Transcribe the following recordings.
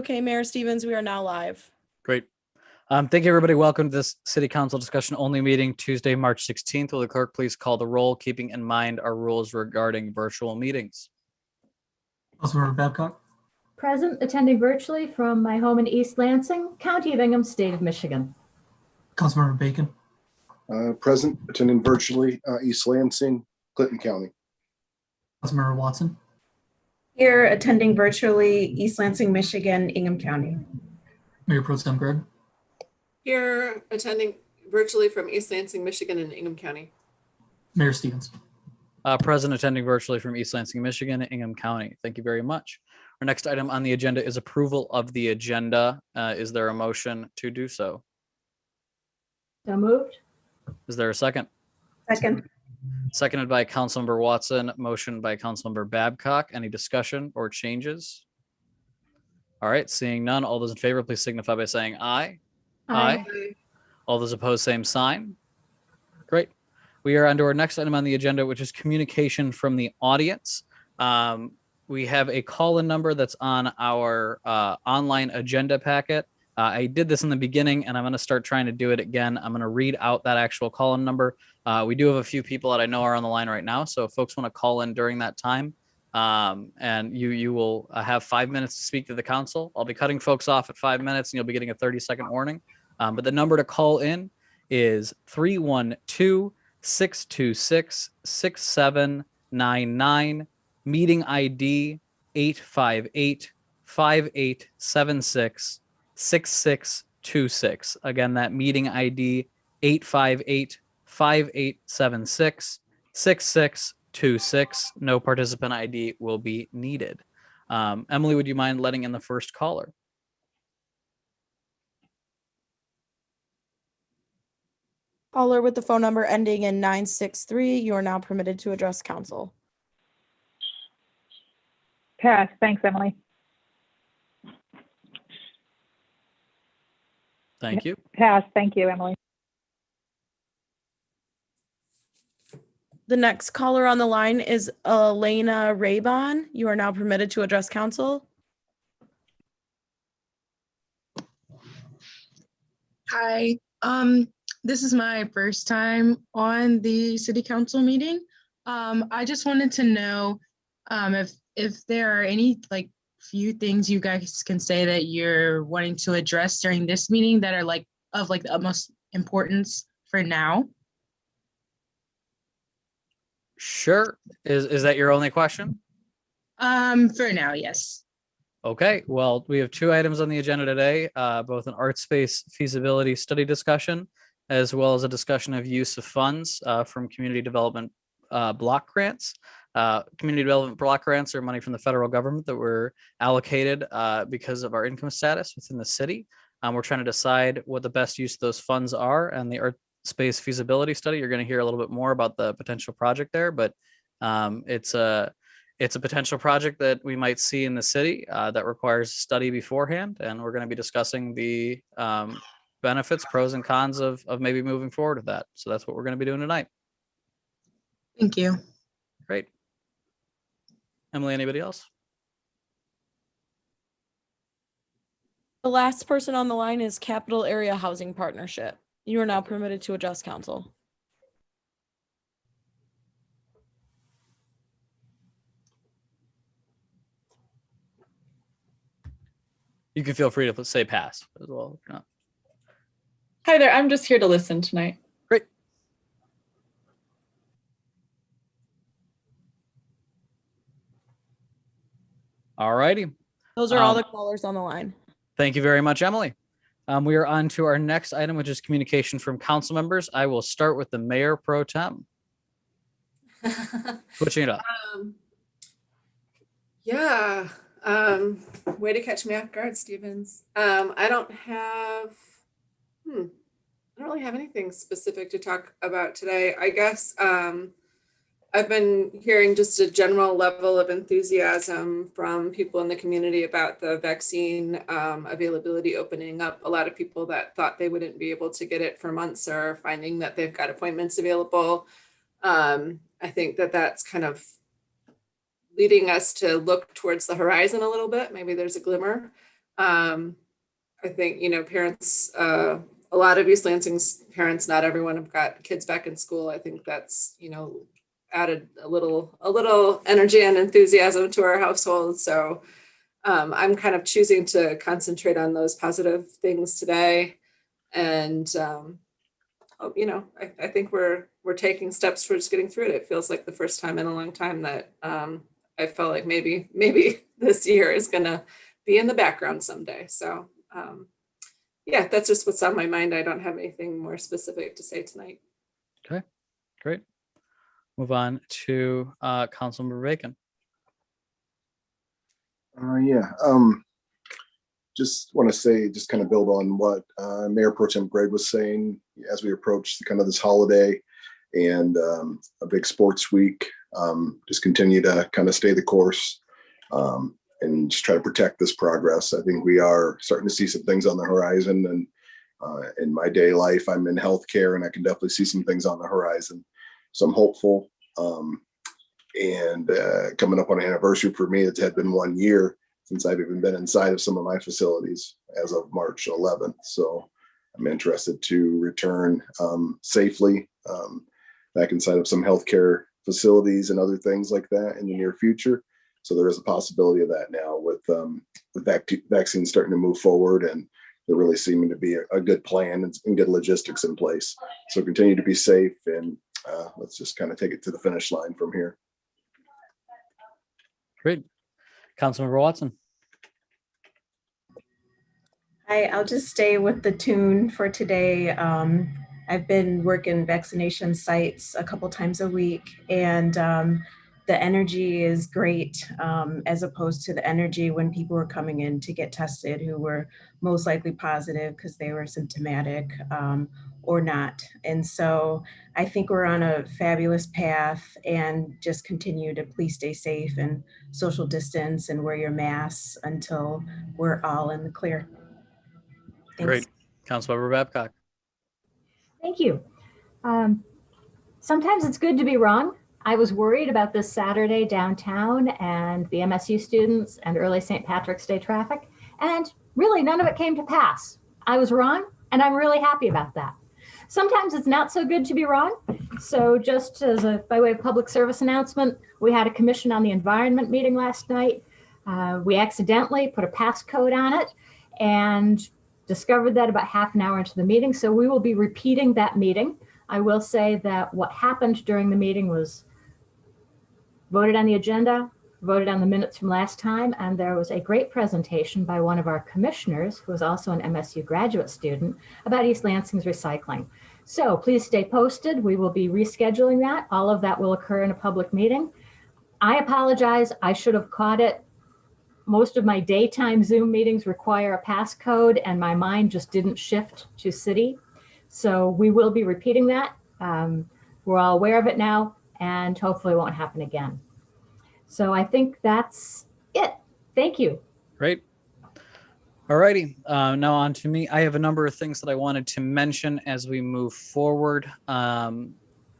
Okay, Mayor Stevens, we are now live. Great. Thank you, everybody. Welcome to this City Council discussion only meeting Tuesday, March 16th. Will the clerk please call the roll, keeping in mind our rules regarding virtual meetings? Councilmember Babcock. Present, attending virtually from my home in East Lansing, County of Ingham, State of Michigan. Councilmember Bacon. Present, attending virtually, East Lansing, Clinton County. Councilmember Watson. Here, attending virtually, East Lansing, Michigan, Ingham County. Mayor Pro Tem Gregg. Here, attending virtually from East Lansing, Michigan and Ingham County. Mayor Stevens. Present, attending virtually from East Lansing, Michigan, Ingham County. Thank you very much. Our next item on the agenda is approval of the agenda. Is there a motion to do so? So moved. Is there a second? Second. Seconded by Councilmember Watson, motion by Councilmember Babcock. Any discussion or changes? All right, seeing none, all those in favor, please signify by saying aye. Aye. All those opposed, same sign. Great. We are on to our next item on the agenda, which is communication from the audience. We have a call-in number that's on our online agenda packet. I did this in the beginning, and I'm going to start trying to do it again. I'm going to read out that actual call-in number. We do have a few people that I know are on the line right now, so if folks want to call in during that time, and you will have 5 minutes to speak to the council. I'll be cutting folks off at 5 minutes, and you'll be getting a 30-second warning. But the number to call in is 312-626-6799, meeting ID 858-5876-6626. Again, that meeting ID 858-5876-6626. No participant ID will be needed. Emily, would you mind letting in the first caller? Caller with the phone number ending in 963, you are now permitted to address council. Pass. Thanks, Emily. Thank you. Pass. Thank you, Emily. The next caller on the line is Elena Raybon. You are now permitted to address council. Hi. This is my first time on the city council meeting. I just wanted to know if there are any few things you guys can say that you're wanting to address during this meeting that are of the utmost importance for now. Sure. Is that your only question? For now, yes. Okay, well, we have two items on the agenda today, both an Artspace feasibility study discussion, as well as a discussion of use of funds from community development block grants. Community development block grants are money from the federal government that were allocated because of our income status within the city. We're trying to decide what the best use of those funds are, and the Artspace feasibility study, you're going to hear a little bit more about the potential project there, but it's a potential project that we might see in the city that requires study beforehand, and we're going to be discussing the benefits, pros and cons of maybe moving forward with that. So that's what we're going to be doing tonight. Thank you. Great. Emily, anybody else? The last person on the line is Capital Area Housing Partnership. You are now permitted to address council. You can feel free to say pass as well. If you're not. Hi there, I'm just here to listen tonight. Great. All righty. Those are all the callers on the line. Thank you very much, Emily. We are on to our next item, which is communication from council members. I will start with the Mayor Pro Tem. Switching it up. Yeah. Way to catch me off guard, Stevens. I don't really have anything specific to talk about today. I guess I've been hearing just a general level of enthusiasm from people in the community about the vaccine availability opening up. A lot of people that thought they wouldn't be able to get it for months are finding that they've got appointments available. I think that that's kind of leading us to look towards the horizon a little bit. Maybe there's a glimmer. I think, parents, a lot of East Lansing's parents, not everyone have got kids back in school. I think that's, added a little energy and enthusiasm to our household. So I'm kind of choosing to concentrate on those positive things today. And, I think we're taking steps towards getting through it. It feels like the first time in a long time that I felt like maybe this year is going to be in the background someday. So yeah, that's just what's on my mind. I don't have anything more specific to say tonight. Okay, great. Move on to Councilmember Bacon. Just want to say, just kind of build on what Mayor Pro Tem Greg was saying as we approach kind of this holiday and a big sports week. Just continue to kind of stay the course and just try to protect this progress. I think we are starting to see some things on the horizon, and in my day life, I'm in healthcare, and I can definitely see some things on the horizon. So I'm hopeful. And coming up on an anniversary for me, it had been 1 year since I've even been inside of some of my facilities as of March 11th. So I'm interested to return safely back inside of some healthcare facilities and other things like that in the near future. So there is a possibility of that now with vaccines starting to move forward, and there really seeming to be a good plan and good logistics in place. So continue to be safe, and let's just kind of take it to the finish line from here. Great. Councilmember Watson. Hi, I'll just stay with the tune for today. I've been working vaccination sites a couple times a week, and the energy is great as opposed to the energy when people were coming in to get tested who were most likely positive because they were symptomatic or not. And so I think we're on a fabulous path, and just continue to please stay safe and social distance and wear your masks until we're all in the clear. Thanks. Great. Councilmember Babcock. Thank you. Sometimes it's good to be wrong. I was worried about this Saturday downtown and the MSU students and early St. Patrick's Day traffic, and really none of it came to pass. I was wrong, and I'm really happy about that. Sometimes it's not so good to be wrong. So just as by way of public service announcement, we had a Commission on the Environment meeting last night. We accidentally put a passcode on it and discovered that about half an hour into the meeting. So we will be repeating that meeting. I will say that what happened during the meeting was voted on the agenda, voted on the minutes from last time, and there was a great presentation by one of our commissioners, who is also an MSU graduate student, about East Lansing's recycling. So please stay posted. We will be rescheduling that. All of that will occur in a public meeting. I apologize. I should have caught it. Most of my daytime Zoom meetings require a passcode, and my mind just didn't shift to city. So we will be repeating that. We're all aware of it now, and hopefully it won't happen again. So I think that's it. Thank you. Great. All righty. Now on to me. I have a number of things that I wanted to mention as we move forward.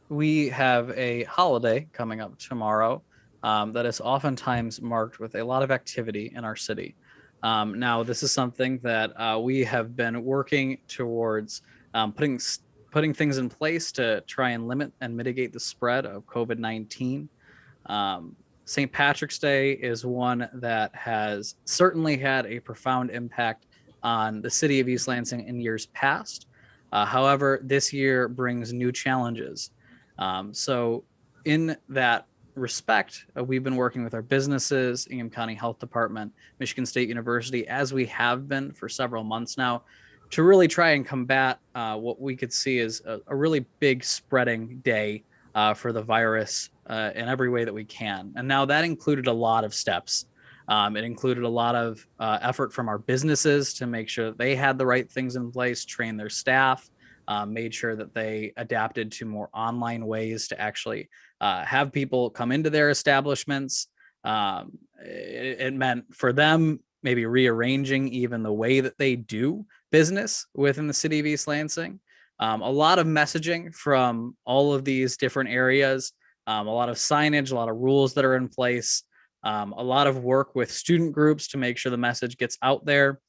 We have a holiday coming up tomorrow that is oftentimes marked with a lot of activity in our city. Now, this is something that we have been working towards putting things in place to try and limit and mitigate the spread of COVID-19. St. Patrick's Day is one that has certainly had a profound impact on the city of East Lansing in years past. However, this year brings new challenges. So in that respect, we've been working with our businesses, Ingham County Health Department, Michigan State University, as we have been for several months now, to really try and combat what we could see as a really big spreading day for the virus in every way that we can. And now that included a lot of steps. It included a lot of effort from our businesses to make sure that they had the right things in place, train their staff, made sure that they adapted to more online ways to actually have people come into their establishments. It meant for them maybe rearranging even the way that they do business within the city of East Lansing. A lot of messaging from all of these different areas, a lot of signage, a lot of rules that are in place, a lot of work with student groups to make sure the message gets out there.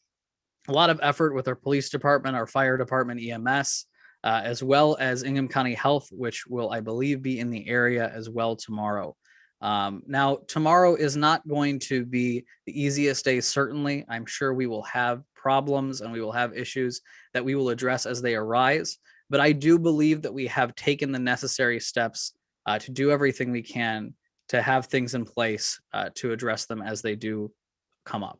a lot of effort with our police department, our fire department, EMS, as well as Ingham County Health, which will, I believe, be in the area as well tomorrow. Now, tomorrow is not going to be the easiest day, certainly. I'm sure we will have problems and we will have issues that we will address as they arise. But I do believe that we have taken the necessary steps to do everything we can to have things in place to address them as they do come up.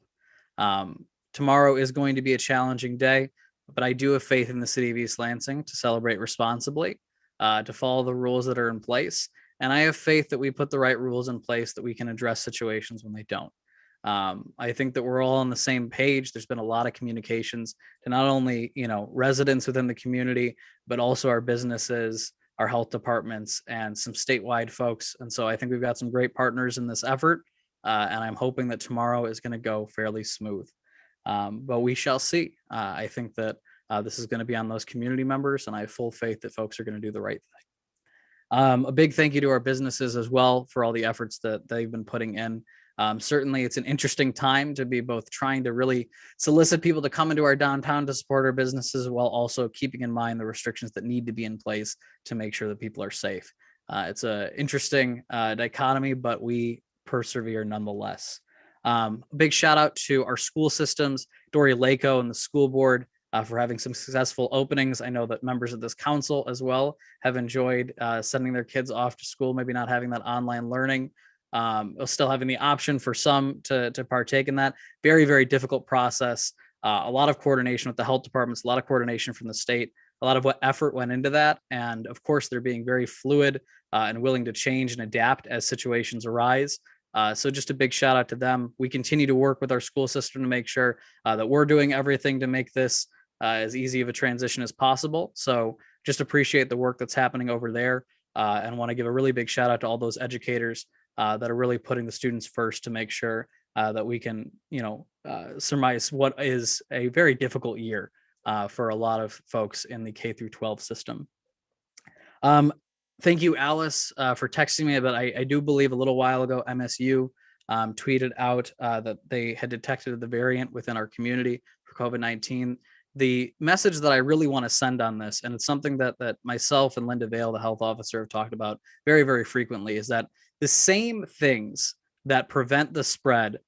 Tomorrow is going to be a challenging day, but I do have faith in the city of East Lansing to celebrate responsibly, to follow the rules that are in place. And I have faith that we put the right rules in place that we can address situations when they don't. I think that we're all on the same page. There's been a lot of communications to not only, residents within the community, but also our businesses, our health departments, and some statewide folks. And so I think we've got some great partners in this effort. And I'm hoping that tomorrow is going to go fairly smooth. But we shall see. I think that this is going to be on those community members, and I have full faith that folks are going to do the right thing. A big thank you to our businesses as well for all the efforts that they've been putting in. Certainly, it's an interesting time to be both trying to really solicit people to come into our downtown to support our businesses while also keeping in mind the restrictions that need to be in place to make sure that people are safe. It's an interesting dichotomy, but we persevere nonetheless. Big shout out to our school systems, Dory Lako and the school board for having some successful openings. I know that members of this council as well have enjoyed sending their kids off to school, maybe not having that online learning, still having the option for some to partake in that. Very, very difficult process. A lot of coordination with the health departments, a lot of coordination from the state, a lot of what effort went into that. And of course, they're being very fluid and willing to change and adapt as situations arise. So just a big shout out to them. We continue to work with our school system to make sure that we're doing everything to make this as easy of a transition as possible. So just appreciate the work that's happening over there and want to give a really big shout out to all those educators that are really putting the students first to make sure that we can, surmise what is a very difficult year for a lot of folks in the K through 12 system. Thank you, Alice, for texting me, but I do believe a little while ago, MSU tweeted out that they had detected the variant within our community for COVID-19. The message that I really want to send on this, and it's something that myself and Linda Vale, the health officer, have talked about very, very frequently, is that the same things that prevent the spread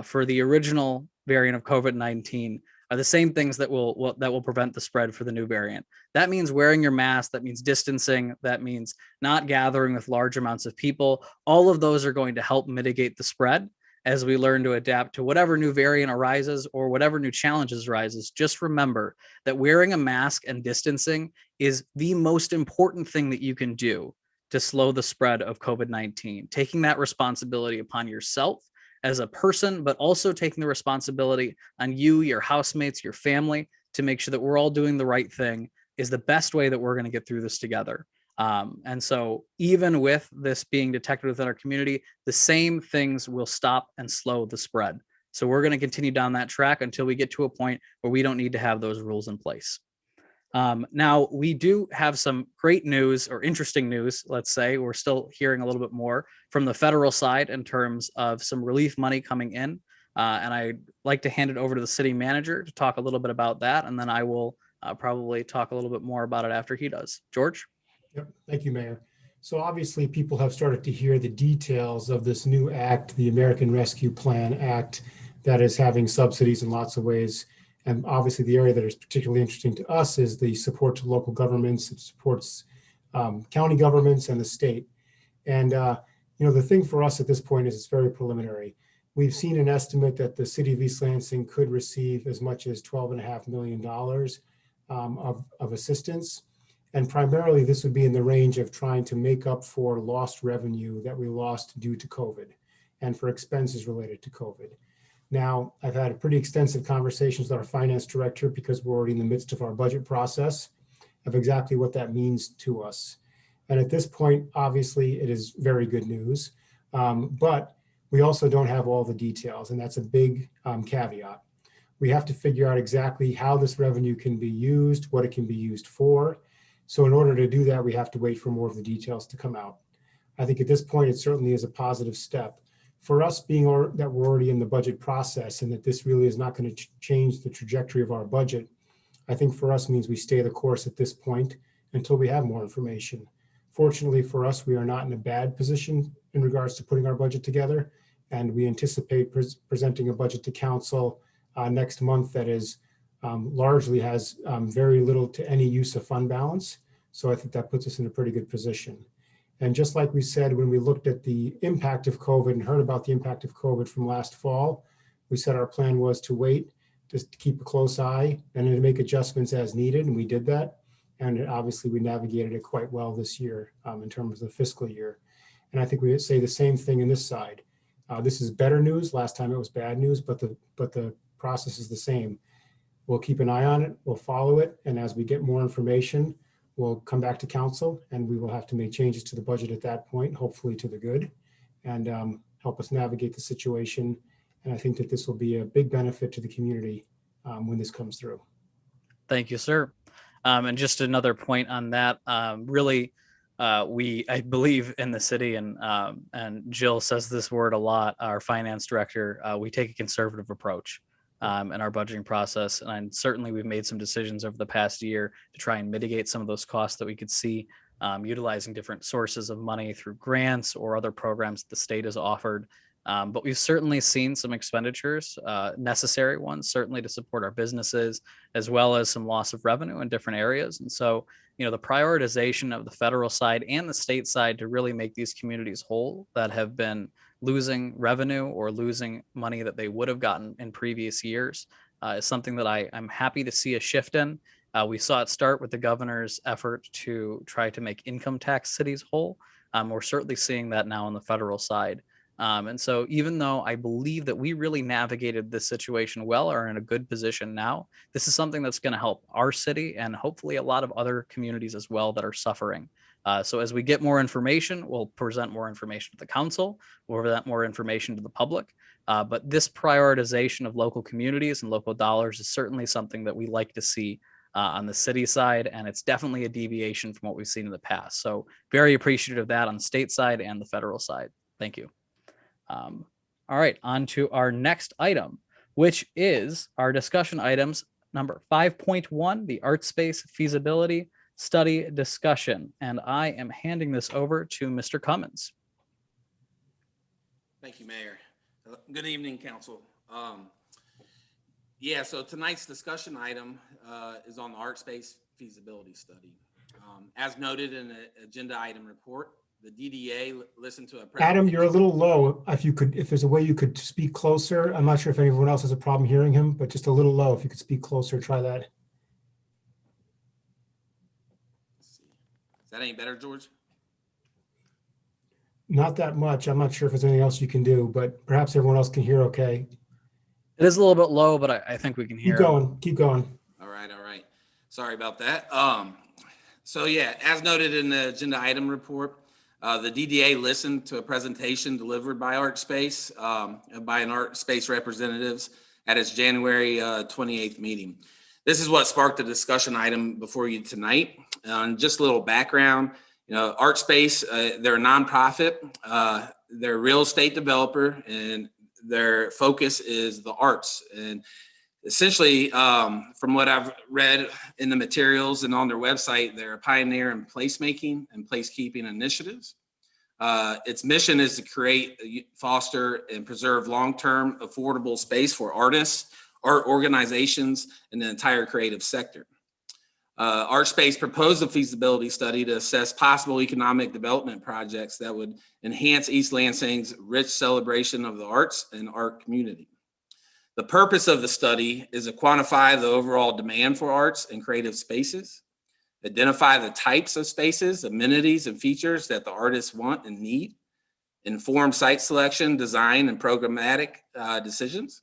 for the original variant of COVID-19 are the same things that will prevent the spread for the new variant. That means wearing your mask, that means distancing, that means not gathering with large amounts of people. All of those are going to help mitigate the spread as we learn to adapt to whatever new variant arises or whatever new challenges arises. Just remember that wearing a mask and distancing is the most important thing that you can do to slow the spread of COVID-19. Taking that responsibility upon yourself as a person, but also taking the responsibility on you, your housemates, your family, to make sure that we're all doing the right thing is the best way that we're going to get through this together. And so even with this being detected within our community, the same things will stop and slow the spread. So we're going to continue down that track until we get to a point where we don't need to have those rules in place. Now, we do have some great news or interesting news, let's say. We're still hearing a little bit more from the federal side in terms of some relief money coming in. And I'd like to hand it over to the city manager to talk a little bit about that. And then I will probably talk a little bit more about it after he does. George? Yep. Thank you, Mayor. So obviously people have started to hear the details of this new act, the American Rescue Plan Act, that is having subsidies in lots of ways. And obviously the area that is particularly interesting to us is the support to local governments. It supports county governments and the state. And the thing for us at this point is it's very preliminary. We've seen an estimate that the city of East Lansing could receive as much as $12.5 million of assistance. And primarily this would be in the range of trying to make up for lost revenue that we lost due to COVID and for expenses related to COVID. Now, I've had pretty extensive conversations with our finance director because we're already in the midst of our budget process of exactly what that means to us. And at this point, obviously, it is very good news, but we also don't have all the details, and that's a big caveat. We have to figure out exactly how this revenue can be used, what it can be used for. So in order to do that, we have to wait for more of the details to come out. I think at this point, it certainly is a positive step for us being that we're already in the budget process and that this really is not going to change the trajectory of our budget, I think for us means we stay the course at this point until we have more information. Fortunately for us, we are not in a bad position in regards to putting our budget together, and we anticipate presenting a budget to council next month that is largely has very little to any use of fund balance. So I think that puts us in a pretty good position. And just like we said, when we looked at the impact of COVID and heard about the impact of COVID from last fall, we said our plan was to wait, just to keep a close eye and then to make adjustments as needed. And we did that. And obviously we navigated it quite well this year in terms of the fiscal year. And I think we would say the same thing in this side. This is better news. Last time it was bad news, but the process is the same. We'll keep an eye on it. We'll follow it. And as we get more information, we'll come back to council and we will have to make changes to the budget at that point, hopefully to the good, and help us navigate the situation. And I think that this will be a big benefit to the community when this comes through. Thank you, sir. And just another point on that, really, I believe in the city, and Jill says this word a lot, our finance director, we take a conservative approach in our budgeting process. And certainly we've made some decisions over the past year to try and mitigate some of those costs that we could see, utilizing different sources of money through grants or other programs the state has offered. But we've certainly seen some expenditures, necessary ones, certainly to support our businesses, as well as some loss of revenue in different areas. And so, the prioritization of the federal side and the state side to really make these communities whole that have been losing revenue or losing money that they would have gotten in previous years is something that I'm happy to see a shift in. We saw it start with the governor's effort to try to make income tax cities whole. We're certainly seeing that now on the federal side. And so even though I believe that we really navigated this situation well, or are in a good position now, this is something that's going to help our city and hopefully a lot of other communities as well that are suffering. So as we get more information, we'll present more information to the council, we'll present more information to the public. But this prioritization of local communities and local dollars is certainly something that we like to see on the city side. And it's definitely a deviation from what we've seen in the past. So very appreciative of that on the state side and the federal side. Thank you. All right, on to our next item, which is our discussion items number 5.1, the Artspace feasibility study discussion. And I am handing this over to Mr. Cummins. Thank you, Mayor. Good evening, Council. So tonight's discussion item is on the Artspace feasibility study. As noted in the agenda item report, the DDA listened to a Adam, you're a little low. If there's a way you could speak closer. I'm not sure if anyone else has a problem hearing him, but just a little low. If you could speak closer, try that. Is that any better, George? Not that much. I'm not sure if there's anything else you can do, but perhaps everyone else can hear okay. It is a little bit low, but I think we can hear. Keep going. All right. Sorry about that. As noted in the agenda item report, the DDA listened to a presentation delivered by Artspace, by an Artspace representatives at its January 28th meeting. This is what sparked the discussion item before you tonight. Just a little background, Artspace, they're a nonprofit, they're a real estate developer, and their focus is the arts. And essentially, from what I've read in the materials and on their website, they're a pioneer in placemaking and placekeeping initiatives. Its mission is to create, foster, and preserve long-term affordable space for artists, art organizations, and the entire creative sector. Artspace proposed a feasibility study to assess possible economic development projects that would enhance East Lansing's rich celebration of the arts and art community. The purpose of the study is to quantify the overall demand for arts and creative spaces, identify the types of spaces, amenities, and features that the artists want and need, inform site selection, design, and programmatic decisions,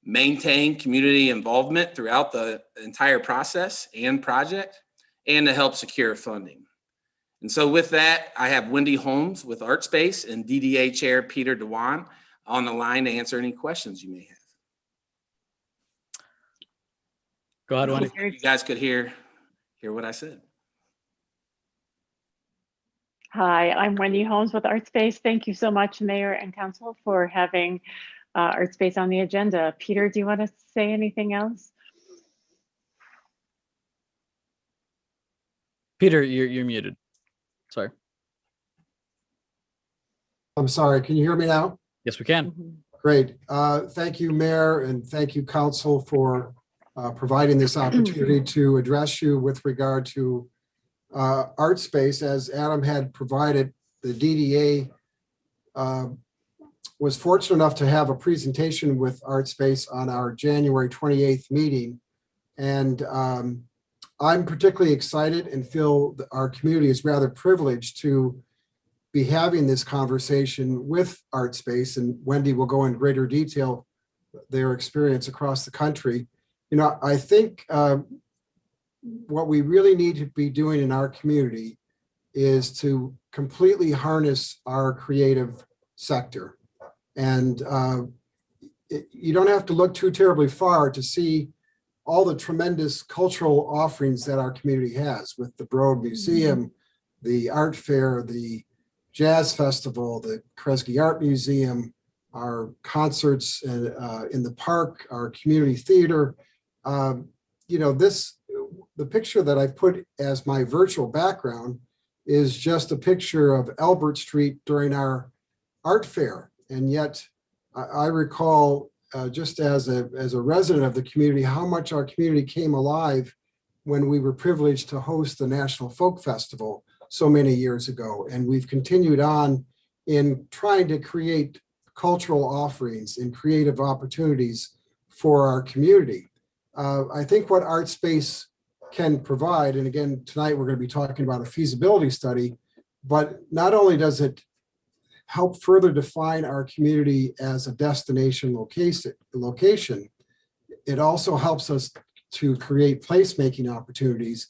maintain community involvement throughout the entire process and project, and to help secure funding. And so with that, I have Wendy Holmes with Artspace and DDA Chair Peter Dewan on the line to answer any questions you may have. Go ahead, Wendy. You guys could hear what I said. Hi, I'm Wendy Holmes with Artspace. Thank you so much, Mayor and Council, for having Artspace on the agenda. Peter, do you want to say anything else? Peter, you're muted. Sorry. I'm sorry, can you hear me now? Yes, we can. Great. Thank you, Mayor, and thank you, Council, for providing this opportunity to address you with regard to Artspace. As Adam had provided, the DDA was fortunate enough to have a presentation with Artspace on our January 28th meeting. And I'm particularly excited and feel that our community is rather privileged to be having this conversation with Artspace, and Wendy will go in greater detail their experience across the country. You know, I think what we really need to be doing in our community is to completely harness our creative sector. And you don't have to look too terribly far to see all the tremendous cultural offerings that our community has, with the Broad Museum, the art fair, the Jazz Festival, the Kresge Art Museum, our concerts in the park, our community theater. You know, the picture that I put as my virtual background is just a picture of Albert Street during our art fair. And yet I recall just as a resident of the community, how much our community came alive when we were privileged to host the National Folk Festival so many years ago. And we've continued on in trying to create cultural offerings and creative opportunities for our community. I think what Artspace can provide, and again, tonight we're going to be talking about a feasibility study, but not only does it help further define our community as a destination location, it also helps us to create placemaking opportunities.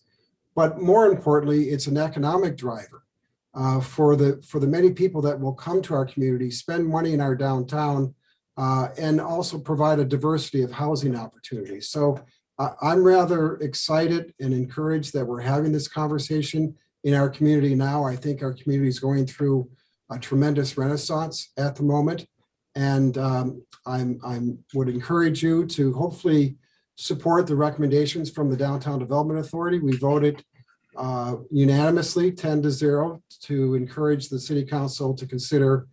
But more importantly, it's an economic driver for the many people that will come to our community, spend money in our downtown, and also provide a diversity of housing opportunities. So I'm rather excited and encouraged that we're having this conversation in our community now. I think our community is going through a tremendous renaissance at the moment. And I would encourage you to hopefully support the recommendations from the Downtown Development Authority. We voted unanimously 10-0 to encourage the City Council to consider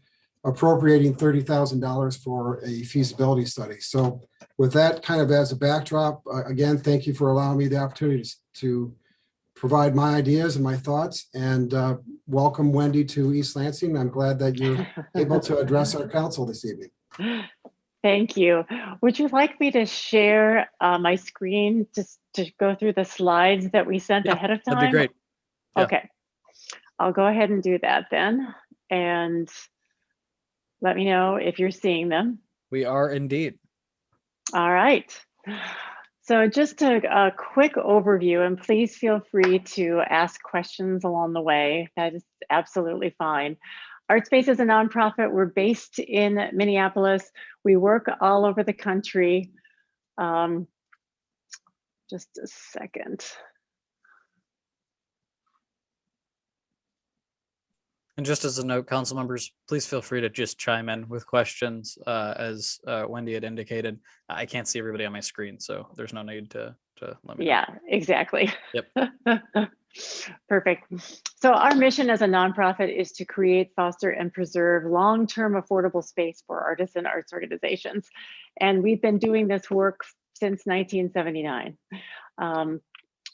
appropriating $30,000 for a feasibility study. So with that kind of as a backdrop, again, thank you for allowing me the opportunity to provide my ideas and my thoughts, and welcome Wendy to East Lansing. I'm glad that you're able to address our council this evening. Thank you. Would you like me to share my screen just to go through the slides that we sent ahead of time? That'd be great. Yeah. Okay, I'll go ahead and do that then. And let me know if you're seeing them. We are indeed. All right. So just a quick overview, and please feel free to ask questions along the way. That is absolutely fine. Artspace is a nonprofit. We're based in Minneapolis. We work all over the country. Just a second. And just as a note, council members, please feel free to just chime in with questions. As Wendy had indicated, I can't see everybody on my screen, so there's no need to let me know. Yeah, exactly. Yep. Perfect. So our mission as a nonprofit is to create, foster, and preserve long-term affordable space for artists and arts organizations. And we've been doing this work since 1979.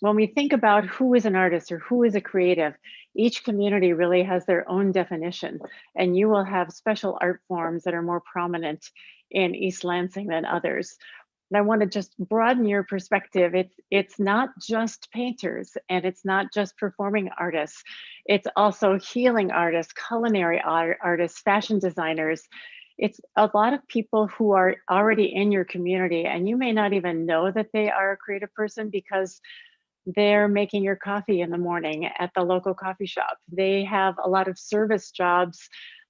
When we think about who is an artist or who is a creative, each community really has their own definition, and you will have special art forms that are more prominent in East Lansing than others. And I want to just broaden your perspective. It's not just painters, and it's not just performing artists. It's also healing artists, culinary artists, fashion designers. It's a lot of people who are already in your community, and you may not even know that they are a creative person because they're making your coffee in the morning at the local coffee shop. They have a lot of service jobs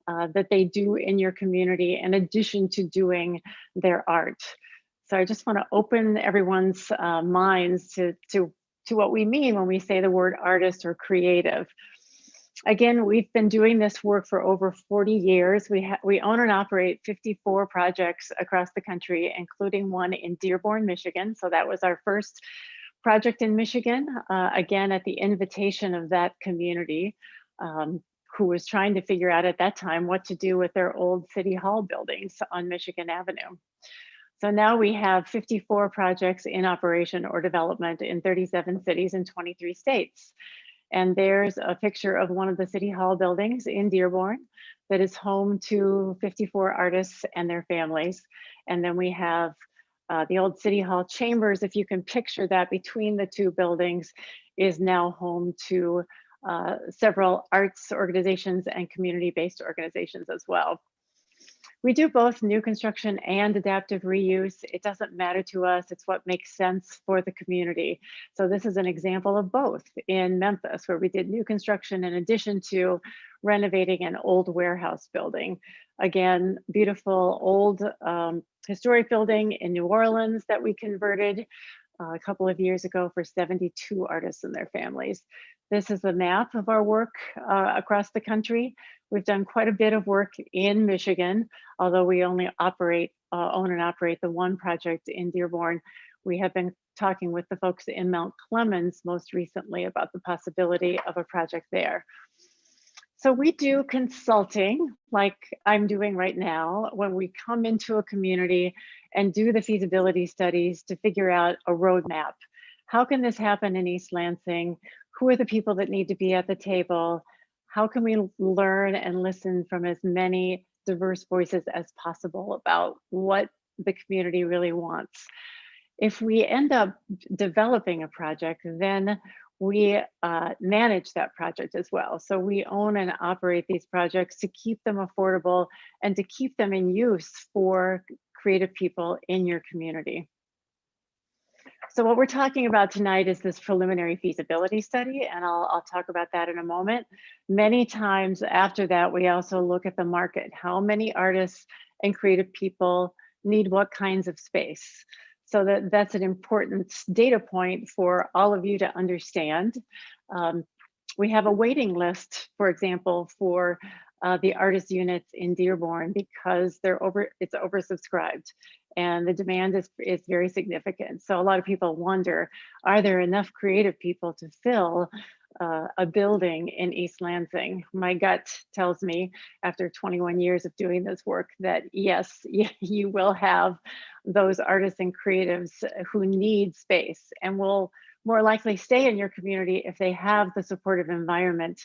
that they do in your community in addition to doing their art. So I just want to open everyone's minds to what we mean when we say the word artist or creative. Again, we've been doing this work for over 40 years. We own and operate 54 projects across the country, including one in Dearborn, Michigan. So that was our first project in Michigan, again, at the invitation of that community, who was trying to figure out at that time what to do with their old city hall buildings on Michigan Avenue. So now we have 54 projects in operation or development in 37 cities and 23 states. And there's a picture of one of the city hall buildings in Dearborn that is home to 54 artists and their families. And then we have the old city hall chambers, if you can picture that between the two buildings, is now home to several arts organizations and community-based organizations as well. We do both new construction and adaptive reuse. It doesn't matter to us. It's what makes sense for the community. So this is an example of both in Memphis, where we did new construction in addition to renovating an old warehouse building. Again, beautiful old historic building in New Orleans that we converted a couple of years ago for 72 artists and their families. This is a map of our work across the country. We've done quite a bit of work in Michigan, although we only own and operate the one project in Dearborn. We have been talking with the folks in Mount Clemens most recently about the possibility of a project there. So we do consulting like I'm doing right now when we come into a community and do the feasibility studies to figure out a roadmap. How can this happen in East Lansing? Who are the people that need to be at the table? How can we learn and listen from as many diverse voices as possible about what the community really wants? If we end up developing a project, then we manage that project as well. So we own and operate these projects to keep them affordable and to keep them in use for creative people in your community. So what we're talking about tonight is this preliminary feasibility study, and I'll talk about that in a moment. Many times after that, we also look at the market. How many artists and creative people need what kinds of space? So that's an important data point for all of you to understand. We have a waiting list, for example, for the artist units in Dearborn because it's oversubscribed and the demand is very significant. So a lot of people wonder, are there enough creative people to fill a building in East Lansing? My gut tells me after 21 years of doing this work that yes, you will have those artists and creatives who need space and will more likely stay in your community if they have the supportive environment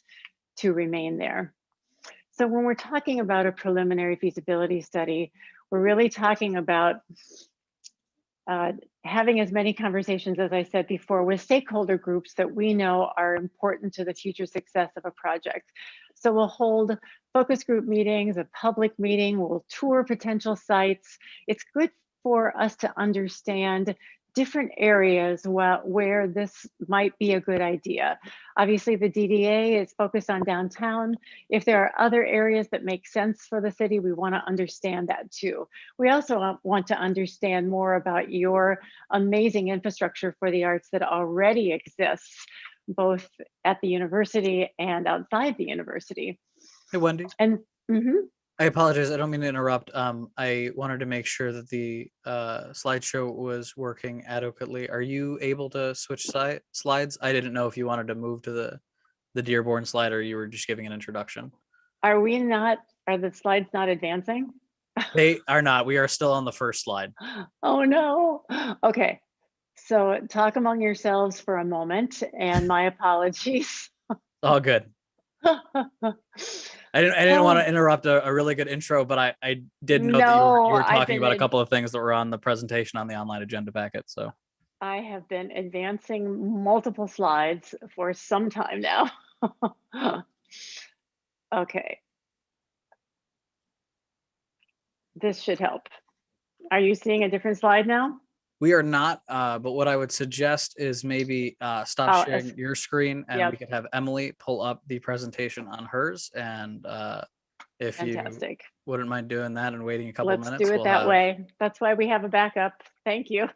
to remain there. So when we're talking about a preliminary feasibility study, we're really talking about having as many conversations, as I said before, with stakeholder groups that we know are important to the future success of a project. So we'll hold focus group meetings, a public meeting, we'll tour potential sites. It's good for us to understand different areas where this might be a good idea. Obviously, the DDA is focused on downtown. If there are other areas that make sense for the city, we want to understand that too. We also want to understand more about your amazing infrastructure for the arts that already exists, both at the university and outside the university. Hey, Wendy. And I apologize. I don't mean to interrupt. I wanted to make sure that the slideshow was working adequately. Are you able to switch slides? I didn't know if you wanted to move to the Dearborn slide or you were just giving an introduction. are the slides not advancing? They are not. We are still on the first slide. Oh no. Okay. So talk among yourselves for a moment and my apologies. All good. I didn't want to interrupt a really good intro, but I did know that you were talking about a couple of things that were on the presentation on the online agenda packet. So I have been advancing multiple slides for some time now. Okay. This should help. Are you seeing a different slide now? we are not, but what I would suggest is maybe stop sharing your screen and we could have Emily pull up the presentation on hers. And if Fantastic. You wouldn't mind doing that and waiting a couple Let's minutes. do it that way. That's why we have a backup. Thank you.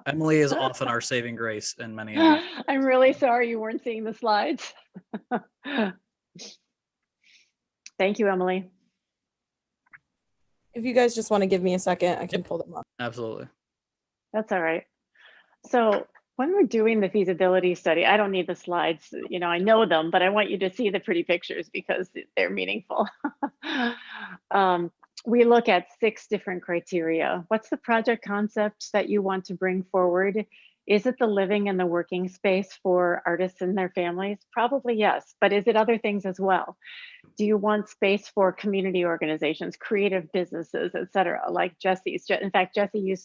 Emily is often our saving grace in many of these. I'm really sorry you weren't seeing the slides. Thank you, Emily. If you guys just want to give me a second, I can pull them up. Absolutely. That's all right. So when we're doing the feasibility study, I don't need the slides, I know them, but I want you to see the pretty pictures because they're meaningful. We look at 6 different criteria. What's the project concept that you want to bring forward? Is it the living and the working space for artists and their families? Probably yes, but is it other things as well? Do you want space for community organizations, creative businesses, et cetera, like Jesse's? In fact, Jesse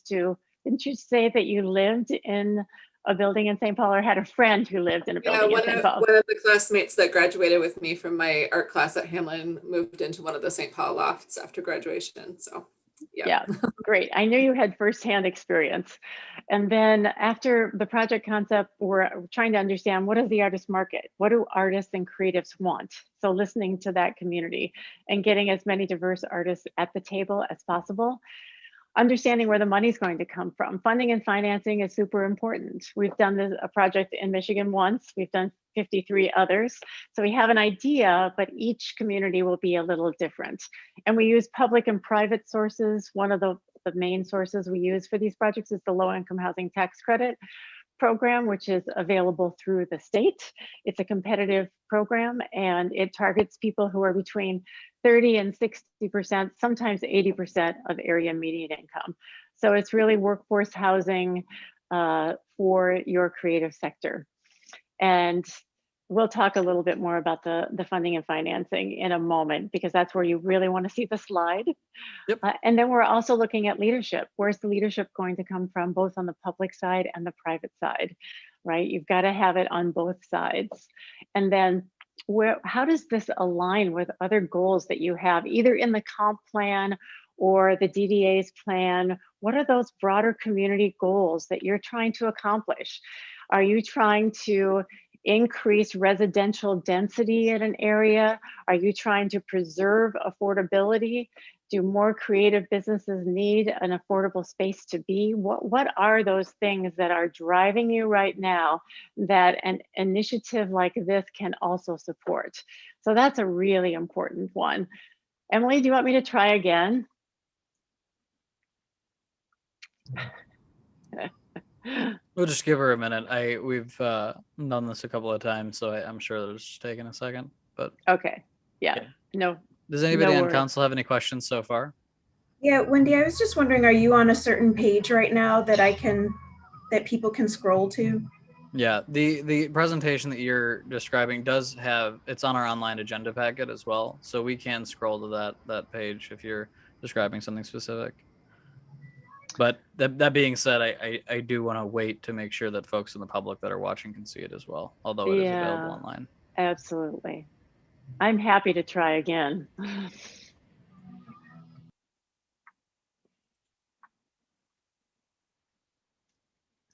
didn't you say that you lived in a building in St. Paul or had a friend who lived in a building in St. Paul? One of the classmates that graduated with me from my art class at Hamlin moved into one of the St. Paul lofts after graduation. So yeah, great. I knew you had firsthand experience. And then after the project concept, we're trying to understand, what is the artist market? What do artists and creatives want? So listening to that community and getting as many diverse artists at the table as possible. Understanding where the money's going to come from. Funding and financing is super important. We've done a project in Michigan once. We've done 53 others. So we have an idea, but each community will be a little different. And we use public and private sources. One of the main sources we use for these projects is the low-income housing tax credit program, which is available through the state. It's a competitive program and it targets people who are between 30 and 60%, sometimes 80% of area median income. So it's really workforce housing for your creative sector. And we'll talk a little bit more about the funding and financing in a moment, because that's where you really want to see the slide. Yep. And then we're also looking at leadership. Where's the leadership going to come from, both on the public side and the private side, right? You've got to have it on both sides. And then how does this align with other goals that you have, either in the comp plan or the DDA's plan? What are those broader community goals that you're trying to accomplish? Are you trying to increase residential density in an area? Are you trying to preserve affordability? Do more creative businesses need an affordable space to be? What are those things that are driving you right now that an initiative like this can also support? So that's a really important one. Emily, do you want me to try again? We'll just give her a minute. We've done this a couple of times, so I'm sure it's taking a second. But okay, yeah. No. Does anybody no on worries. council have any questions so far? Yeah, Wendy, I was just wondering, are you on a certain page right now that people can scroll to? Yeah, the presentation that you're describing does have, it's on our online agenda packet as well, so we can scroll to that page if you're describing something specific. But that being said, I do want to wait to make sure that folks in the public that are watching can see it as well, although it is available online. Absolutely. I'm happy to try again.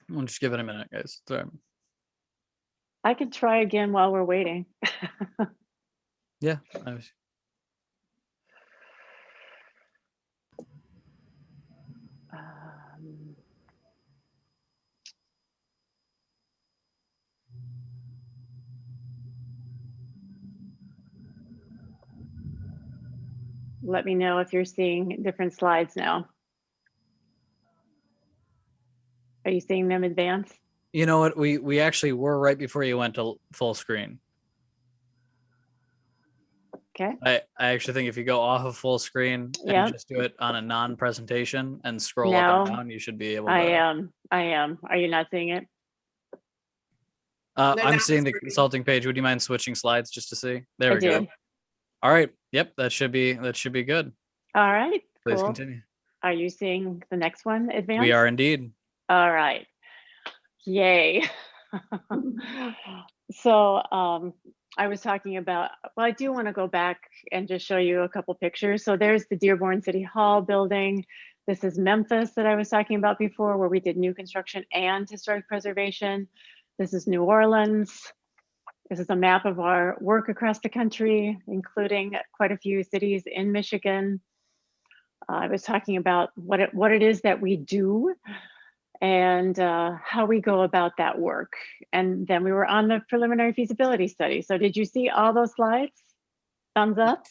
We'll just give it a minute, guys. Sorry. I could try again while we're waiting. Yeah. Let me know if you're seeing different slides now. Are you seeing them advance? You know what? We actually were right before you went to full screen. Okay. I actually think if you go off of full screen and just do it on a non-presentation and scroll up and down, you should be able to. I am. Are you not seeing it? I'm seeing the consulting page. Would you mind switching slides just to see? There we go. All right. Yep. That should be good. All right. Please cool. continue. Are you seeing the next one advance? We are indeed. All right. Yay. So I was talking about, well, I do want to go back and just show you a couple pictures. So there's the Dearborn City Hall building. This is Memphis that I was talking about before, where we did new construction and historic preservation. This is New Orleans. This is a map of our work across the country, including quite a few cities in Michigan. I was talking about what it is that we do and how we go about that work. And then we were on the preliminary feasibility study. So did you see all those slides? Thumbs up?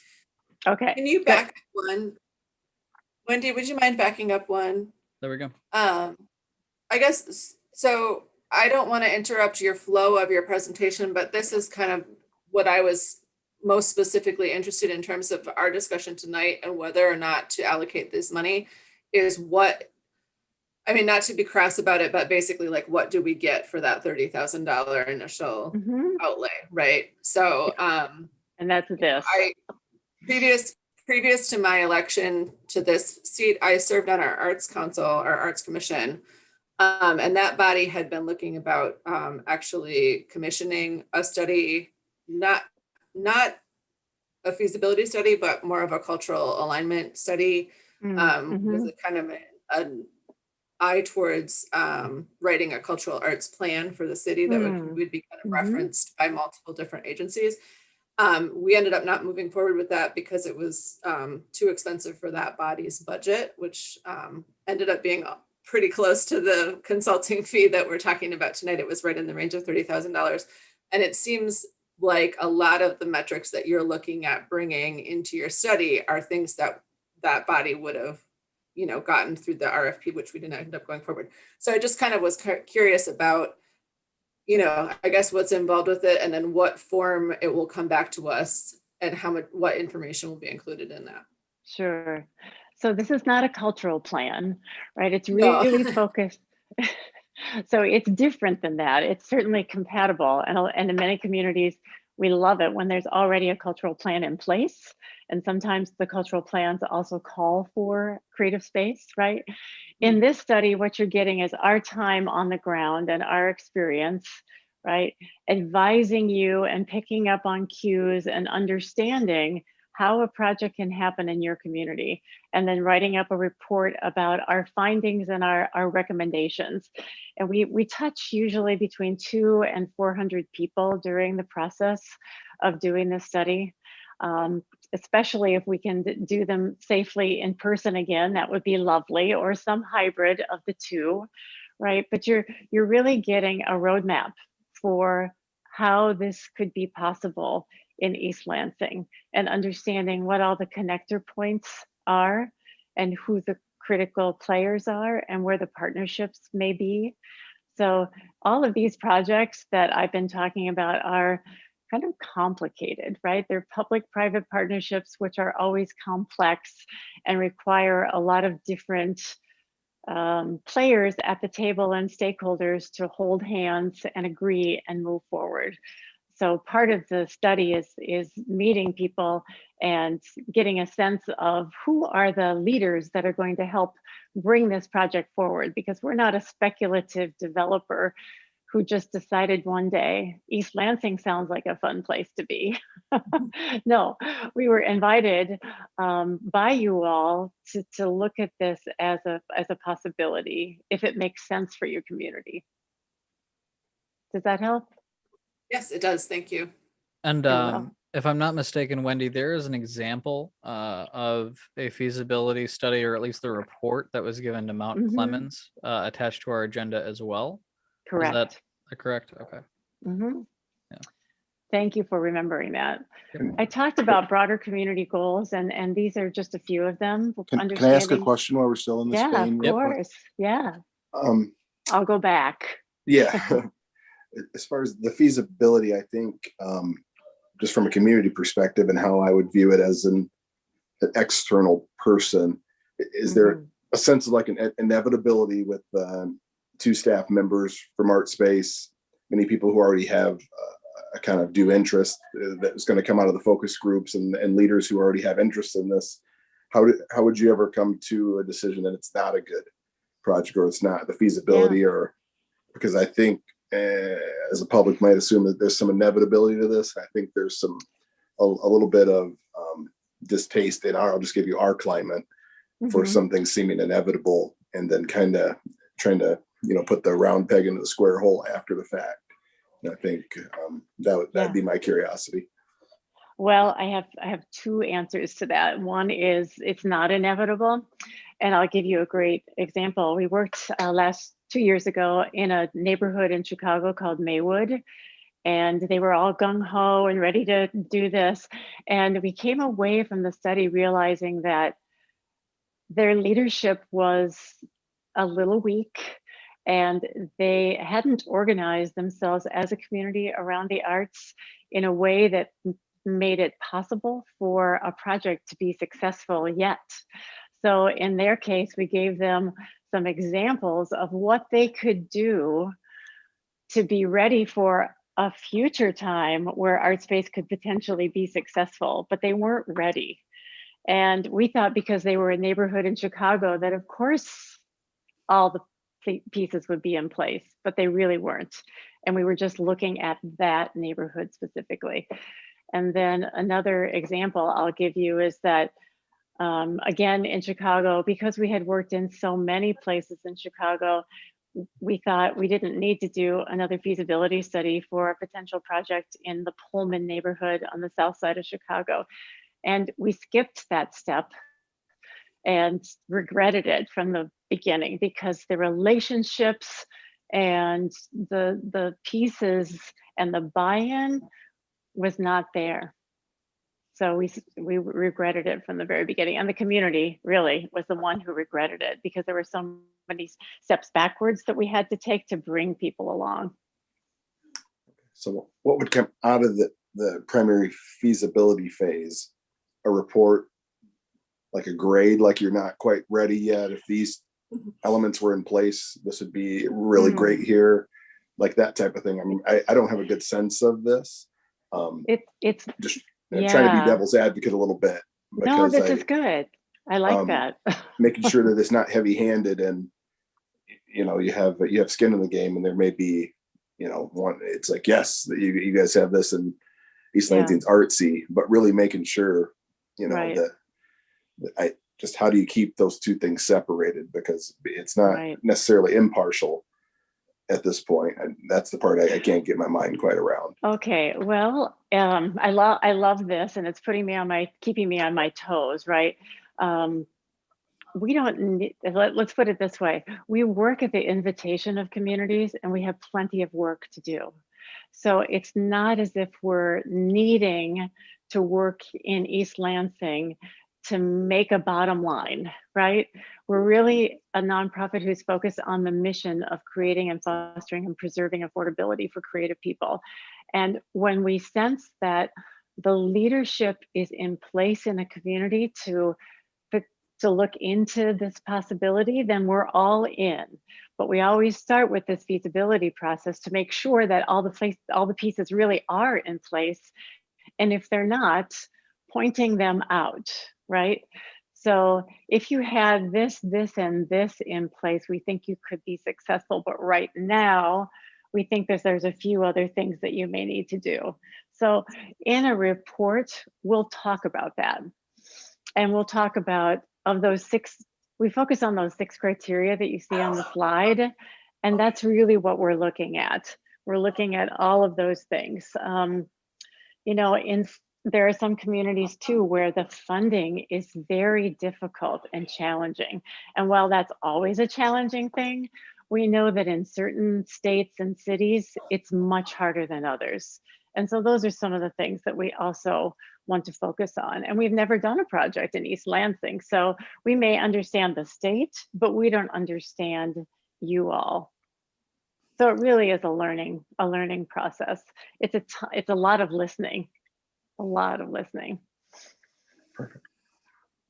Okay. Can you back up one? Wendy, would you mind backing up one? There we go. I guess, so I don't want to interrupt your flow of your presentation, but this is kind of what I was most specifically interested in terms of our discussion tonight and whether or not to allocate this money is what, I mean, not to be crass about it, but basically like, what do we get for that $30,000 initial outlay, right? So, and that's this. Previous to my election to this seat, I served on our Arts Council, our Arts Commission. And that body had been looking about actually commissioning a study, not a feasibility study, but more of a cultural alignment study with a kind of an eye towards writing a cultural arts plan for the city that would be kind of referenced by multiple different agencies. We ended up not moving forward with that because it was too expensive for that body's budget, which ended up being pretty close to the consulting fee that we're talking about tonight. It was right in the range of $30,000. And it seems like a lot of the metrics that you're looking at bringing into your study are things that that body would have, you know, gotten through the RFP, which we didn't end up going forward. So I just kind of was curious about, you know, I guess what's involved with it and then what form it will come back to us and how much, what information will be included in that. Sure. So this is not a cultural plan, right? It's really focused. So it's different than that. It's certainly compatible. And in many communities, we love it when there's already a cultural plan in place. And sometimes the cultural plans also call for creative space, right? In this study, what you're getting is our time on the ground and our experience, right? Advising you and picking up on cues and understanding how a project can happen in your community, and then writing up a report about our findings and our recommendations. And we touch usually between 200 and 400 people during the process of doing this study. Especially if we can do them safely in person again, that would be lovely, or some hybrid of the two, right? But you're really getting a roadmap for how this could be possible in East Lansing, and understanding what all the connector points are and who the critical players are and where the partnerships may be. So all of these projects that I've been talking about are kind of complicated, right? They're public-private partnerships, which are always complex and require a lot of different players at the table and stakeholders to hold hands and agree and move forward. So part of the study is meeting people and getting a sense of who are the leaders that are going to help bring this project forward, because we're not a speculative developer who just decided one day, East Lansing sounds like a fun place to be. No, we were invited by you all to look at this as a possibility, if it makes sense for your community. Does that help? Yes, it does. Thank you. And if I'm not mistaken, Wendy, there is an example of a feasibility study, or at least the report that was given to Mount Clemens attached to our agenda as well. Correct. Is that correct? Okay. Yeah. Thank you for remembering that. I talked about broader community goals, and these are just a few of them. Can I ask a question while we're still in this Yeah, vein? of course. Yeah. I'll go back. Yeah. As far as the feasibility, I think just from a community perspective and how I would view it as an external person, is there a sense of like an inevitability with 2 staff members from Artspace, many people who already have a kind of due interest that is going to come out of the focus groups and leaders who already have interest in this? How would you ever come to a decision that it's not a good project, or it's not the feasibility? Or because I think as a public might assume that there's some inevitability to this. I think there's a little bit of distaste in I'll just give you our climate for something seeming inevitable, and then kind of trying to, you know, put the round peg into the square hole after the fact. And I think that'd be my curiosity. Well, I have 2 answers to that. One is it's not inevitable, and I'll give you a great example. We worked last 2 years ago in a neighborhood in Chicago called Maywood, and they were all gung-ho and ready to do this. And we came away from the study realizing that their leadership was a little weak, and they hadn't organized themselves as a community around the arts in a way that made it possible for a project to be successful yet. So in their case, we gave them some examples of what they could do to be ready for a future time where Artspace could potentially be successful, but they weren't ready. And we thought because they were a neighborhood in Chicago that of course all the pieces would be in place, but they really weren't. And we were just looking at that neighborhood specifically. And then another example I'll give you is that, again, in Chicago, because we had worked in so many places in Chicago, we thought we didn't need to do another feasibility study for a potential project in the Pullman neighborhood on the south side of Chicago. And we skipped that step and regretted it from the beginning because the relationships and the pieces and the buy-in was not there. So we regretted it from the very beginning, and the community really was the one who regretted it because there were so many steps backwards that we had to take to bring people along. So what would come out of the primary feasibility phase? A report, like a grade, like you're not quite ready yet. If these elements were in place, this would be really great here, like that type of thing. I mean, I don't have a good sense of this. It's just trying to be devil's advocate a little bit. No, this is good. I like that. Making sure that it's not heavy-handed, and you know, you have skin in the game, and there may be, you know, one. It's like, yes, you guys have this, and East Lansing's artsy, but really making sure, you know, that just how do you keep those two things separated, because it's not necessarily impartial at this point, and that's the part I can't get my mind quite around. Okay, well, I love this, and it's keeping me on my toes, right? We don't need, let's put it this way. We work at the invitation of communities, and we have plenty of work to do. So it's not as if we're needing to work in East Lansing to make a bottom line, right? We're really a nonprofit who's focused on the mission of creating and fostering and preserving affordability for creative people. And when we sense that the leadership is in place in a community to look into this possibility, then we're all in. But we always start with this feasibility process to make sure that all the pieces really are in place. And if they're not, pointing them out, right? So if you had this, and this in place, we think you could be successful. But right now, we think there's a few other things that you may need to do. So in a report, we'll talk about that. And we'll talk about, of those 6, we focus on those 6 criteria that you see on the slide. And that's really what we're looking at. We're looking at all of those things. You know, there are some communities too where the funding is very difficult and challenging. And while that's always a challenging thing, we know that in certain states and cities, it's much harder than others. And so those are some of the things that we also want to focus on. And we've never done a project in East Lansing. So we may understand the state, but we don't understand you all. So it really is a learning process. It's a lot of listening. A lot of listening. Perfect.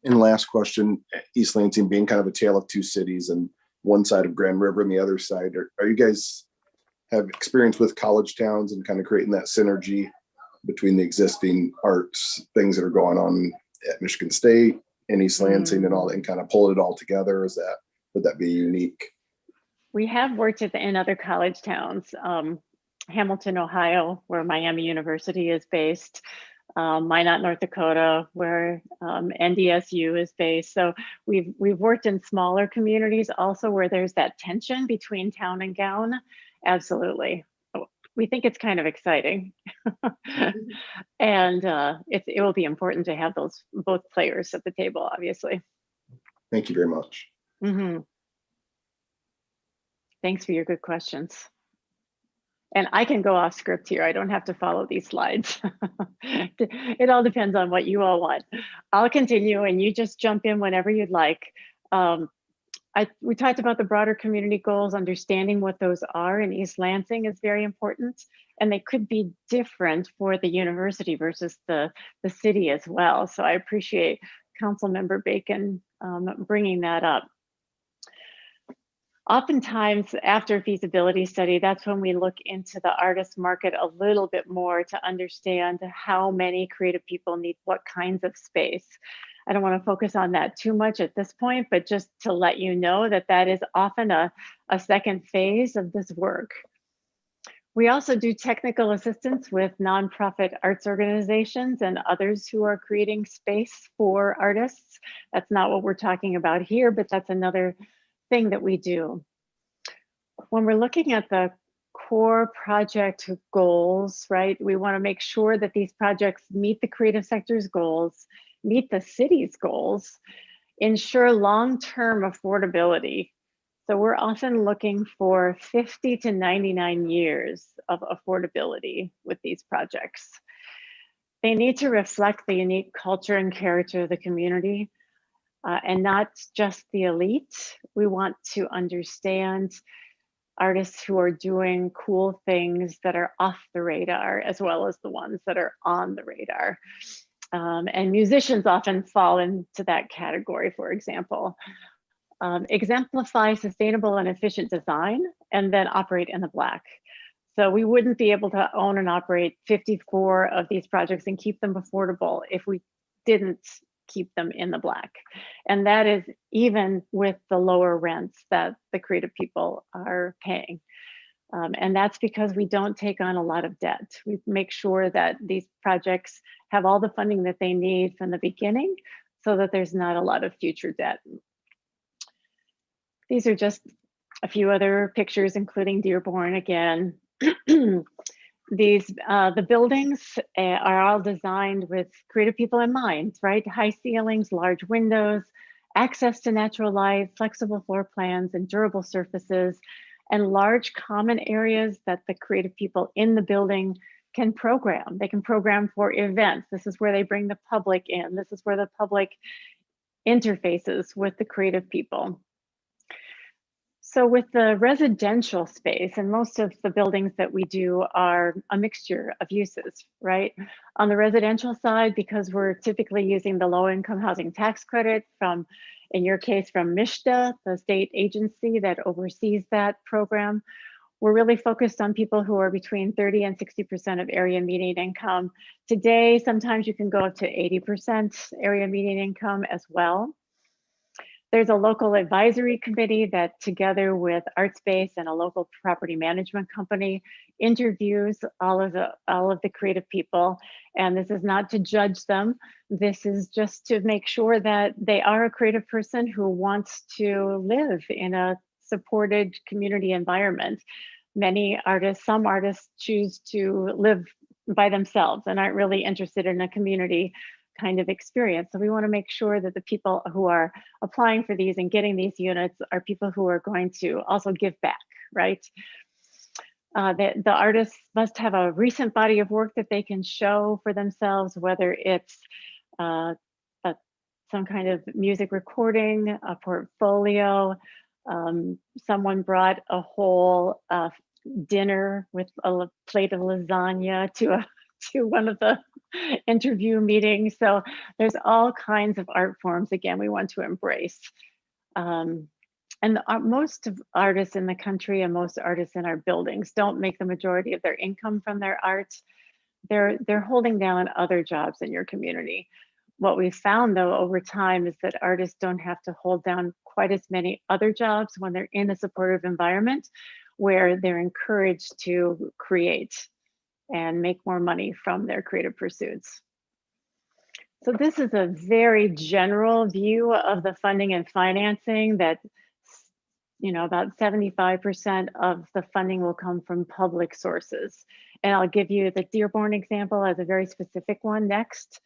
And last question, East Lansing being kind of a tale of two cities, and one side of Grand River and the other side, are you guys have experience with college towns and kind of creating that synergy between the existing arts things that are going on at Michigan State and East Lansing and all, and kind of pulling it all together? Would that be unique? We have worked in other college towns, Hamilton, Ohio, where Miami University is based, Minot, North Dakota, where NDSU is based. So we've worked in smaller communities also where there's that tension between town and gown. Absolutely. We think it's kind of exciting. And it will be important to have both players at the table, obviously. Thank you very much. Thanks for your good questions. And I can go off script here. I don't have to follow these slides. It all depends on what you all want. I'll continue and you just jump in whenever you'd like. We talked about the broader community goals. Understanding what those are in East Lansing is very important, and they could be different for the university versus the city as well. So I appreciate Councilmember Bacon bringing that up. Oftentimes after a feasibility study, that's when we look into the artist market a little bit more to understand how many creative people need what kinds of space. I don't want to focus on that too much at this point, but just to let you know that that is often a second phase of this work. We also do technical assistance with nonprofit arts organizations and others who are creating space for artists. That's not what we're talking about here, but that's another thing that we do. When we're looking at the core project goals, right, we want to make sure that these projects meet the creative sector's goals, meet the city's goals, ensure long-term affordability. So we're often looking for 50 to 99 years of affordability with these projects. They need to reflect the unique culture and character of the community. And not just the elite. We want to understand artists who are doing cool things that are off the radar, as well as the ones that are on the radar. And musicians often fall into that category, for example. Exemplify sustainable and efficient design, and then operate in the black. So we wouldn't be able to own and operate 54 of these projects and keep them affordable if we didn't keep them in the black. And that is even with the lower rents that the creative people are paying. And that's because we don't take on a lot of debt. We make sure that these projects have all the funding that they need from the beginning so that there's not a lot of future debt. These are just a few other pictures, including Dearborn again. The buildings are all designed with creative people in mind, right? High ceilings, large windows, access to natural light, flexible floor plans, and durable surfaces, and large common areas that the creative people in the building can program. They can program for events. This is where they bring the public in. This is where the public interfaces with the creative people. So with the residential space, and most of the buildings that we do are a mixture of uses, right? On the residential side, because we're typically using the low-income housing tax credit from, in your case, from MISHDA, the state agency that oversees that program, we're really focused on people who are between 30 and 60% of area median income. Today, sometimes you can go up to 80% area median income as well. There's a local advisory committee that, together with Artspace and a local property management company, interviews all of the creative people. And this is not to judge them. This is just to make sure that they are a creative person who wants to live in a supported community environment. Some artists choose to live by themselves and aren't really interested in a community kind of experience. So we want to make sure that the people who are applying for these and getting these units are people who are going to also give back, right? The artists must have a recent body of work that they can show for themselves, whether it's some kind of music recording, a portfolio. Someone brought a whole dinner with a plate of lasagna to one of the interview meetings. So there's all kinds of art forms, again, we want to embrace. And most of artists in the country and most artists in our buildings don't make the majority of their income from their art. They're holding down other jobs in your community. What we've found, though, over time is that artists don't have to hold down quite as many other jobs when they're in a supportive environment where they're encouraged to create and make more money from their creative pursuits. So this is a very general view of the funding and financing that, about 75% of the funding will come from public sources. And I'll give you the Dearborn example as a very specific one next.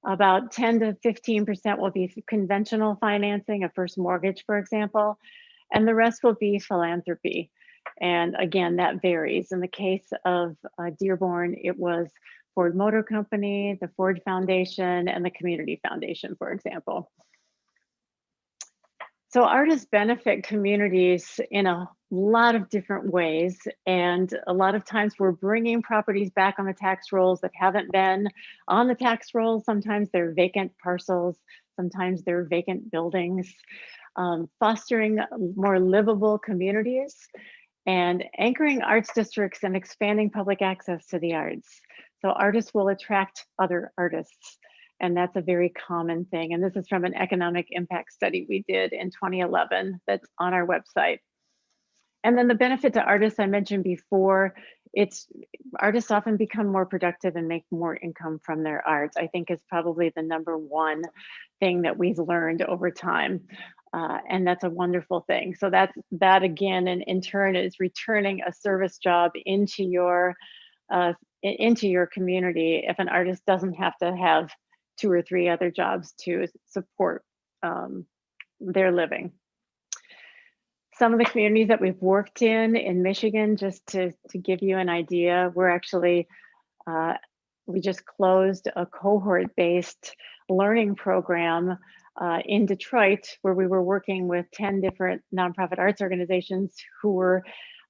About 10 to 15% will be conventional financing, a first mortgage, for example, and the rest will be philanthropy. And again, that varies. In the case of Dearborn, it was Ford Motor Company, the Ford Foundation, and the Community Foundation, for example. So artists benefit communities in a lot of different ways. And a lot of times we're bringing properties back on the tax rolls that haven't been on the tax rolls. Sometimes they're vacant parcels. Sometimes they're vacant buildings. Fostering more livable communities and anchoring arts districts and expanding public access to the arts. So artists will attract other artists. And that's a very common thing. And this is from an economic impact study we did in 2011 that's on our website. And then the benefit to artists I mentioned before, artists often become more productive and make more income from their art, I think is probably the number one thing that we've learned over time. And that's a wonderful thing. So that again, and in turn is returning a service job into your community if an artist doesn't have to have 2 or 3 other jobs to support their living. Some of the communities that we've worked in Michigan, just to give you an idea, we're actually, we just closed a cohort-based learning program in Detroit, where we were working with 10 different nonprofit arts organizations who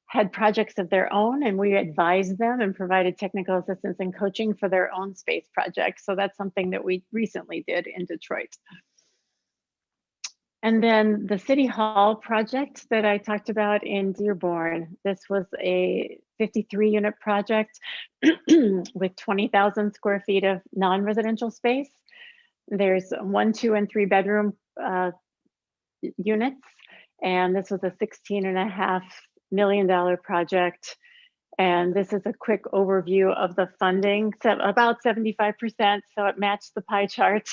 had projects of their own, and we advised them and provided technical assistance and coaching for their own space projects. So that's something that we recently did in Detroit. And then the City Hall project that I talked about in Dearborn, this was a 53-unit project with 20,000 square feet of non-residential space. There's 1, 2, and 3 bedroom units. And this was a $16.5 million project. And this is a quick overview of the funding. So about 75%, so it matched the pie chart,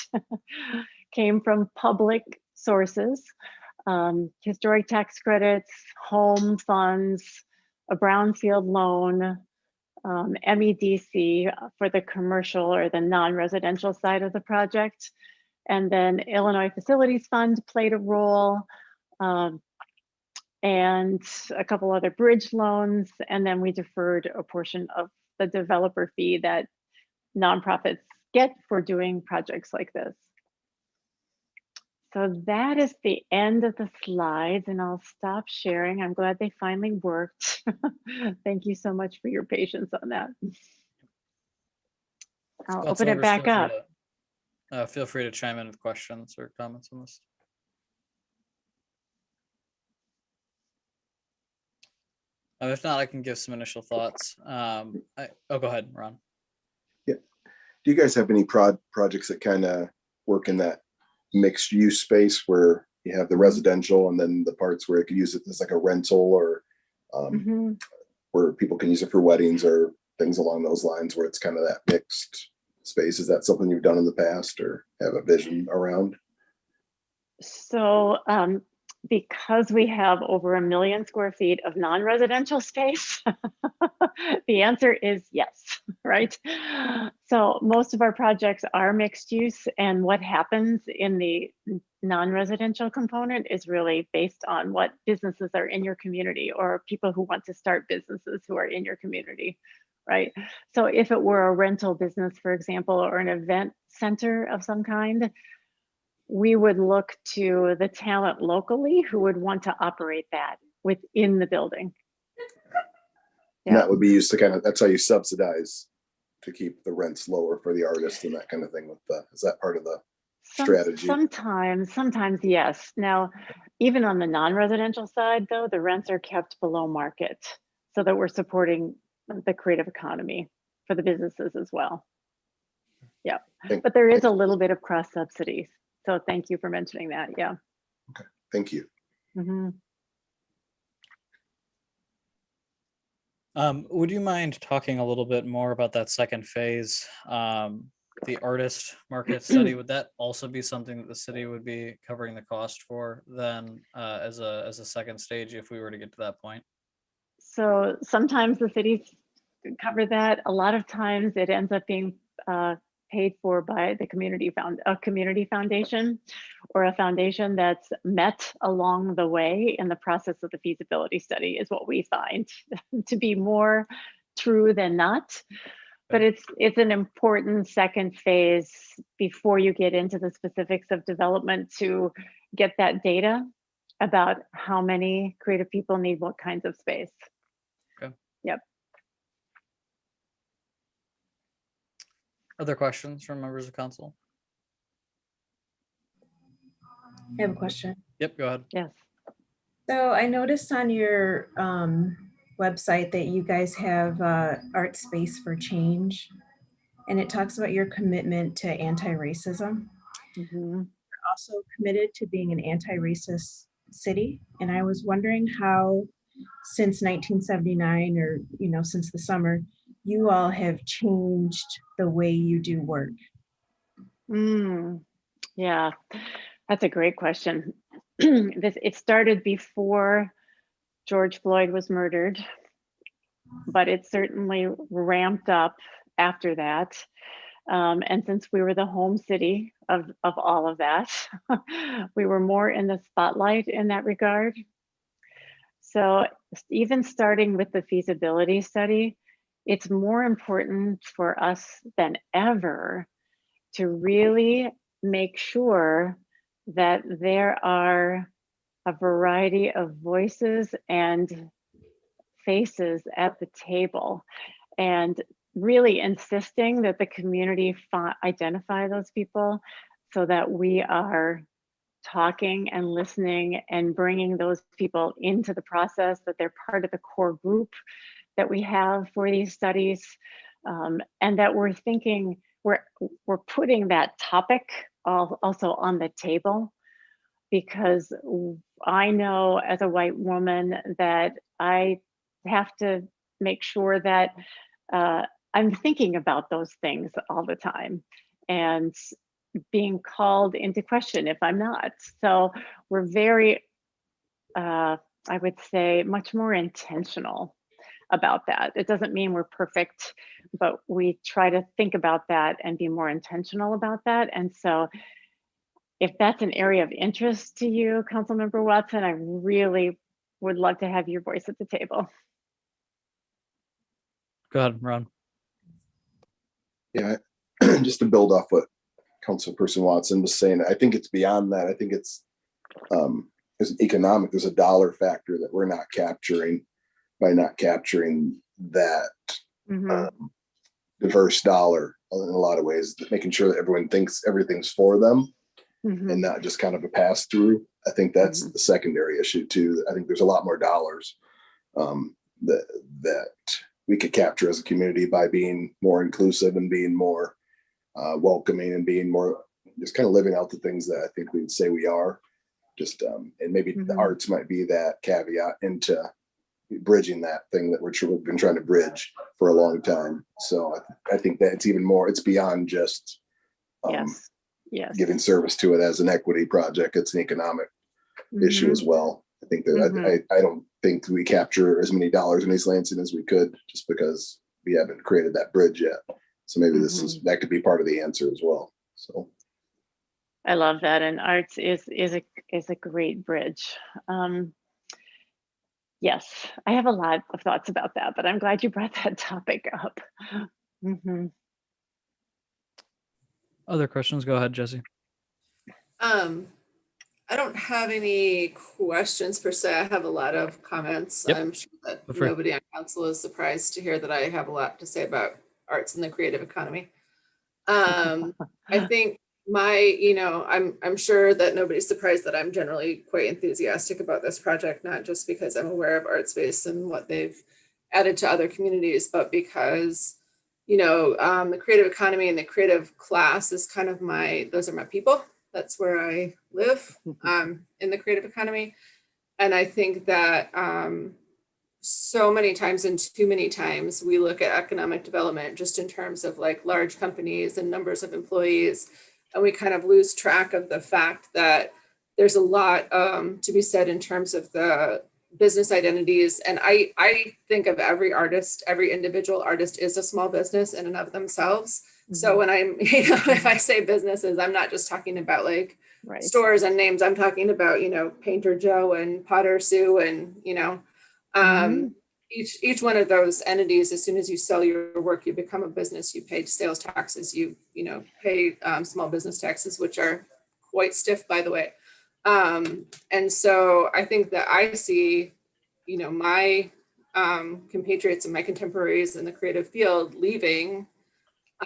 came from public sources, historic tax credits, home funds, a brownfield loan, MEDC for the commercial or the non-residential side of the project. And then Illinois Facilities Fund played a role, and a couple other bridge loans. And then we deferred a portion of the developer fee that nonprofits get for doing projects like this. So that is the end of the slides, and I'll stop sharing. I'm glad they finally worked. Thank you so much for your patience on that. I'll open it back up. Feel free to chime in with questions or comments on this. If not, I can give some initial thoughts. Go ahead, Ron. Yeah. Do you guys have any projects that kind of work in that mixed use space where you have the residential and then the parts where you could use it as like a rental, or where people can use it for weddings or things along those lines, where it's kind of that mixed space? Is that something you've done in the past or have a vision around? So because we have over 1 million square feet of non-residential space, the answer is yes, right? So most of our projects are mixed use, and what happens in the non-residential component is really based on what businesses are in your community, or people who want to start businesses who are in your community, right? So if it were a rental business, for example, or an event center of some kind, we would look to the talent locally who would want to operate that within the building. And that would be used to kind of, that's how you subsidize to keep the rents lower for the artist and that kind of thing. With the, is that part of the strategy? Sometimes yes. Now, even on the non-residential side, though, the rents are kept below market so that we're supporting the creative economy for the businesses as well. Yeah, but there is a little bit of cross subsidies. So thank you for mentioning that. Yeah. Okay, thank you. Would you mind talking a little bit more about that second phase, the artist market study? Would that also be something that the city would be covering the cost for then as a second stage if we were to get to that point? So sometimes the cities cover that. A lot of times it ends up being paid for by the community foundation or a foundation that's met along the way in the process of the feasibility study is what we find to be more true than not. But it's an important second phase before you get into the specifics of development to get that data about how many creative people need what kinds of space. Okay. Yep. Other questions from members of council? I have a question. Yep, go ahead. Yes. So I noticed on your website that you guys have Artspace for Change, and it talks about your commitment to anti-racism. Mm-hmm. You're also committed to being an anti-racist city. And I was wondering how, since 1979, or since the summer, you all have changed the way you do work. Yeah, that's a great question. It started before George Floyd was murdered, but it certainly ramped up after that. And since we were the home city of all of that, we were more in the spotlight in that regard. So even starting with the feasibility study, it's more important for us than ever to really make sure that there are a variety of voices and faces at the table, and really insisting that the community identify those people so that we are talking and listening and bringing those people into the process, that they're part of the core group that we have for these studies, and that we're thinking, we're putting that topic also on the table, because I know as a white woman that I have to make sure that I'm thinking about those things all the time and being called into question if I'm not. So we're very, I would say, much more intentional about that. It doesn't mean we're perfect, but we try to think about that and be more intentional about that. And so if that's an area of interest to you, Councilmember Watson, I really would love to have your voice at the table. Go ahead, Ron. Yeah, just to build off what Councilperson Watson was saying, I think it's beyond that. I think it's there's economic, there's a dollar factor that we're not capturing by not capturing that diverse dollar in a lot of ways, making sure that everyone thinks everything's for them and not just kind of a pass through. I think that's the secondary issue too. I think there's a lot more dollars that we could capture as a community by being more inclusive and being more welcoming and being more just kind of living out the things that I think we'd say we are. Just and maybe the arts might be that caveat into bridging that thing that we've been trying to bridge for a long time. So I think that it's even more, it's beyond just giving service to it as an equity project. It's an economic issue as well. I think that I don't think we capture as many dollars in East Lansing as we could, just because we haven't created that bridge yet. So maybe that could be part of the answer as well. So I love that, and arts is a great bridge. Yes, I have a lot of thoughts about that, but I'm glad you brought that topic up. Other questions? Go ahead, Jesse. I don't have any questions per se. I have a lot of comments. Yep. I'm sure that nobody on council is surprised to hear that I have a lot to say about arts and the creative economy. I think I'm sure that nobody's surprised that I'm generally quite enthusiastic about this project, not just because I'm aware of Artspace and what they've added to other communities, but because, the creative economy and the creative class is kind of those are my people. That's where I live, in the creative economy. And I think that so many times and too many times we look at economic development just in terms of like large companies and numbers of employees, and we kind of lose track of the fact that there's a lot to be said in terms of the business identities. And I think of every artist, every individual artist is a small business in and of themselves. So when I'm, if I say businesses, I'm not just talking about like stores and names. I'm talking about, Painter Joe and Potter Sue and, each one of those entities, as soon as you sell your work, you become a business. You pay sales taxes, you pay small business taxes, which are quite stiff, by the way. And so I think that I see, my compatriots and my contemporaries in the creative field leaving,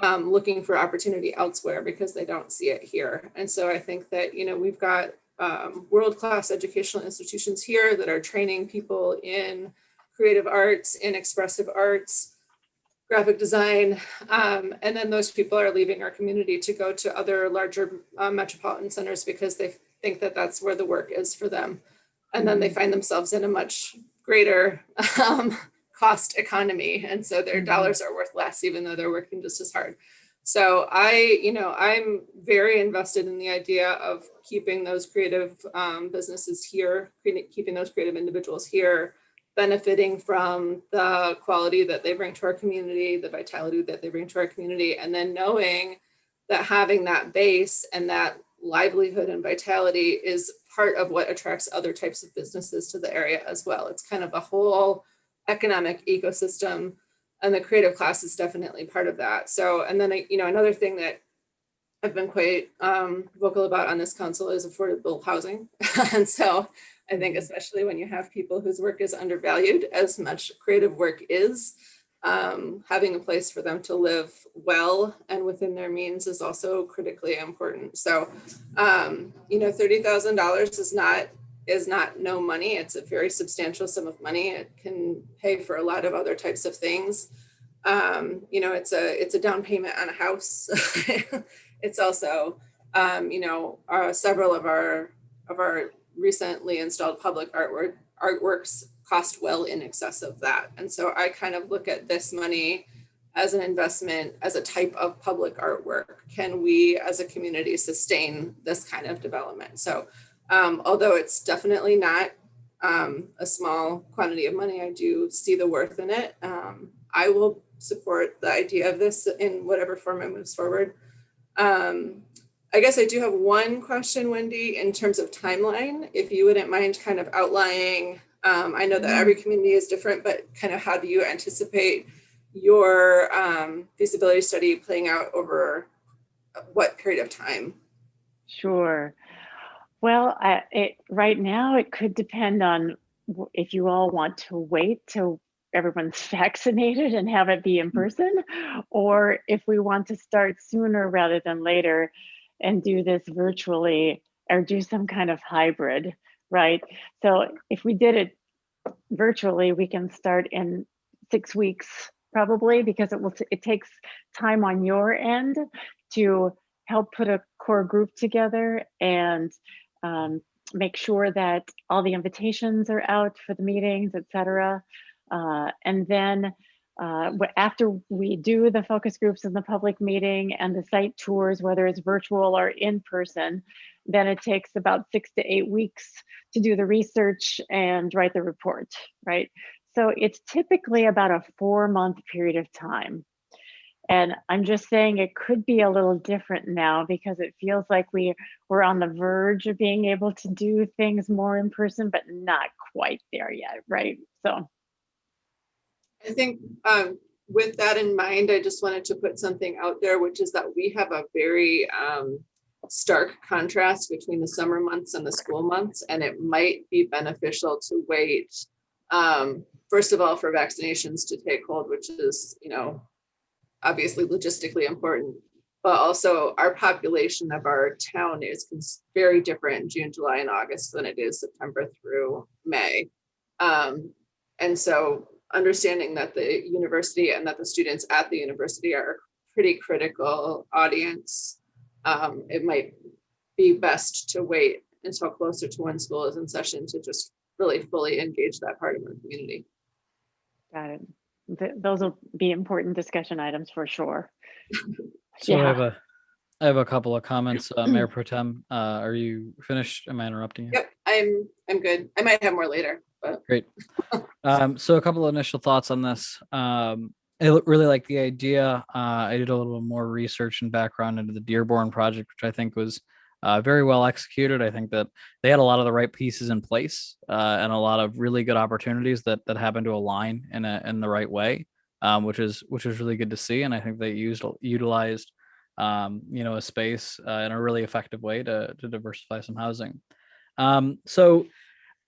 looking for opportunity elsewhere because they don't see it here. And so I think that, we've got world-class educational institutions here that are training people in creative arts, in expressive arts, graphic design. And then those people are leaving our community to go to other larger metropolitan centers because they think that that's where the work is for them. And then they find themselves in a much greater cost economy. And so their dollars are worth less, even though they're working just as hard. So I'm very invested in the idea of keeping those creative businesses here, keeping those creative individuals here, benefiting from the quality that they bring to our community, the vitality that they bring to our community, and then knowing that having that base and that livelihood and vitality is part of what attracts other types of businesses to the area as well. It's kind of a whole economic ecosystem, and the creative class is definitely part of that. So, and then, another thing that I've been quite vocal about on this council is affordable housing. And so I think especially when you have people whose work is undervalued as much creative work is, having a place for them to live well and within their means is also critically important. So, $30,000 is not no money. It's a very substantial sum of money. It can pay for a lot of other types of things. It's a down payment on a house. It's also, several of our recently installed public artworks cost well in excess of that. And so I kind of look at this money as an investment, as a type of public artwork. Can we as a community sustain this kind of development? So although it's definitely not a small quantity of money, I do see the worth in it. I will support the idea of this in whatever form it moves forward. I guess I do have one question, Wendy, in terms of timeline, if you wouldn't mind kind of outlining, I know that every community is different, but kind of how do you anticipate your feasibility study playing out over what period of time? Sure. Well, right now it could depend on if you all want to wait till everyone's vaccinated and have it be in person, or if we want to start sooner rather than later and do this virtually or do some kind of hybrid, right? So if we did it virtually, we can start in 6 weeks probably, because it takes time on your end to help put a core group together and make sure that all the invitations are out for the meetings, et cetera. And then after we do the focus groups in the public meeting and the site tours, whether it's virtual or in person, then it takes about 6 to 8 weeks to do the research and write the report, right? So it's typically about a 4-month period of time. And I'm just saying it could be a little different now because it feels like we're on the verge of being able to do things more in person, but not quite there yet, right? So I think with that in mind, I just wanted to put something out there, which is that we have a very stark contrast between the summer months and the school months, and it might be beneficial to wait, first of all, for vaccinations to take hold, which is, obviously logistically important, but also our population of our town is very different in June, July, and August than it is September through May. And so understanding that the university and that the students at the university are a pretty critical audience, it might be best to wait until closer to when school is in session to just really fully engage that part of our community. got it. Those will be important discussion items for sure. So Yeah. I have a couple of comments. Mayor Pro Tem, are you finished? Am I interrupting you? Yep, I'm good. I might have more later. But Great. So a couple of initial thoughts on this. Really like the idea. I did a little bit more research and background into the Dearborn project, which I think was very well executed. I think that they had a lot of the right pieces in place and a lot of really good opportunities that happened to align in the right way, which is really good to see. And I think they utilized a space in a really effective way to diversify some housing. So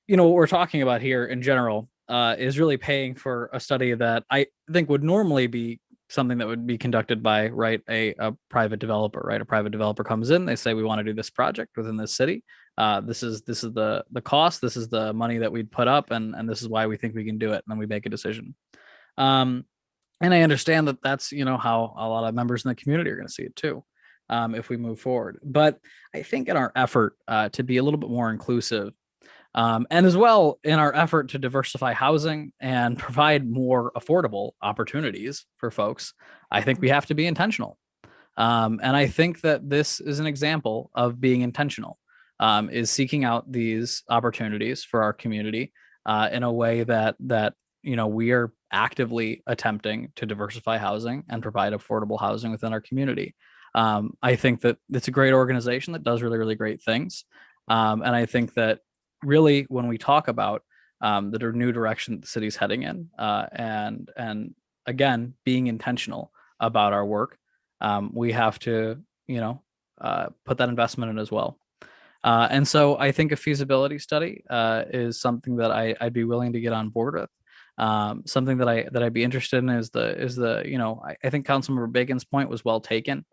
what we're talking about here in general is really paying for a study that I think would normally be something that would be conducted by a private developer. Right, a private developer comes in, they say we want to do this project within this city. This is the cost. This is the money that we'd put up, and this is why we think we can do it. And then we make a decision. And I understand that that's how a lot of members in the community are going to see it too, if we move forward. But I think in our effort to be a little bit more inclusive. And as well, in our effort to diversify housing and provide more affordable opportunities for folks, I think we have to be intentional. And I think that this is an example of being intentional, is seeking out these opportunities for our community in a way that we are actively attempting to diversify housing and provide affordable housing within our community. I think that it's a great organization that does really, really great things. And I think that really, when we talk about the new direction that the city's heading in, and again, being intentional about our work, we have to, put that investment in as well. And so I think a feasibility study is something that I'd be willing to get on board with. Something that I'd be interested in is I think Councilmember Bacon's point was well taken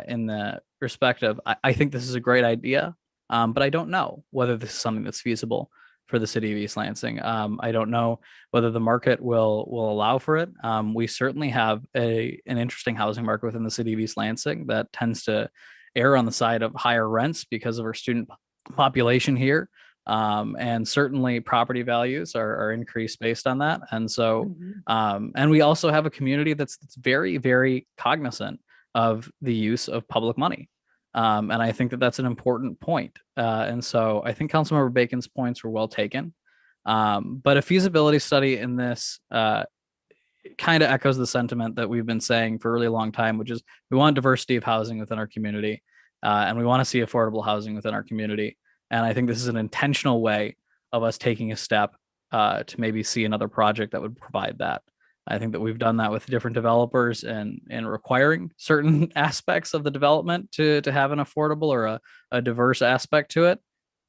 in the respect of I think this is a great idea. But I don't know whether this is something that's feasible for the city of East Lansing. I don't know whether the market will allow for it. We certainly have an interesting housing market within the city of East Lansing that tends to err on the side of higher rents because of our student population here. And certainly property values are increased based on that. And so, and we also have a community that's very, very cognizant of the use of public money. And I think that that's an important point. And so I think Councilmember Bacon's points were well taken. But a feasibility study in this kind of echoes the sentiment that we've been saying for a really long time, which is we want diversity of housing within our community, and we want to see affordable housing within our community. And I think this is an intentional way of us taking a step to maybe see another project that would provide that. I think that we've done that with different developers and requiring certain aspects of the development to have an affordable or a diverse aspect to it.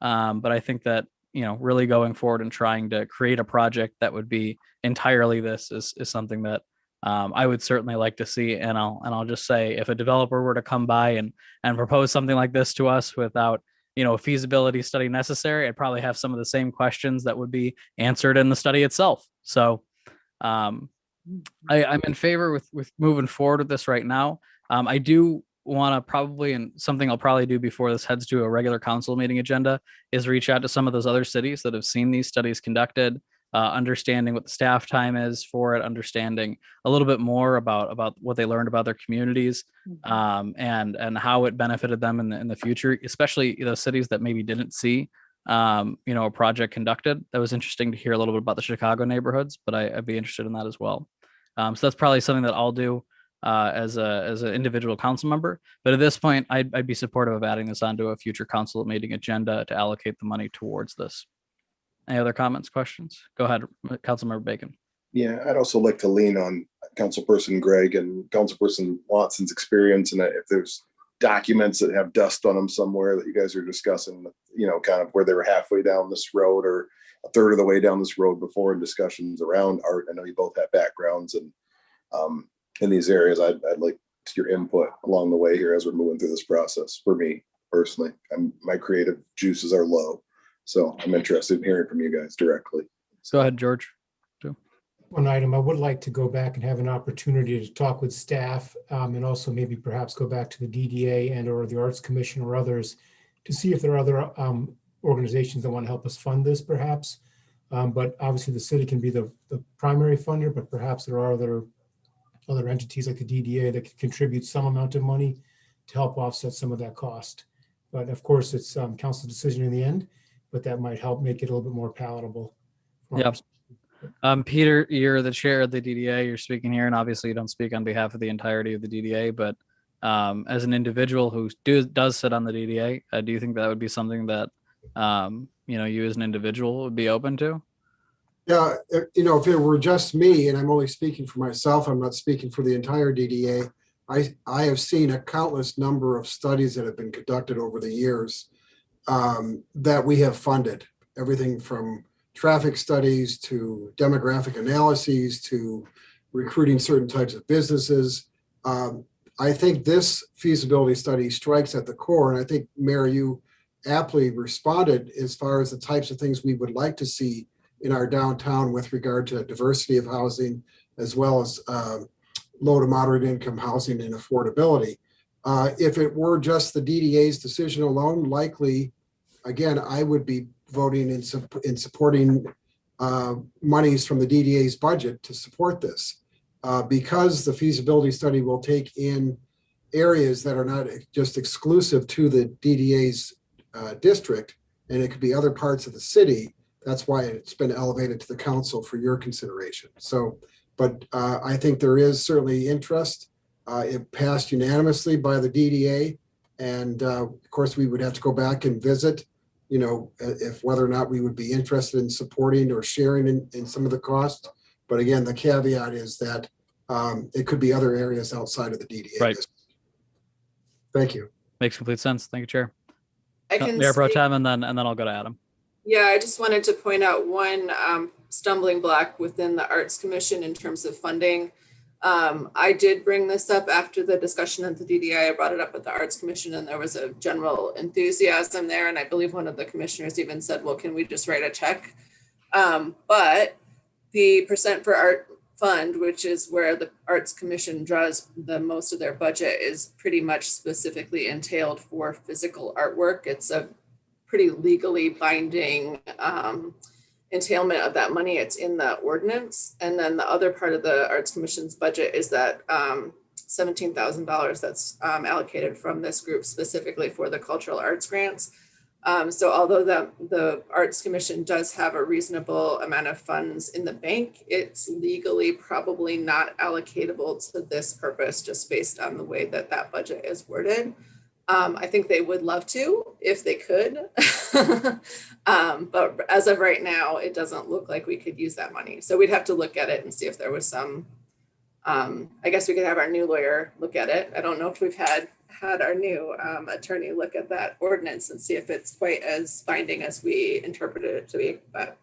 But I think that, really going forward and trying to create a project that would be entirely this is something that I would certainly like to see. And I'll just say, if a developer were to come by and propose something like this to us without, a feasibility study necessary, I'd probably have some of the same questions that would be answered in the study itself. So I'm in favor with moving forward with this right now. I do want to probably, and something I'll probably do before this heads to a regular council meeting agenda, is reach out to some of those other cities that have seen these studies conducted, understanding what the staff time is for it, understanding a little bit more about what they learned about their communities, and how it benefited them in the future, especially those cities that maybe didn't see a project conducted. That was interesting to hear a little bit about the Chicago neighborhoods, but I'd be interested in that as well. So that's probably something that I'll do as an individual council member. But at this point, I'd be supportive of adding this onto a future council meeting agenda to allocate the money towards this. Any other comments, questions? Go ahead, Councilmember Bacon. Yeah, I'd also like to lean on Councilperson Gregg and Councilperson Watson's experience, and if there's documents that have dust on them somewhere that you guys are discussing, kind of where they were halfway down this road or a third of the way down this road before in discussions around art. I know you both have backgrounds and in these areas. I'd like your input along the way here as we're moving through this process. For me personally, my creative juices are low, so I'm interested in hearing from you guys directly. Go ahead, George. One item, I would like to go back and have an opportunity to talk with staff, and also maybe perhaps go back to the DDA and or the Arts Commission or others to see if there are other organizations that want to help us fund this perhaps. But obviously the city can be the primary funder, but perhaps there are other entities like the DDA that can contribute some amount of money to help offset some of that cost. But of course it's council decision in the end, but that might help make it a little bit more palatable Yep. Peter, you're the chair of the DDA. You're speaking here, and obviously you don't speak on behalf of the entirety of the DDA, but as an individual who does sit on the DDA, do you think that would be something that you as an individual would be open to? Yeah, if it were just me, and I'm only speaking for myself, I'm not speaking for the entire DDA. I have seen a countless number of studies that have been conducted over the years that we have funded. Everything from traffic studies to demographic analyses to recruiting certain types of businesses. I think this feasibility study strikes at the core, and I think, Mayor, you aptly responded as far as the types of things we would like to see in our downtown with regard to diversity of housing, as well as low to moderate income housing and affordability. If it were just the DDA's decision alone, likely, again, I would be voting in supporting monies from the DDA's budget to support this. Because the feasibility study will take in areas that are not just exclusive to the DDA's district, and it could be other parts of the city. That's why it's been elevated to the council for your consideration. So, but I think there is certainly interest. It passed unanimously by the DDA. And of course, we would have to go back and visit, if whether or not we would be interested in supporting or sharing in some of the cost. But again, the caveat is that it could be other areas outside of the DDA. Right. Thank you. Makes complete sense. Thank you, Chair. I can Mayor Pro speak- Tem, and then I'll go to Adam. Yeah, I just wanted to point out one stumbling block within the Arts Commission in terms of funding. I did bring this up after the discussion at the DDI. I brought it up at the Arts Commission, and there was a general enthusiasm there. And I believe one of the commissioners even said, well, can we just write a check? But the Percent for Art Fund, which is where the Arts Commission draws the most of their budget, is pretty much specifically entailed for physical artwork. It's a pretty legally binding entailment of that money. It's in the ordinance. And then the other part of the Arts Commission's budget is that $17,000 that's allocated from this group specifically for the cultural arts grants. So although the Arts Commission does have a reasonable amount of funds in the bank, it's legally probably not allocatable to this purpose just based on the way that that budget is worded. I think they would love to if they could, but as of right now, it doesn't look like we could use that money. So we'd have to look at it and see if there was some, I guess we could have our new lawyer look at it. I don't know if we've had our new attorney look at that ordinance and see if it's quite as binding as we interpreted it to be, but.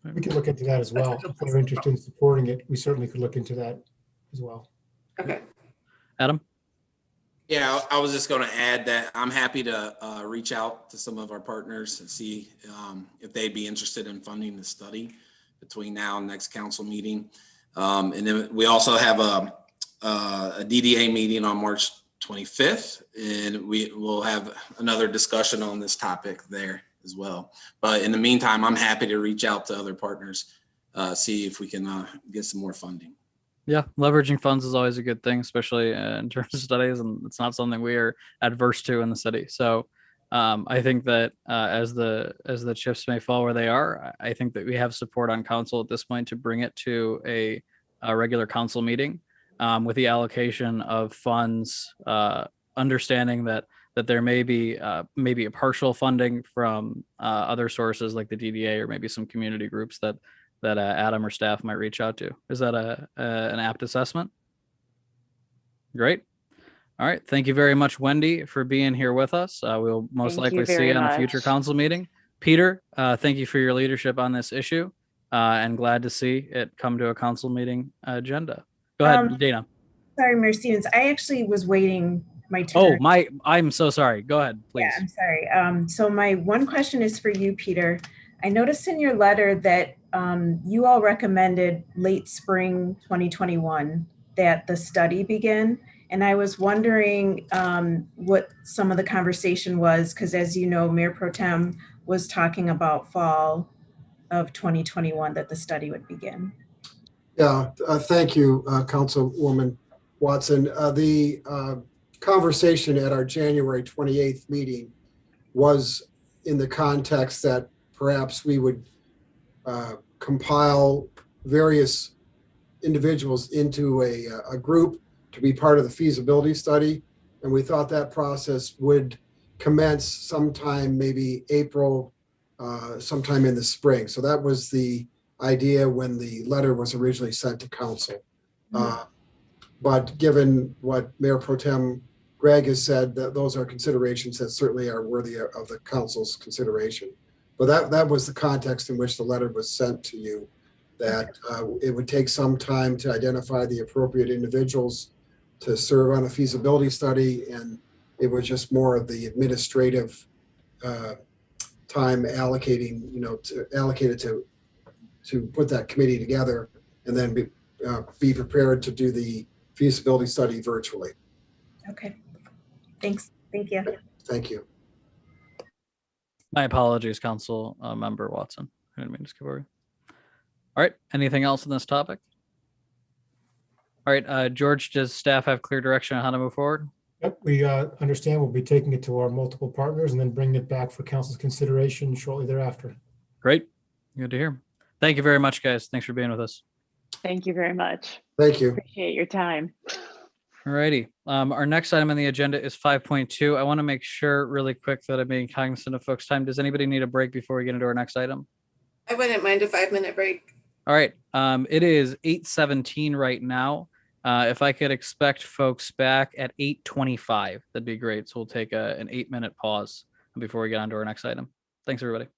We could look into that as well. If they're interested in supporting it, we certainly could look into that as well. Okay. Adam? Yeah, I was just going to add that I'm happy to reach out to some of our partners and see if they'd be interested in funding the study between now and next council meeting. And then we also have a DDA meeting on March 25th, and we will have another discussion on this topic there as well. But in the meantime, I'm happy to reach out to other partners, see if we can get some more funding. Yeah, leveraging funds is always a good thing, especially in terms of studies, and it's not something we are adverse to in the city. So I think that as the chips may fall where they are, I think that we have support on council at this point to bring it to a regular council meeting with the allocation of funds, understanding that there may be maybe a partial funding from other sources like the DDA or maybe some community groups that Adam or staff might reach out to. Is that an apt assessment? Great. All right. Thank you very much, Wendy, for being here with us. We'll most likely see you on a future council meeting. Peter, thank you for your leadership on this issue, and glad to see it come to a council meeting agenda. Go ahead, Dana. Sorry, Mayor Stevens. I actually was waiting my turn. Oh, I'm so sorry. Go ahead, please. Yeah, I'm sorry. So my one question is for you, Peter. I noticed in your letter that you all recommended late spring 2021 that the study begin. And I was wondering what some of the conversation was, because as you know, Mayor Pro Tem was talking about fall of 2021 that the study would begin. Yeah, thank you, Councilwoman Watson. The conversation at our January 28th meeting was in the context that perhaps we would compile various individuals into a group to be part of the feasibility study. And we thought that process would commence sometime, maybe April, sometime in the spring. So that was the idea when the letter was originally sent to council. But given what Mayor Pro Tem Greg has said, that those are considerations that certainly are worthy of the council's consideration. But that was the context in which the letter was sent to you, that it would take some time to identify the appropriate individuals to serve on a feasibility study, and it was just more of the administrative time allocating, to allocate it to put that committee together, and then be prepared to do the feasibility study virtually. Okay. Thanks. Thank you. Thank you. My apologies, Council Member Watson. I didn't mean to skip over you. All right. Anything else on this topic? All right, George, does staff have clear direction on how to move forward? Yep, we understand we'll be taking it to our multiple partners and then bringing it back for council's consideration shortly thereafter. Great. Good to hear. Thank you very much, guys. Thanks for being with us. Thank you very much. Thank you. Appreciate your time. All righty. Our next item on the agenda is 5.2. I want to make sure really quick that I'm being cognizant of folks' time. Does anybody need a break before we get into our next item? I wouldn't mind a 5-minute break. All right. It is 8:17 right now. If I could expect folks back at 8:25, that'd be great. So we'll take an 8-minute pause before we get on to our next item. Thanks, everybody.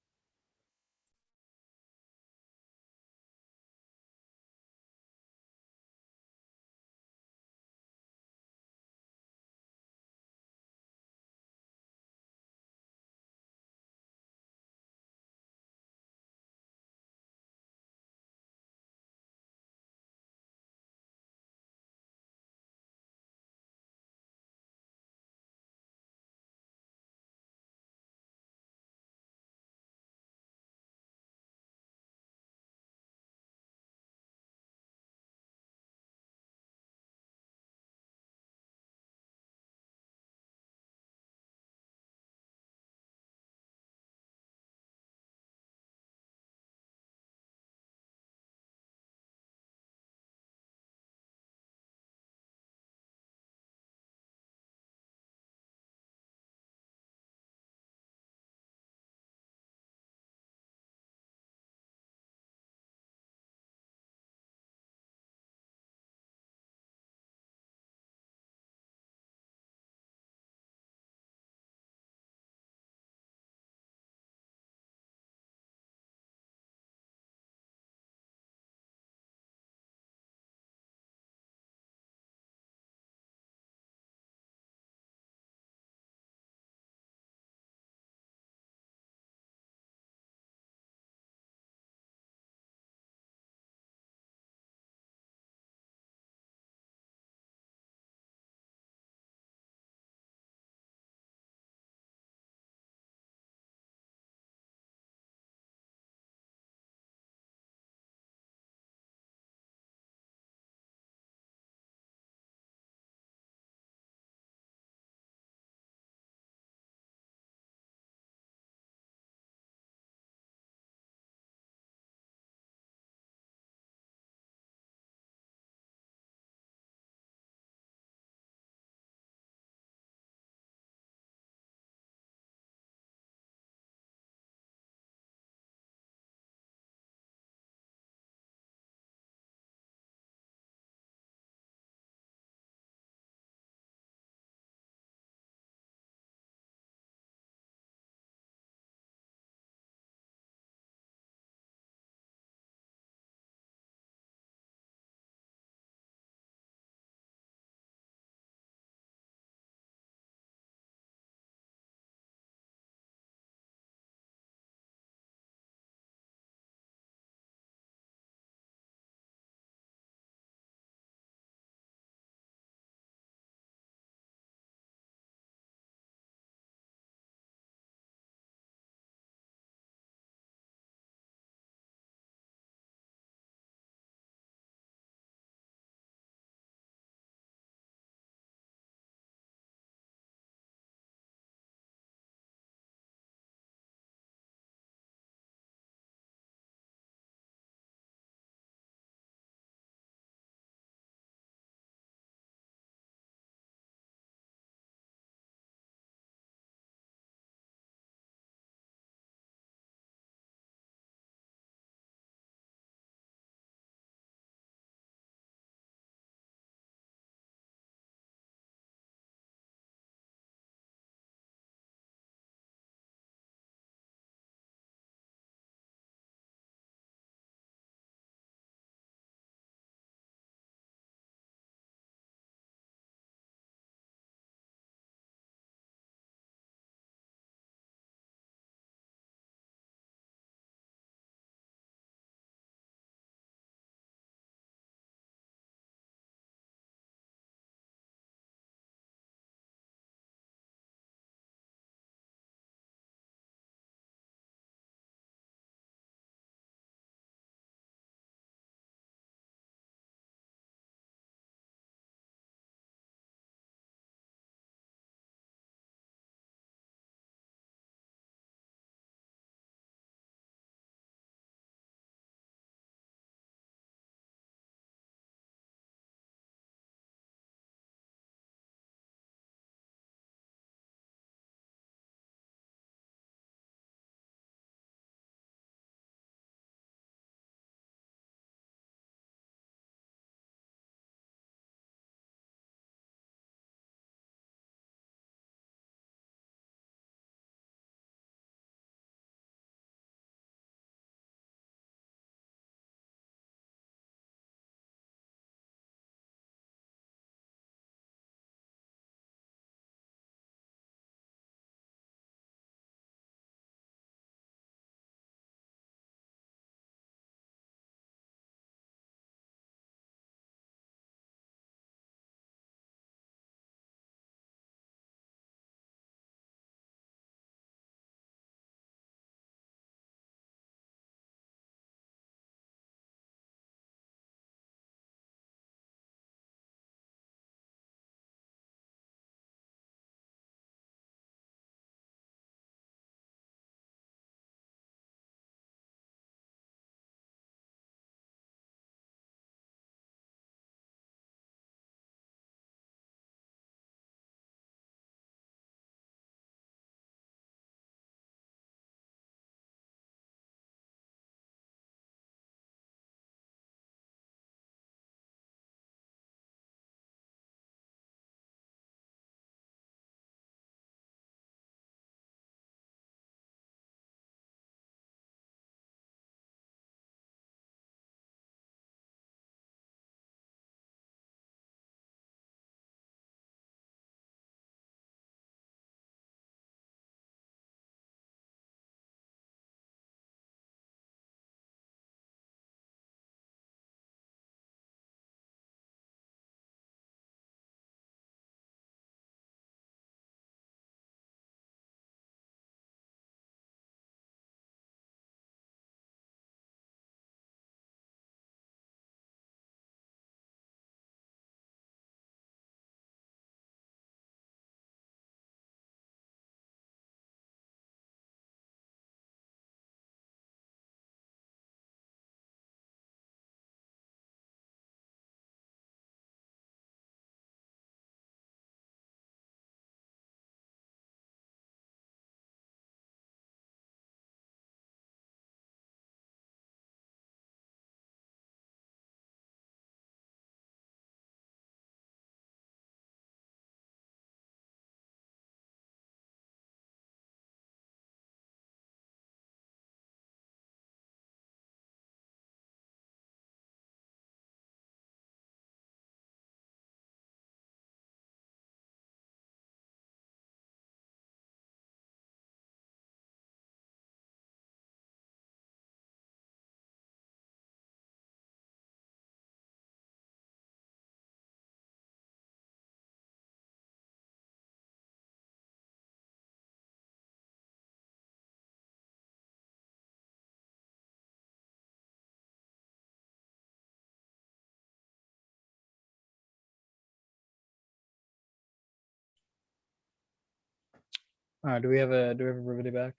All right, do we have everybody back?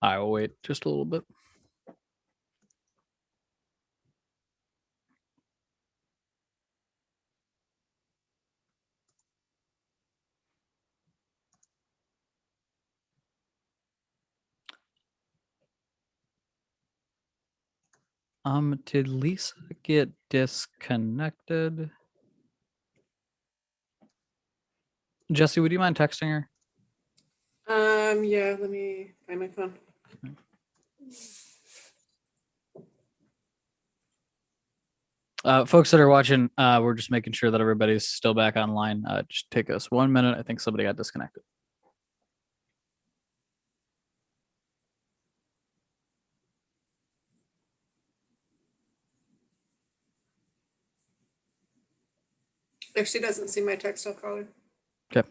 I will wait just a little bit. Did Lisa get disconnected? Jesse, would you mind texting her? Yeah, let me find my phone. Folks that are watching, we're just making sure that everybody's still back online. Just take us 1 minute. I think somebody got disconnected. If she doesn't see my text, I'll call her. Okay.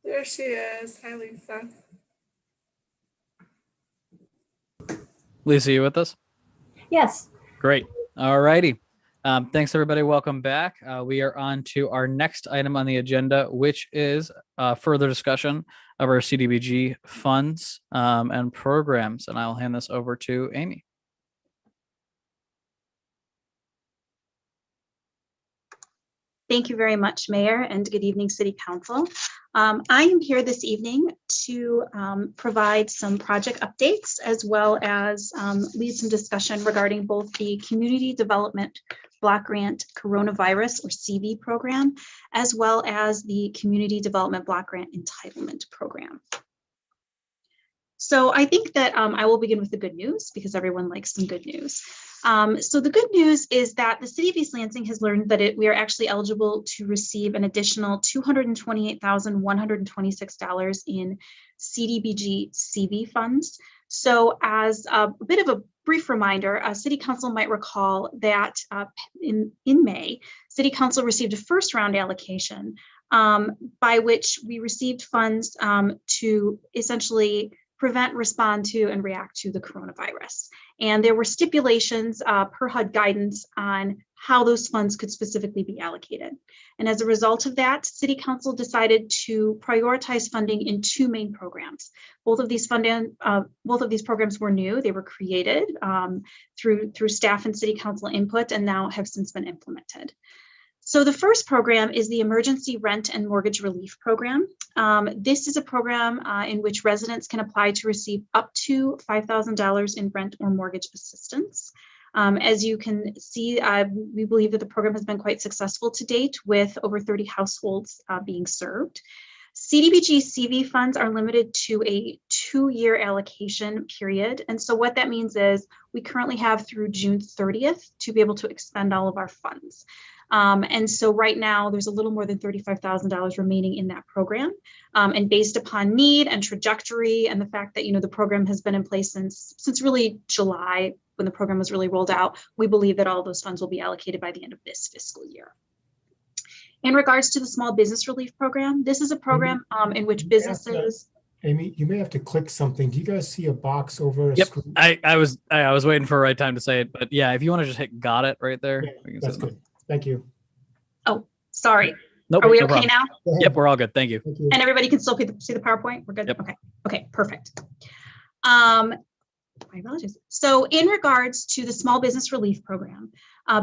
There she is. Hi, Lisa. Lisa, you with us? Yes. Great. All righty. Thanks, everybody. Welcome back. We are on to our next item on the agenda, which is further discussion of our CDBG funds and programs. And I'll hand this over to Amy. Thank you very much, Mayor, and good evening, City Council. I am here this evening to provide some project updates as well as lead some discussion regarding both the Community Development Block Grant Coronavirus or CV program, as well as the Community Development Block Grant Entitlement Program. So I think that I will begin with the good news because everyone likes some good news. So the good news is that the City of East Lansing has learned that we are actually eligible to receive an additional $228,126 in CDBG CV funds. So as a bit of a brief reminder, City Council might recall that in May, City Council received a first round allocation by which we received funds to essentially prevent, respond to, and react to the coronavirus. And there were stipulations per HUD guidance on how those funds could specifically be allocated. And as a result of that, City Council decided to prioritize funding in two main programs. Both of these programs were new. They were created through staff and City Council input and now have since been implemented. So the first program is the Emergency Rent and Mortgage Relief Program. This is a program in which residents can apply to receive up to $5,000 in rent or mortgage assistance. As you can see, we believe that the program has been quite successful to date with over 30 households being served. CDBG CV funds are limited to a 2-year allocation period. And so what that means is we currently have through June 30th to be able to expend all of our funds. And so right now there's a little more than $35,000 remaining in that program. And based upon need and trajectory and the fact that, the program has been in place since really July when the program was really rolled out, we believe that all of those funds will be allocated by the end of this fiscal year. In regards to the Small Business Relief Program, this is a program in which businesses. Amy, you may have to click something. Do you guys see a box over a screen? I was waiting for the right time to say it, but yeah, if you want to just hit got it right there. Yeah, that's good. Thank you. Oh, sorry. Nope, Are we no okay problem. now? Yep, we're all good. Thank you. And everybody can still see the PowerPoint? We're good? Yep. Okay, perfect. My apologies. So in regards to the Small Business Relief Program,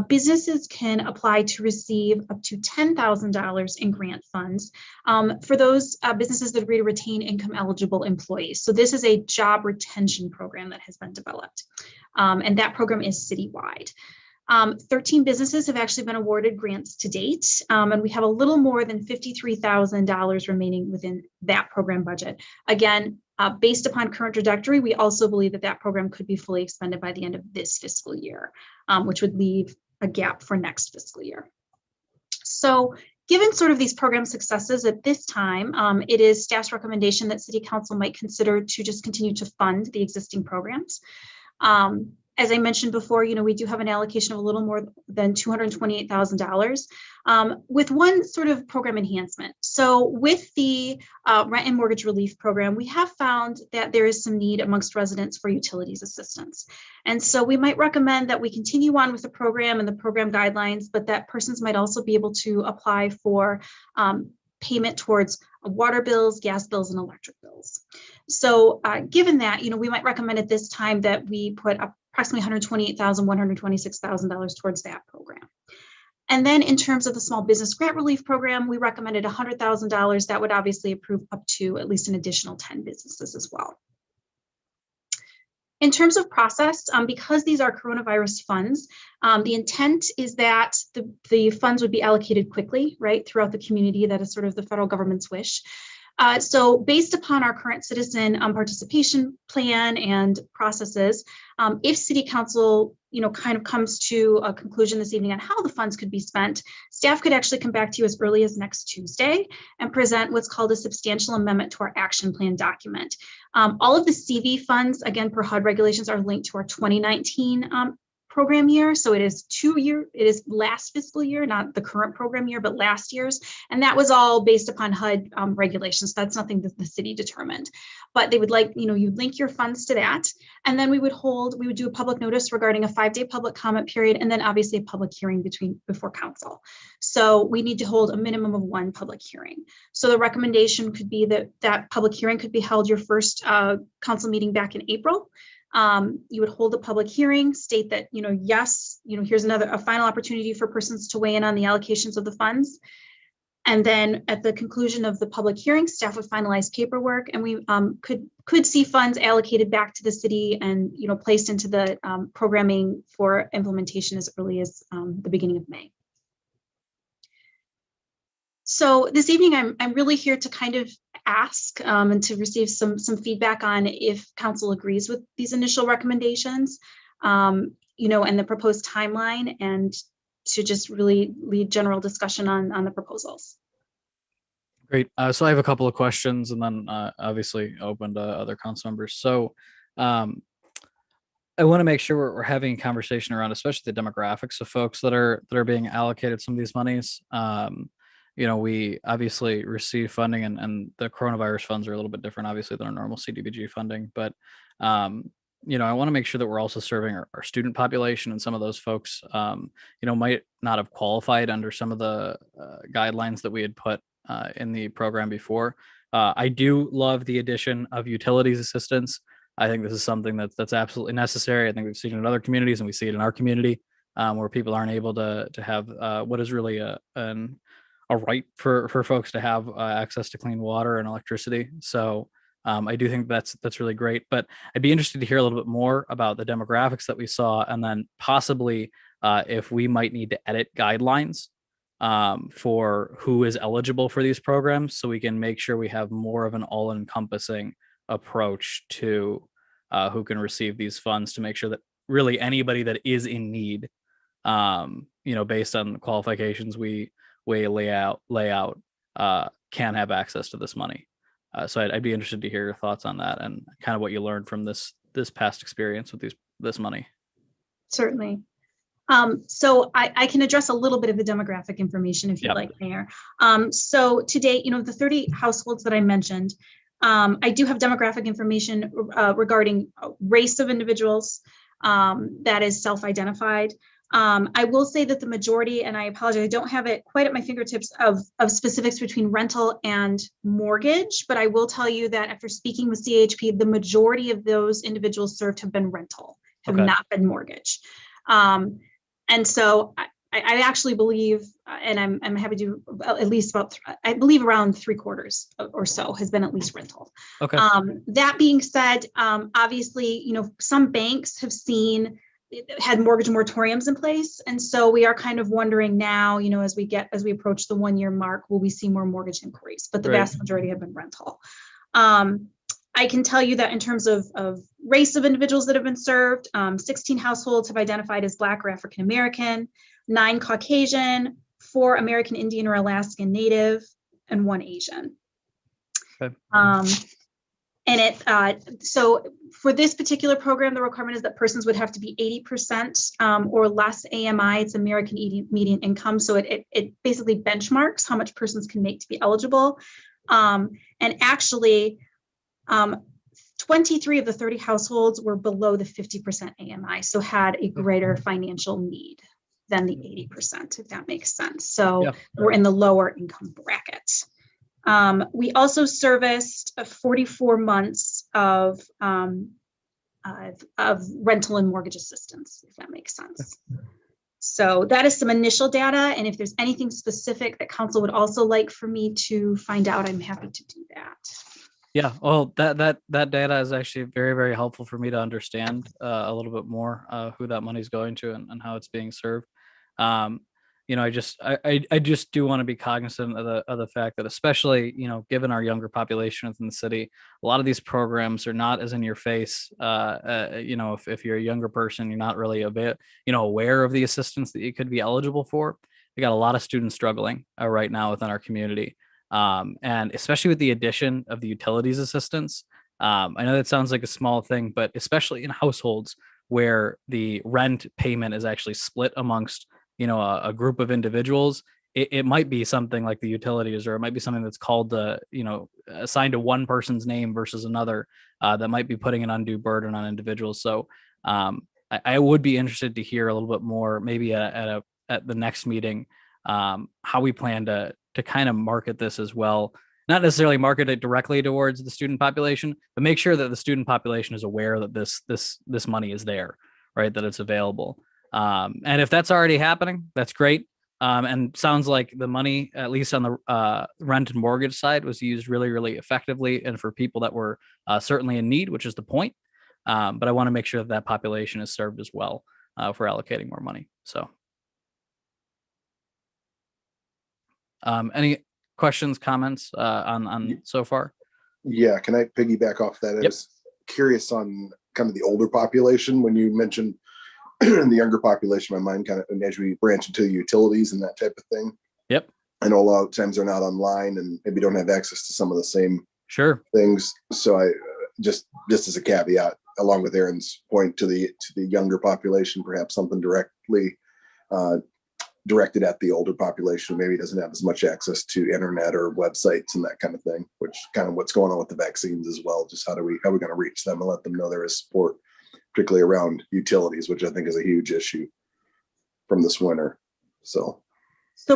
businesses can apply to receive up to $10,000 in grant funds for those businesses that agree to retain income eligible employees. So this is a job retention program that has been developed, and that program is citywide. 13 businesses have actually been awarded grants to date, and we have a little more than $53,000 remaining within that program budget. Again, based upon current trajectory, we also believe that that program could be fully expended by the end of this fiscal year, which would leave a gap for next fiscal year. So Given sort of these program successes at this time, it is staff's recommendation that City Council might consider to just continue to fund the existing programs. As I mentioned before, we do have an allocation of a little more than $228,000 with one sort of program enhancement. So with the rent and mortgage relief program, we have found that there is some need amongst residents for utilities assistance. And so we might recommend that we continue on with the program and the program guidelines, but that persons might also be able to apply for payment towards water bills, gas bills, and electric bills. So given that, we might recommend at this time that we put approximately $128,000, $126,000 towards that program. And then in terms of the small business grant relief program, we recommended $100,000. That would obviously approve up to at least an additional 10 businesses as well. In terms of process, because these are coronavirus funds, the intent is that the funds would be allocated quickly, right, throughout the community. That is sort of the federal government's wish. So based upon our current citizen participation plan and processes, if City Council, kind of comes to a conclusion this evening on how the funds could be spent, staff could actually come back to you as early as next Tuesday and present what's called a substantial amendment to our action plan document. All of the CV funds, again, per HUD regulations, are linked to our 2019 program year. So it is it is last fiscal year, not the current program year, but last year's. And that was all based upon HUD regulations. That's nothing that the city determined. But they would like, you'd link your funds to that. And then we would do a public notice regarding a 5-day public comment period, and then obviously a public hearing before council. So we need to hold a minimum of 1 public hearing. So the recommendation could be that public hearing could be held your first council meeting back in April. You would hold a public hearing, state that, yes, here's a final opportunity for persons to weigh in on the allocations of the funds. And then at the conclusion of the public hearing, staff would finalize paperwork, and we could see funds allocated back to the city and, placed into the programming for implementation as early as the beginning of May. So this evening, I'm really here to kind of ask and to receive some feedback on if council agrees with these initial recommendations, and the proposed timeline, and to just really lead general discussion on the proposals. Great. So I have a couple of questions, and then obviously open to other council members. So I want to make sure we're having a conversation around, especially the demographics of folks that are being allocated some of these monies. We obviously receive funding, and the coronavirus funds are a little bit different, obviously, than our normal CDBG funding. But, I want to make sure that we're also serving our student population, and some of those folks, might not have qualified under some of the guidelines that we had put in the program before. I do love the addition of utilities assistance. I think this is something that's absolutely necessary. I think we've seen it in other communities, and we see it in our community, where people aren't able to have what is really a right for folks to have access to clean water and electricity. So I do think that's really great. But I'd be interested to hear a little bit more about the demographics that we saw, and then possibly if we might need to edit guidelines for who is eligible for these programs, so we can make sure we have more of an all-encompassing approach to who can receive these funds, to make sure that really anybody that is in need, based on the qualifications we lay out, can have access to this money. So I'd be interested to hear your thoughts on that, and kind of what you learned from this past experience with this money. Certainly. So I can address a little bit of the demographic information if you'd like, Mayor. So to date, the 30 households that I mentioned, I do have demographic information regarding race of individuals that is self-identified. I will say that the majority, and I apologize, I don't have it quite at my fingertips of specifics between rental and mortgage, but I will tell you that after speaking with CHP, the majority of those individuals served have been rental, have not been mortgage. And so I actually believe, and I'm happy to at least I believe around 3/4 or so has been at least rental. Okay. That being said, obviously, some banks have had mortgage moratoriums in place. And so we are kind of wondering now, as we approach the 1-year mark, will we see more mortgage inquiries? But the vast majority have been rental. I can tell you that in terms of race of individuals that have been served, 16 households have identified as Black or African American, 9 Caucasian, 4 American Indian or Alaskan Native, and 1 Asian. Okay. So for this particular program, the requirement is that persons would have to be 80% or less AMI. It's American median income. So it basically benchmarks how much persons can make to be eligible. And actually, 23 of the 30 households were below the 50% AMI, so had a greater financial need than the 80%, if that makes sense. So we're in the lower income bracket. We also serviced 44 months of rental and mortgage assistance, if that makes sense. So that is some initial data. And if there's anything specific that council would also like for me to find out, I'm happy to do that. Yeah, well, that data is actually very, very helpful for me to understand a little bit more who that money's going to and how it's being served. You know, I just do want to be cognizant of the fact that, especially, you know, given our younger population within the city, a lot of these programs are not as in your face. You know, if you're a younger person, you're not really aware of the assistance that you could be eligible for. We got a lot of students struggling right now within our community. And especially with the addition of the utilities assistance, I know that sounds like a small thing, but especially in households where the rent payment is actually split amongst, you know, a group of individuals, it might be something like the utilities, or it might be something that's called assigned to one person's name versus another, that might be putting an undue burden on individuals. So I would be interested to hear a little bit more, maybe at the next meeting, how we plan to kind of market this as well. Not necessarily market it directly towards the student population, but make sure that the student population is aware that this money is there, right? That it's available. And if that's already happening, that's great. And sounds like the money, at least on the rent and mortgage side, was used really, really effectively, and for people that were certainly in need, which is the point. But I want to make sure that population is served as well for allocating more money. So. Any questions, comments on so far? Yeah, can I piggyback off that? I was curious on kind of the older population. When you mentioned the younger population, my mind kind of, and as we branch into utilities and that type of thing. Yep. I know a lot of times they're not online and maybe don't have access to some of the same things. So I just as a caveat, along with Aaron's point, to the younger population, perhaps something directly directed at the older population, maybe doesn't have as much access to internet or websites and that kind of thing, which kind of what's going on with the vaccines as well. Just how are we going to reach them and let them know there is support, particularly around utilities, which I think is a huge issue from this winter. So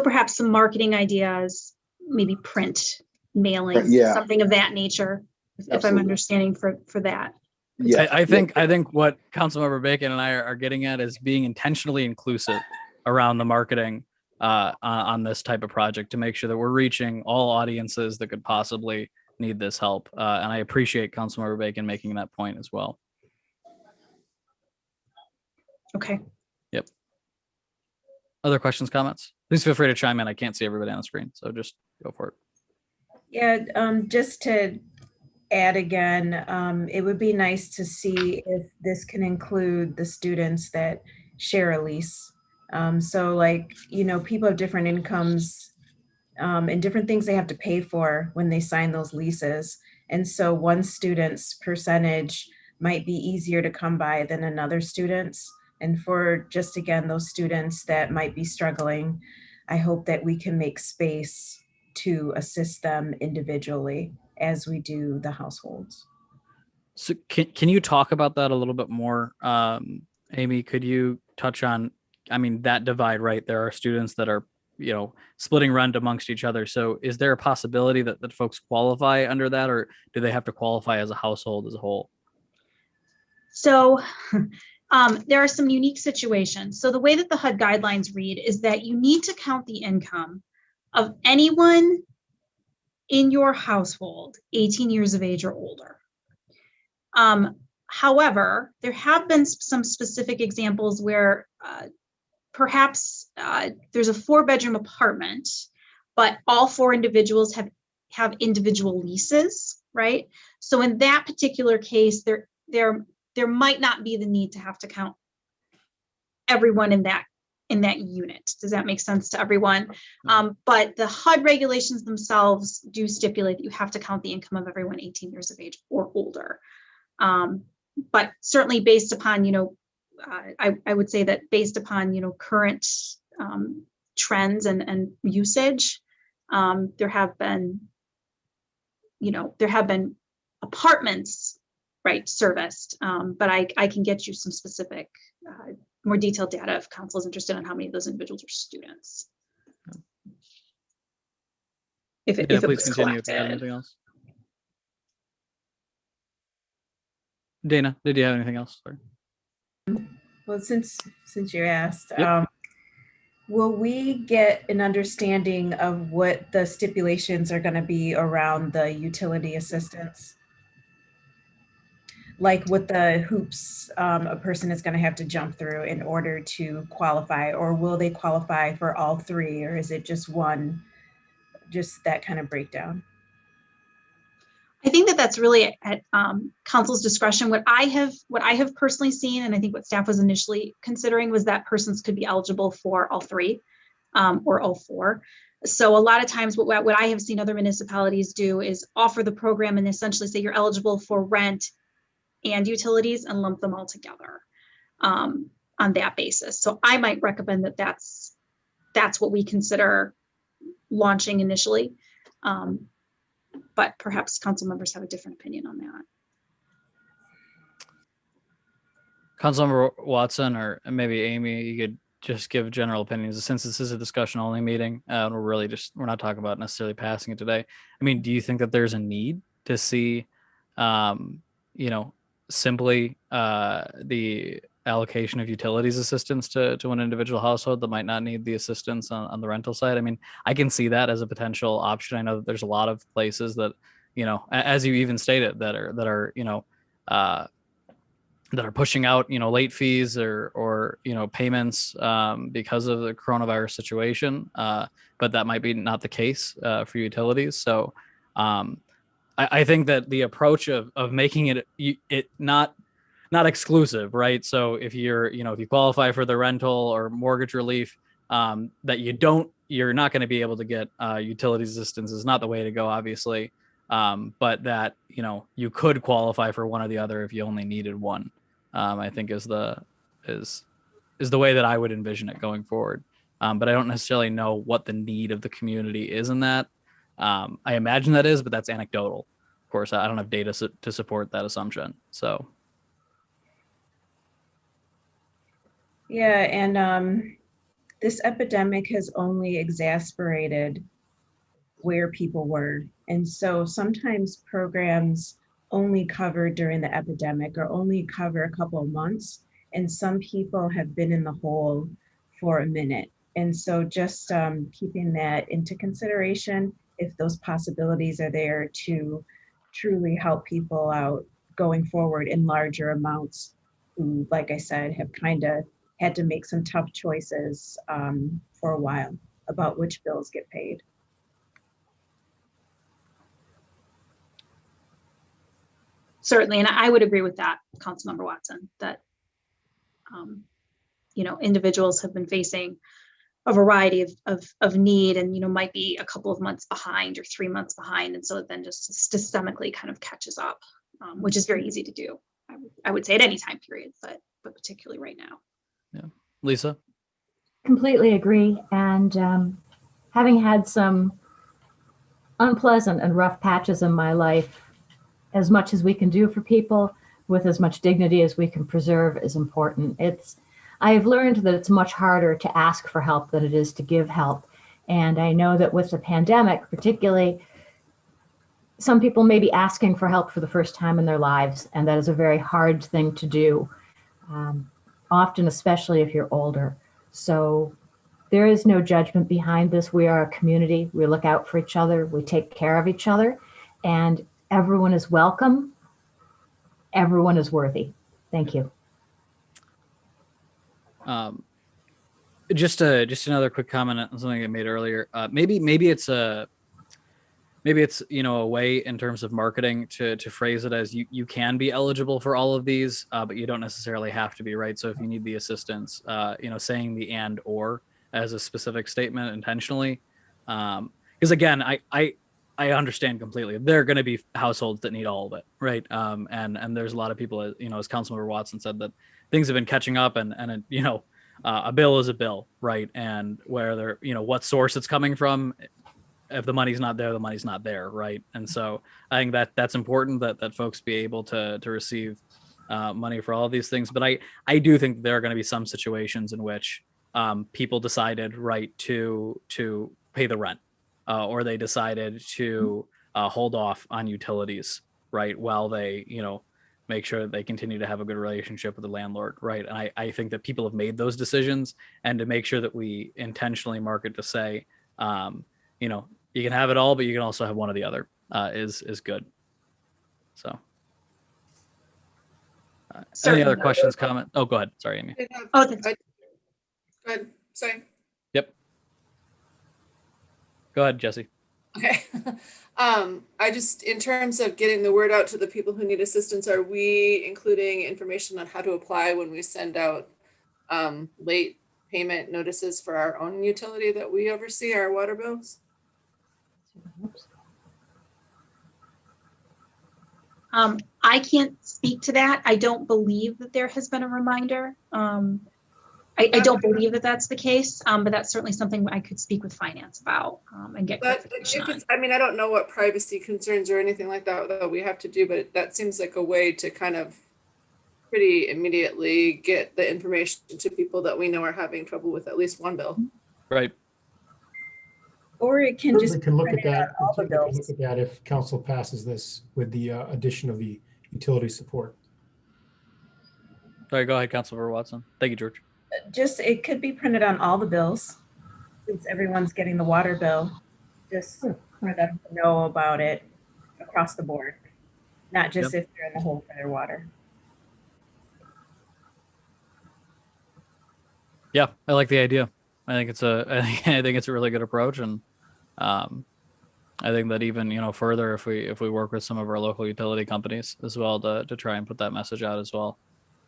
perhaps some marketing ideas, maybe print, mailing, something of that nature, if I'm understanding for that. Yeah, I think what Councilmember Bacon and I are getting at is being intentionally inclusive around the marketing on this type of project, to make sure that we're reaching all audiences that could possibly need this help. And I appreciate Councilmember Bacon making that point as well. Okay. Yep. Other questions, comments? Please feel free to chime in. I can't see everybody on the screen, so just go for it. Yeah, just to add again, it would be nice to see if this can include the students that share a lease. So like, you know, people have different incomes and different things they have to pay for when they sign those leases. And so one student's percentage might be easier to come by than another student's. And for just, again, those students that might be struggling, I hope that we can make space to assist them individually as we do the households. So can you talk about that a little bit more? Amy, could you touch on, I mean, that divide, right? There are students that are, you know, splitting rent amongst each other. So is there a possibility that folks qualify under that, or do they have to qualify as a household as a whole? So there are some unique situations. So the way that the HUD guidelines read is that you need to count the income of anyone in your household 18 years of age or older. However, there have been some specific examples where perhaps there's a 4-bedroom apartment, but all 4 individuals have individual leases, right? So in that particular case, there might not be the need to have to count everyone in that in that unit. Does that make sense to everyone? But the HUD regulations themselves do stipulate that you have to count the income of everyone 18 years of age or older. But certainly based upon, I would say that based upon, current trends and usage, there have been apartments, right, serviced, but I can get you some specific, more detailed data if council is interested in how many of those individuals are students. If it Please was continue if you have collected. anything else. Dana, did you have anything else? Sorry. Well, since you asked, Yep. will we get an understanding of what the stipulations are going to be around the utility assistance? Like what the hoops a person is going to have to jump through in order to qualify, or will they qualify for all three, or is it just one, just that kind of breakdown? I think that that's really at council's discretion. What I have personally seen, and I think what staff was initially considering, was that persons could be eligible for all three or all four. So a lot of times what I have seen other municipalities do is offer the program and essentially say you're eligible for rent and utilities and lump them all together on that basis. So I might recommend that that's what we consider launching initially. But perhaps council members have a different opinion on that. Councilmember Watson, or maybe Amy, you could just give general opinions. Since this is a discussion only meeting, we're not talking about necessarily passing it today. I mean, do you think that there's a need to see, simply the allocation of utilities assistance to an individual household that might not need the assistance on the rental side? I mean, I can see that as a potential option. I know that there's a lot of places that, as you even stated, that are pushing out, late fees or payments because of the coronavirus situation. But that might be not the case for utilities. So I think that the approach of making it not exclusive, right? So if if you qualify for the rental or mortgage relief, that you're not going to be able to get utilities assistance is not the way to go, obviously. But that, you could qualify for one or the other if you only needed one, I think is the way that I would envision it going forward. But I don't necessarily know what the need of the community is in that. I imagine that is, but that's anecdotal. Of course, I don't have data to support that assumption. So. Yeah, and this epidemic has only exacerbated where people were. And so sometimes programs only cover during the epidemic or only cover a couple of months. And some people have been in the hole for a minute. And so just keeping that into consideration, if those possibilities are there to truly help people out going forward in larger amounts, who, like I said, have kind of had to make some tough choices for a while about which bills get paid. Certainly, and I would agree with that, Councilmember Watson, that individuals have been facing a variety of need and might be a couple of months behind or 3 months behind, and so it then just systemically kind of catches up, which is very easy to do. I would say at any time period, but particularly right now. Yeah, Lisa. Completely agree. And having had some unpleasant and rough patches in my life, as much as we can do for people with as much dignity as we can preserve is important. I've learned that it's much harder to ask for help than it is to give help. And I know that with the pandemic, particularly, some people may be asking for help for the first time in their lives, and that is a very hard thing to do, often, especially if you're older. So there is no judgment behind this. We are a community. We look out for each other. We take care of each other, and everyone is welcome. Everyone is worthy. Thank you. Just another quick comment on something I made earlier. Maybe maybe it's, you know, a way in terms of marketing to phrase it as you can be eligible for all of these, but you don't necessarily have to be, right? So if you need the assistance, you know, saying the and or as a specific statement intentionally, because again, I understand completely. There are going to be households that need all of it, right? And there's a lot of people, you know, as Councilmember Watson said, that things have been catching up, and you know, a bill is a bill, right? And where they're, you know, what source it's coming from. If the money's not there, the money's not there, right? And so I think that's important that folks be able to receive money for all of these things. But I do think there are going to be some situations in which people decided, right, to pay the rent. Or they decided to hold off on utilities, right, while they, you know, make sure that they continue to have a good relationship with the landlord, right? And I think that people have made those decisions, and to make sure that we intentionally market to say, you know, you can have it all, but you can also have one or the other is good. So. Any other questions, comment? Oh, go ahead. Sorry, Amy. Oh, go ahead. Sorry. Yep. Go ahead, Jesse. Okay. I just, in terms of getting the word out to the people who need assistance, are we including information on how to apply when we send out late payment notices for our own utility that we oversee, our water bills? I can't speak to that. I don't believe that there has been a reminder. I don't believe that that's the case, but that's certainly something I could speak with finance about and get clarification on. I mean, I don't know what privacy concerns or anything like that we have to do, but that seems like a way to kind of pretty immediately get the information to people that we know are having trouble with at least one bill. Right. Or it can just We can look at print it that. on all the We can bills. look at that if council passes this with the addition of the utility support. Sorry, go ahead, Councilmember Watson. Thank you, George. Just, it could be printed on all the bills, since everyone's getting the water bill, just for them to know about it across the board, not just if they're in the hole for their water. Yeah, I like the idea. I think it's I think it's a really good approach, and I think that even, you know, further, if we work with some of our local utility companies as well to try and put that message out as well,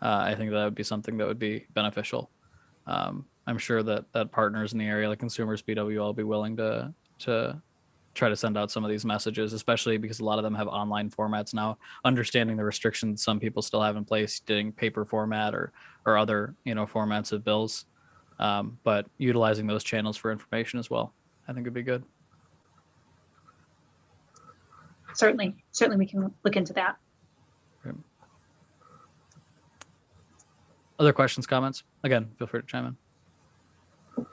I think that would be something that would be beneficial. I'm sure that partners in the area like Consumers BW will be willing to try to send out some of these messages, especially because a lot of them have online formats now, understanding the restrictions some people still have in place, doing paper format or other, you know, formats of bills, but utilizing those channels for information as well, I think would be good. Certainly we can look into that. Great. Other questions, comments? Again, feel free to chime in.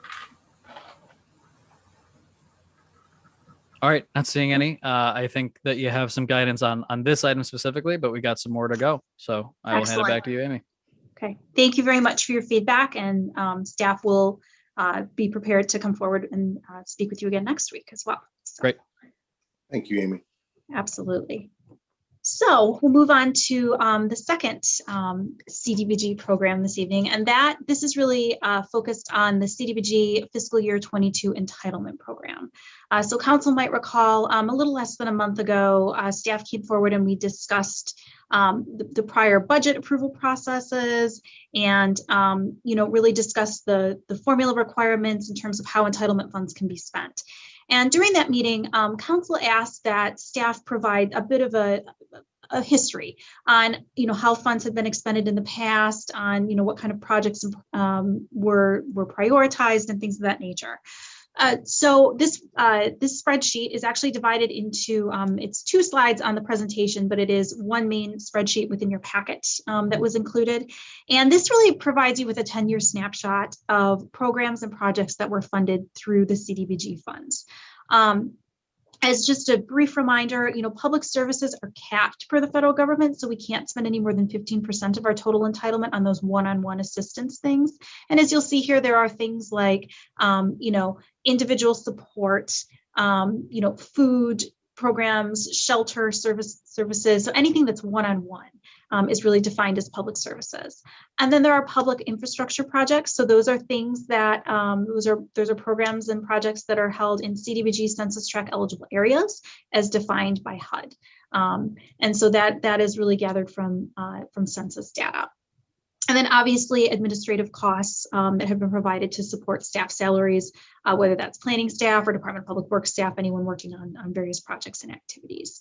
All right, not seeing any. I think that you have some guidance on this item specifically, but we got some more to go. So I will hand it back to you, Amy. Okay, thank you very much for your feedback, and staff will be prepared to come forward and speak with you again next week as well. So, great. Thank you, Amy. Absolutely. So we'll move on to the second CDBG program this evening, and this is really focused on the CDBG fiscal year 22 entitlement program. So council might recall a little less than a month ago, staff came forward and we discussed the prior budget approval processes and really discussed the formula requirements in terms of how entitlement funds can be spent. And during that meeting, council asked that staff provide a bit of a history on, how funds had been expended in the past, on, what kind of projects were prioritized and things of that nature. So this spreadsheet is actually divided into, it's 2 slides on the presentation, but it is one main spreadsheet within your packet that was included. And this really provides you with a 10-year snapshot of programs and projects that were funded through the CDBG funds. As just a brief reminder, public services are capped per the federal government, so we can't spend any more than 15% of our total entitlement on those one-on-one assistance things. And as you'll see here, there are things like, individual support, food, programs, shelter services, so anything that's one-on-one is really defined as public services. And then there are public infrastructure projects. So those are things that, those are programs and projects that are held in CDBG census tract eligible areas as defined by HUD. And so that is really gathered from census data. And then obviously administrative costs that have been provided to support staff salaries, whether that's planning staff or Department of Public Works staff, anyone working on various projects and activities.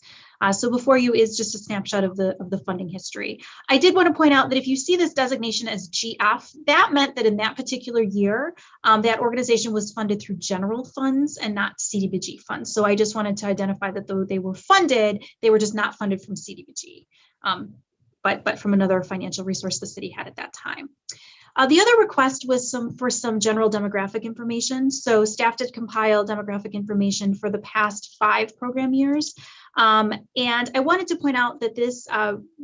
So before you is just a snapshot of the funding history. I did want to point out that if you see this designation as GF, that meant that in that particular year, that organization was funded through general funds and not CDBG funds. So I just wanted to identify that though they were funded, they were just not funded from CDBG. But from another financial resource the city had at that time. The other request was for some general demographic information. So staff did compile demographic information for the past 5 program years. And I wanted to point out that this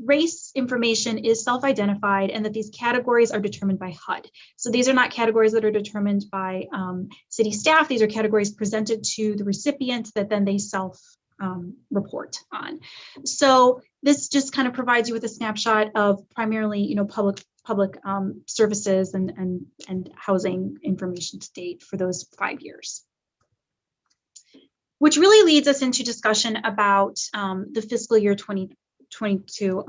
race information is self-identified and that these categories are determined by HUD. So these are not categories that are determined by city staff. These are categories presented to the recipient that then they report on. So this just kind of provides you with a snapshot of primarily, public services and housing information to date for those 5 years. Which really leads us into discussion about the fiscal year 2022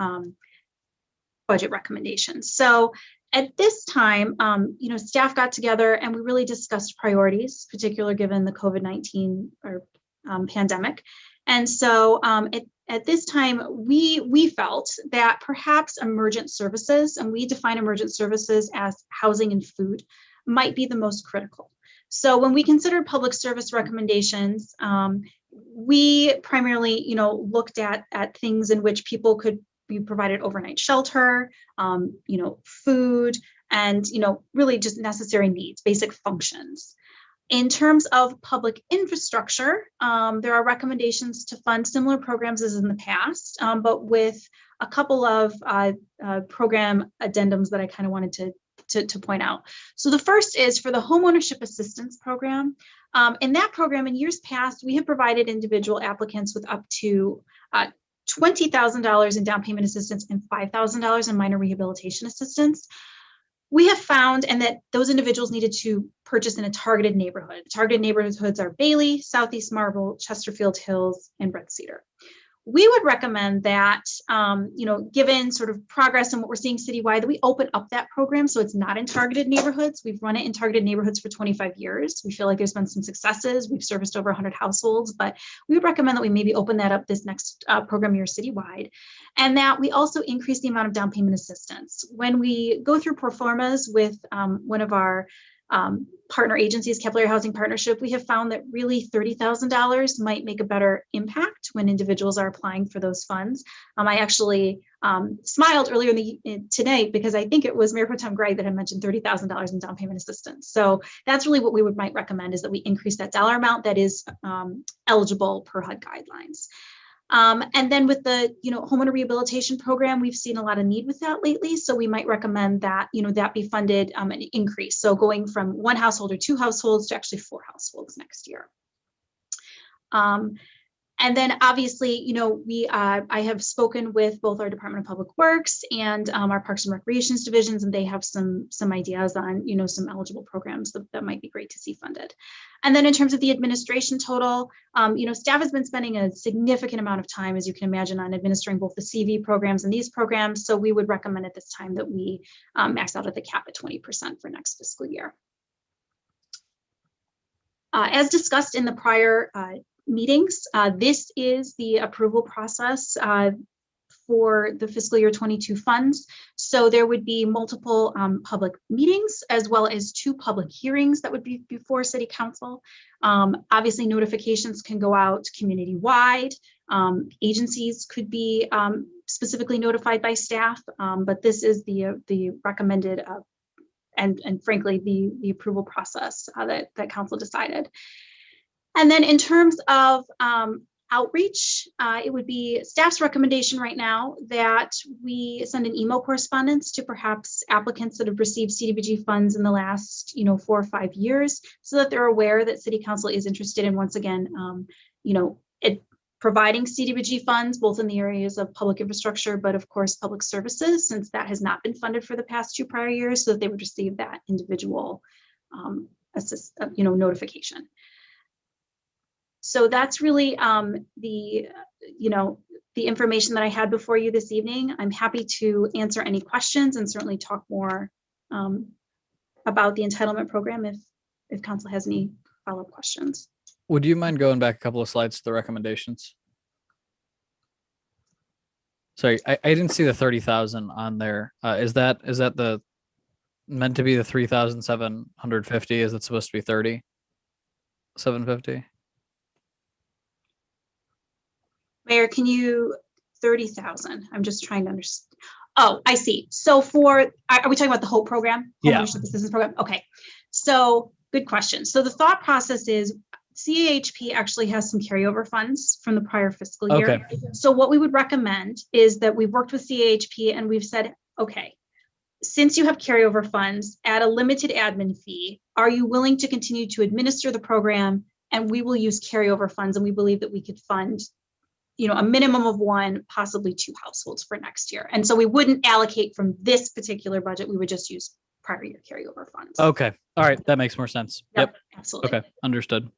budget recommendations. So at this time, staff got together and we really discussed priorities, particularly given the COVID-19 pandemic. And so at this time, we felt that perhaps emergent services, and we define emergent services as housing and food, might be the most critical. So when we considered public service recommendations, we primarily, looked at things in which people could be provided overnight shelter, food, and, really just necessary needs, basic functions. In terms of public infrastructure, there are recommendations to fund similar programs as in the past, but with a couple of program addendums that I kind of wanted to point out. So the first is for the homeownership assistance program. In that program, in years past, we have provided individual applicants with up to $20,000 in down payment assistance and $5,000 in minor rehabilitation assistance. We have found that those individuals needed to purchase in a targeted neighborhood. Targeted neighborhoods are Bailey, Southeast Marble, Chesterfield Hills, and Red Cedar. We would recommend that, given sort of progress and what we're seeing citywide, that we open up that program so it's not in targeted neighborhoods. We've run it in targeted neighborhoods for 25 years. We feel like there's been some successes. We've serviced over 100 households, but we would recommend that we maybe open that up this next program year citywide, and that we also increase the amount of down payment assistance. When we go through pro formas with one of our partner agencies, Capillary Housing Partnership, we have found that really $30,000 might make a better impact when individuals are applying for those funds. I actually smiled earlier today because I think it was Mayor Pro Tem Gregg that had mentioned $30,000 in down payment assistance. So that's really what we might recommend, is that we increase that dollar amount that is eligible per HUD guidelines. And then with the homeowner rehabilitation program, we've seen a lot of need with that lately. So we might recommend that that be funded an increase. So going from 1 household or 2 households to actually 4 households next year. And then obviously, I have spoken with both our Department of Public Works and our Parks and Recreations divisions, and they have some ideas on, some eligible programs that might be great to see funded. And then in terms of the administration total, staff has been spending a significant amount of time, as you can imagine, on administering both the CV programs and these programs. So we would recommend at this time that we max out at the cap at 20% for next fiscal year. As discussed in the prior meetings, this is the approval process for the fiscal year 22 funds. So there would be multiple public meetings as well as 2 public hearings that would be before City Council. Obviously, notifications can go out community-wide. Agencies could be specifically notified by staff, but this is the recommended and frankly the approval process that Council decided. And then in terms of outreach, it would be staff's recommendation right now that we send an email correspondence to perhaps applicants that have received CDBG funds in the last 4 or 5 years, so that they're aware that City Council is interested in, once again, providing CDBG funds, both in the areas of public infrastructure, but of course, public services, since that has not been funded for the past 2 prior years, so that they would receive that individual notification. So that's really the information that I had before you this evening. I'm happy to answer any questions and certainly talk more about the entitlement program if council has any follow-up questions. Would you mind going back a couple of slides to the recommendations? Sorry, I didn't see the 30,000 on there. Is that the meant to be the 3,750? Is it supposed to be 30,750? Mayor, can you 30,000? I'm just trying to understand. Oh, I see. So are we talking about the HOPE program? Yeah. Homeownership Assistance Program. Okay. So good question. So the thought process is CAHP actually has some carryover funds from the prior fiscal year. Okay. So what we would recommend is that we've worked with CAHP and we've said, okay, since you have carryover funds at a limited admin fee, are you willing to continue to administer the program? And we will use carryover funds, and we believe that we could fund, a minimum of 1, possibly 2 households for next year. And so we wouldn't allocate from this particular budget. We would just use prior year carryover funds. Okay. All right. That makes more sense. Yep. Absolutely. Okay. Understood.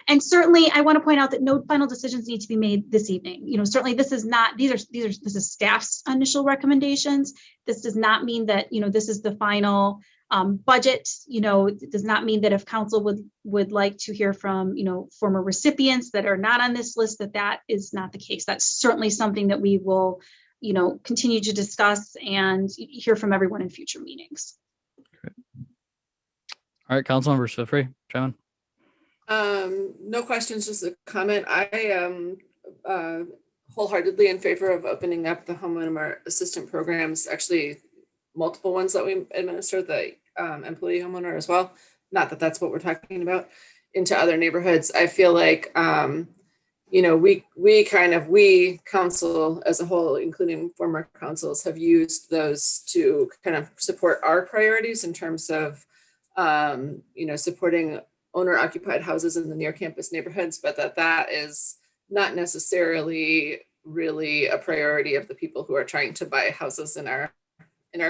And certainly I want to point out that no final decisions need to be made this evening. Certainly this is not, this is staff's initial recommendations. This does not mean that, this is the final budget. It does not mean that if council would like to hear from, former recipients that are not on this list, that is not the case. That's certainly something that we will, continue to discuss and hear from everyone in future meetings. Great. All right, council members, feel free. Chairman. No questions, just a comment. I am wholeheartedly in favor of opening up the homeowner assistant programs, actually multiple ones that we administer, the employee homeowner as well. Not that that's what we're talking about, into other neighborhoods. I feel like, we council as a whole, including former councils, have used those to kind of support our priorities in terms of, supporting owner occupied houses in the near campus neighborhoods, but that is not necessarily really a priority of the people who are trying to buy houses in our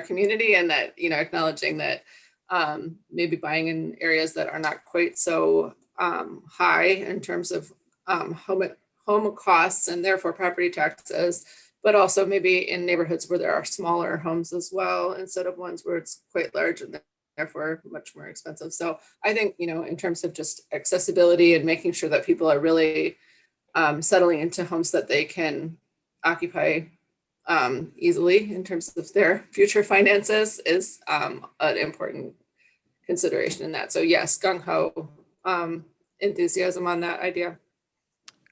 community, and that, acknowledging that maybe buying in areas that are not quite so high in terms of home costs and therefore property taxes, but also maybe in neighborhoods where there are smaller homes as well, instead of ones where it's quite large and therefore much more expensive. So I think, in terms of just accessibility and making sure that people are really settling into homes that they can occupy easily in terms of their future finances is an important consideration in that. So yes, gung-ho enthusiasm on that idea.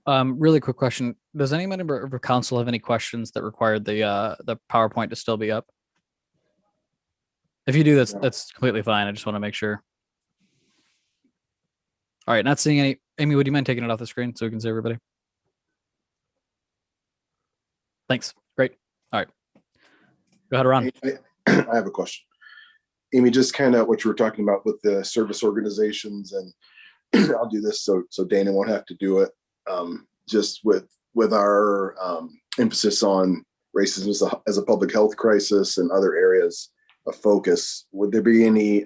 Really quick question. Does any member of council have any questions that required the PowerPoint to still be up? If you do, that's completely fine. I just want to make sure. All right, not seeing any. Amy, would you mind taking it off the screen so we can see everybody? Thanks. Great. All right. Go ahead, Ron. I have a question. Amy, just kind of what you were talking about with the service organizations, and I'll do this so Dana won't have to do it. Just with our emphasis on racism as a public health crisis and other areas of focus, would there be any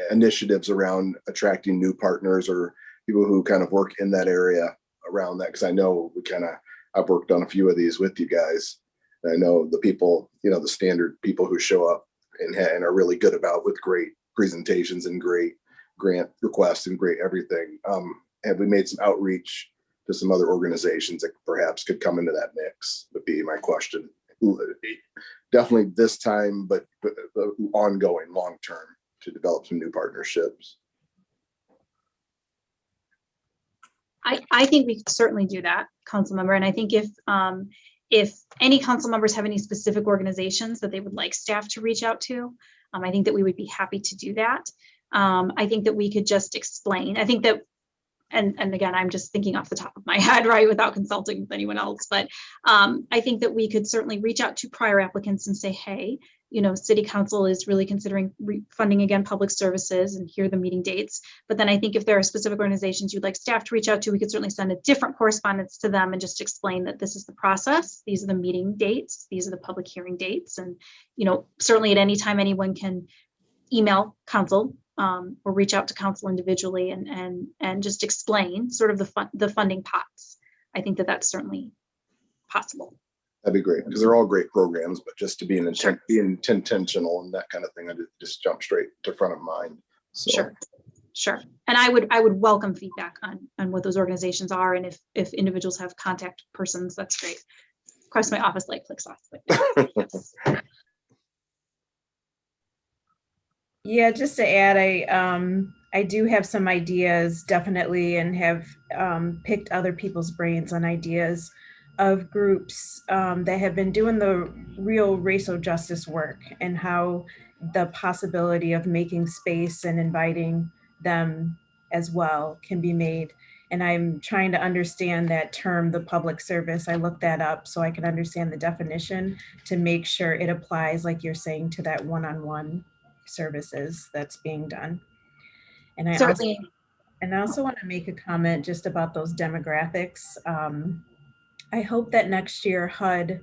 initiatives around attracting new partners or people who kind of work in that area around that? Because I know I've worked on a few of these with you guys. I know the people, the standard people who show up and are really good about with great presentations and great grant requests and great everything. Have we made some outreach to some other organizations that perhaps could come into that mix? Would be my question. Definitely this time, but ongoing long term to develop some new partnerships. I think we could certainly do that, council member. And I think if any council members have any specific organizations that they would like staff to reach out to, I think that we would be happy to do that. I think that we could just explain. I think that, and again, I'm just thinking off the top of my head, right, without consulting with anyone else. But I think that we could certainly reach out to prior applicants and say, hey, City Council is really considering funding again public services, and here are the meeting dates. But then I think if there are specific organizations you'd like staff to reach out to, we could certainly send a different correspondence to them and just explain that this is the process. These are the meeting dates. These are the public hearing dates. And, certainly at any time, anyone can email council or reach out to council individually and just explain sort of the funding pots. I think that that's certainly possible. That'd be great, because they're all great programs, but just to be intentional and that kind of thing, I just jump straight to front of mind. So. Sure. And I would welcome feedback on what those organizations are, and if individuals have contact persons, that's great. Of course, my office light clicks off. But yes. Yeah, just to add, I do have some ideas, definitely, and have picked other people's brains on ideas of groups that have been doing the real racial justice work, and how the possibility of making space and inviting them as well can be made. And I'm trying to understand that term, the public service. I looked that up so I can understand the definition to make sure it applies, like you're saying, to that one-on-one services that's being done. And I also want to make a comment just about those demographics. I hope that next year HUD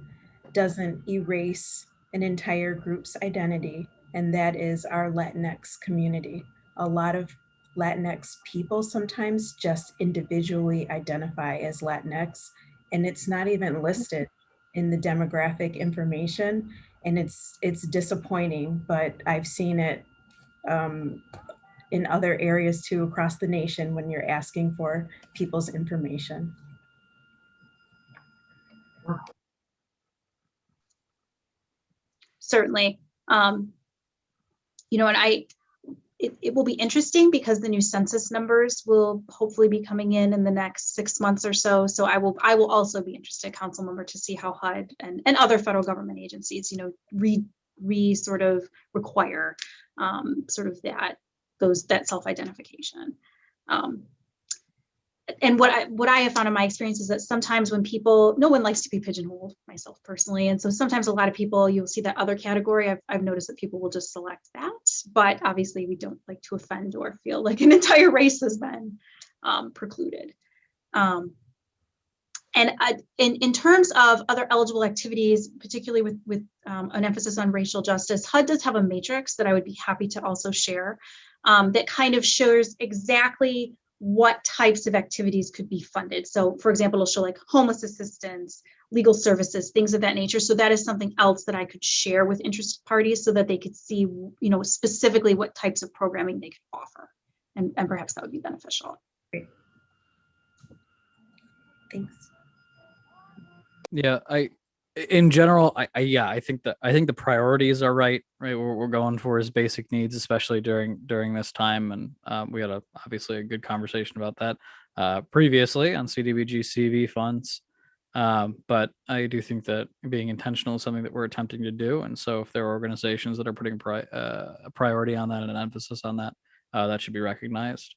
doesn't erase an entire group's identity, and that is our Latinx community. A lot of Latinx people sometimes just individually identify as Latinx, and it's not even listed in the demographic information, and it's disappointing, but I've seen it in other areas too across the nation when you're asking for people's information. Certainly. And it will be interesting because the new census numbers will hopefully be coming in the next 6 months or so. So I will also be interested, council member, to see how HUD and other federal government agencies, sort of require sort of that self-identification. And what I have found in my experience is that sometimes when no one likes to be pigeonholed, myself personally. And so sometimes a lot of people, you'll see that other category. I've noticed that people will just select that, but obviously we don't like to offend or feel like an entire race has been precluded. And in terms of other eligible activities, particularly with an emphasis on racial justice, HUD does have a matrix that I would be happy to also share that kind of shows exactly what types of activities could be funded. So for example, it'll show like homeless assistance, legal services, things of that nature. So that is something else that I could share with interested parties so that they could see, specifically what types of programming they could offer. And perhaps that would be beneficial. Great. Thanks. Yeah, in general, I think the priorities are right. We're going for his basic needs, especially during this time, and we had obviously a good conversation about that previously on CDBG CV funds. But I do think that being intentional is something that we're attempting to do, and so if there are organizations that are putting a priority on that and an emphasis on that, that should be recognized.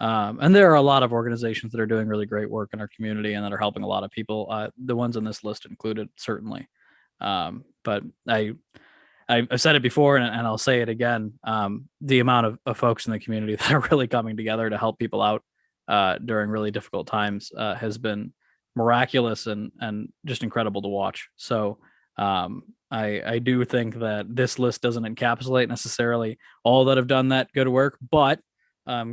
And there are a lot of organizations that are doing really great work in our community and that are helping a lot of people. The ones on this list included, certainly. But I've said it before and I'll say it again. The amount of folks in the community that are really coming together to help people out during really difficult times has been miraculous and just incredible to watch. So I do think that this list doesn't encapsulate necessarily all that have done that good work, but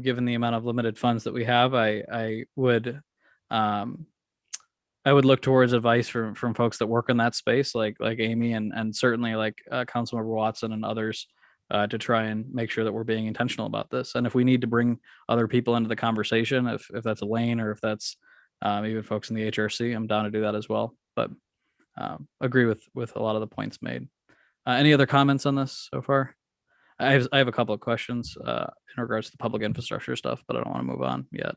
given the amount of limited funds that we have, I would look towards advice from folks that work in that space, like Amy and certainly like Councilmember Watson and others, to try and make sure that we're being intentional about this. And if we need to bring other people into the conversation, if that's Elaine or if that's even folks in the HRC, I'm down to do that as well. But agree with a lot of the points made. Any other comments on this so far? I have a couple of questions in regards to the public infrastructure stuff, but I don't want to move on yet.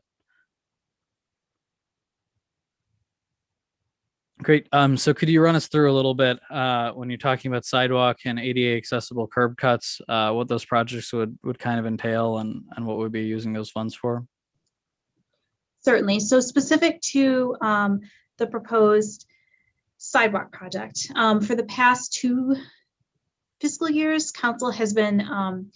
Great. So could you run us through a little bit when you're talking about sidewalk and ADA accessible curb cuts, what those projects would kind of entail and what we'd be using those funds for? Certainly. So specific to the proposed sidewalk project, for the past fiscal years, council has been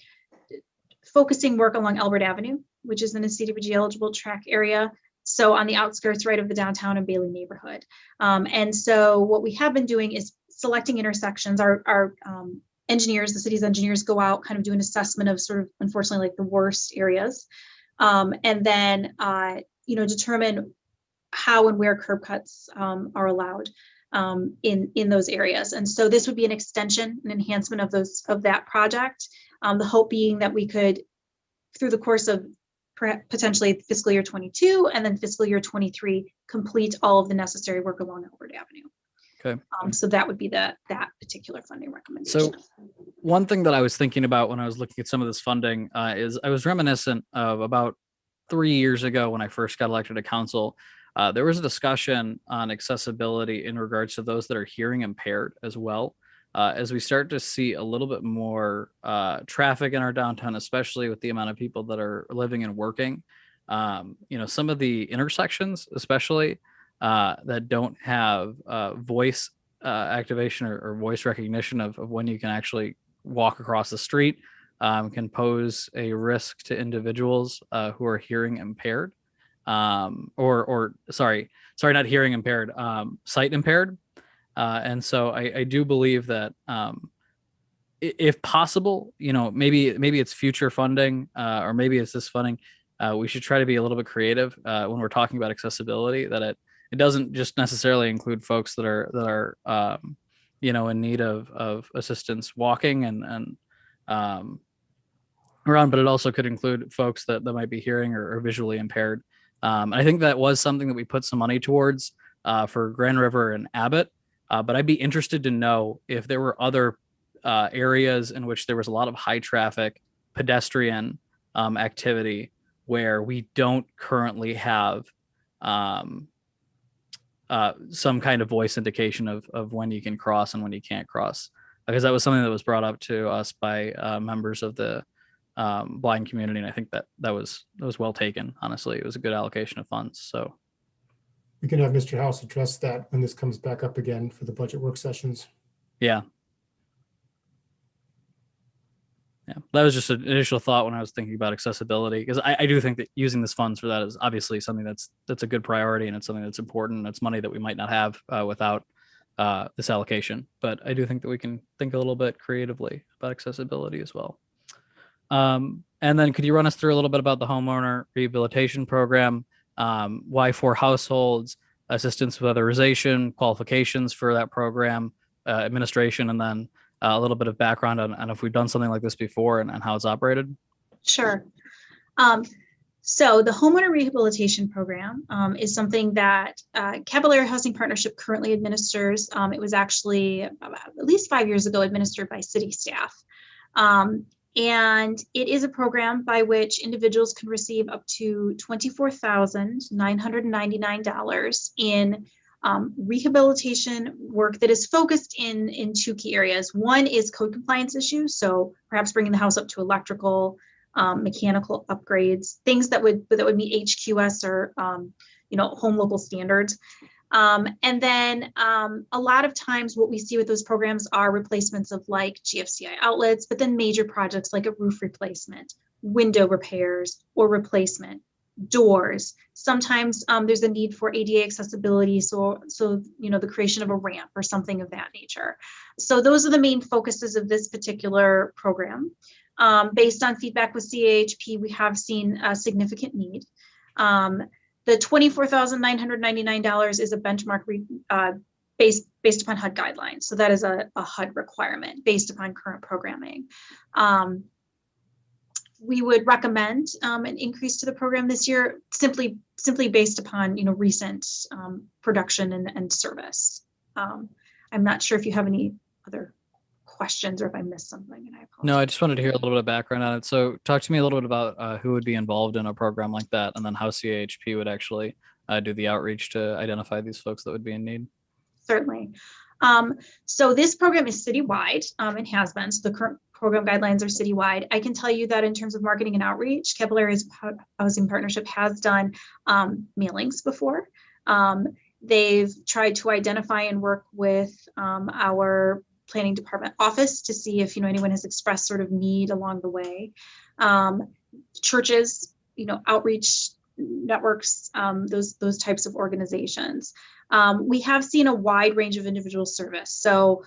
focusing work along Albert Avenue, which is in a CDBG eligible track area. So on the outskirts right of the downtown and Bailey neighborhood. And so what we have been doing is selecting intersections. Our engineers, the city's engineers, go out, kind of do an assessment of sort of, unfortunately, like the worst areas. And then, determine how and where curb cuts are allowed in those areas. And so this would be an extension, an enhancement of that project. The hope being that we could, through the course of potentially fiscal year 22 and then fiscal year 23, complete all of the necessary work along Albert Avenue. Okay. So that would be that particular funding recommendation. So one thing that I was thinking about when I was looking at some of this funding is I was reminiscent of about 3 years ago when I first got elected to council. There was a discussion on accessibility in regards to those that are hearing impaired as well. As we start to see a little bit more traffic in our downtown, especially with the amount of people that are living and working, some of the intersections, especially that don't have voice activation or voice recognition of when you can actually walk across the street, can pose a risk to individuals who are hearing impaired, sorry, not hearing impaired, sight impaired. And so I do believe that if possible, maybe it's future funding or maybe it's this funding. We should try to be a little bit creative when we're talking about accessibility, that it doesn't just necessarily include folks that are in need of assistance walking and around, but it also could include folks that might be hearing or visually impaired. I think that was something that we put some money towards for Grand River and Abbott. But I'd be interested to know if there were other areas in which there was a lot of high traffic pedestrian activity where we don't currently have some kind of voice indication of when you can cross and when you can't cross, because that was something that was brought up to us by members of the blind community. And I think that was well taken. Honestly, it was a good allocation of funds. So We can have Mr. House address that when this comes back up again for the budget work sessions. Yeah. That was just an initial thought when I was thinking about accessibility, because I do think that using this funds for that is obviously something that's a good priority, and it's something that's important, and it's money that we might not have without this allocation. But I do think that we can think a little bit creatively about accessibility as well. And then could you run us through a little bit about the Homeowner Rehabilitation Program, why for households, assistance with weatherization, qualifications for that program, administration, and then a little bit of background on if we've done something like this before and how it's operated? Sure. So the Homeowner Rehabilitation Program is something that Caballero Housing Partnership currently administers. It was actually at least 5 years ago administered by city staff. And it is a program by which individuals can receive up to $24,999 in rehabilitation work that is focused in two key areas. One is code compliance issues, so perhaps bringing the house up to electrical, mechanical upgrades, things that would meet HQS or home local standards. And then a lot of times what we see with those programs are replacements of like GFCI outlets, but then major projects like a roof replacement, window repairs or replacement, doors. Sometimes there's a need for ADA accessibility, so the creation of a ramp or something of that nature. So those are the main focuses of this particular program. Based on feedback with CAHP, we have seen a significant need. The $24,999 is a benchmark based upon HUD guidelines. So that is a HUD requirement based upon current programming. We would recommend an increase to the program this year, simply based upon recent production and service. I'm not sure if you have any other questions or if I missed something, and I apologize. No, I just wanted to hear a little bit of background on it. So talk to me a little bit about who would be involved in a program like that, and then how CAHP would actually do the outreach to identify these folks that would be in need. Certainly. So this program is citywide and has been. So the current program guidelines are citywide. I can tell you that in terms of marketing and outreach, Caballero Housing Partnership has done mailings before. They've tried to identify and work with our planning department office to see if, anyone has expressed sort of need along the way. Churches, outreach networks, those types of organizations. We have seen a wide range of individual service. So,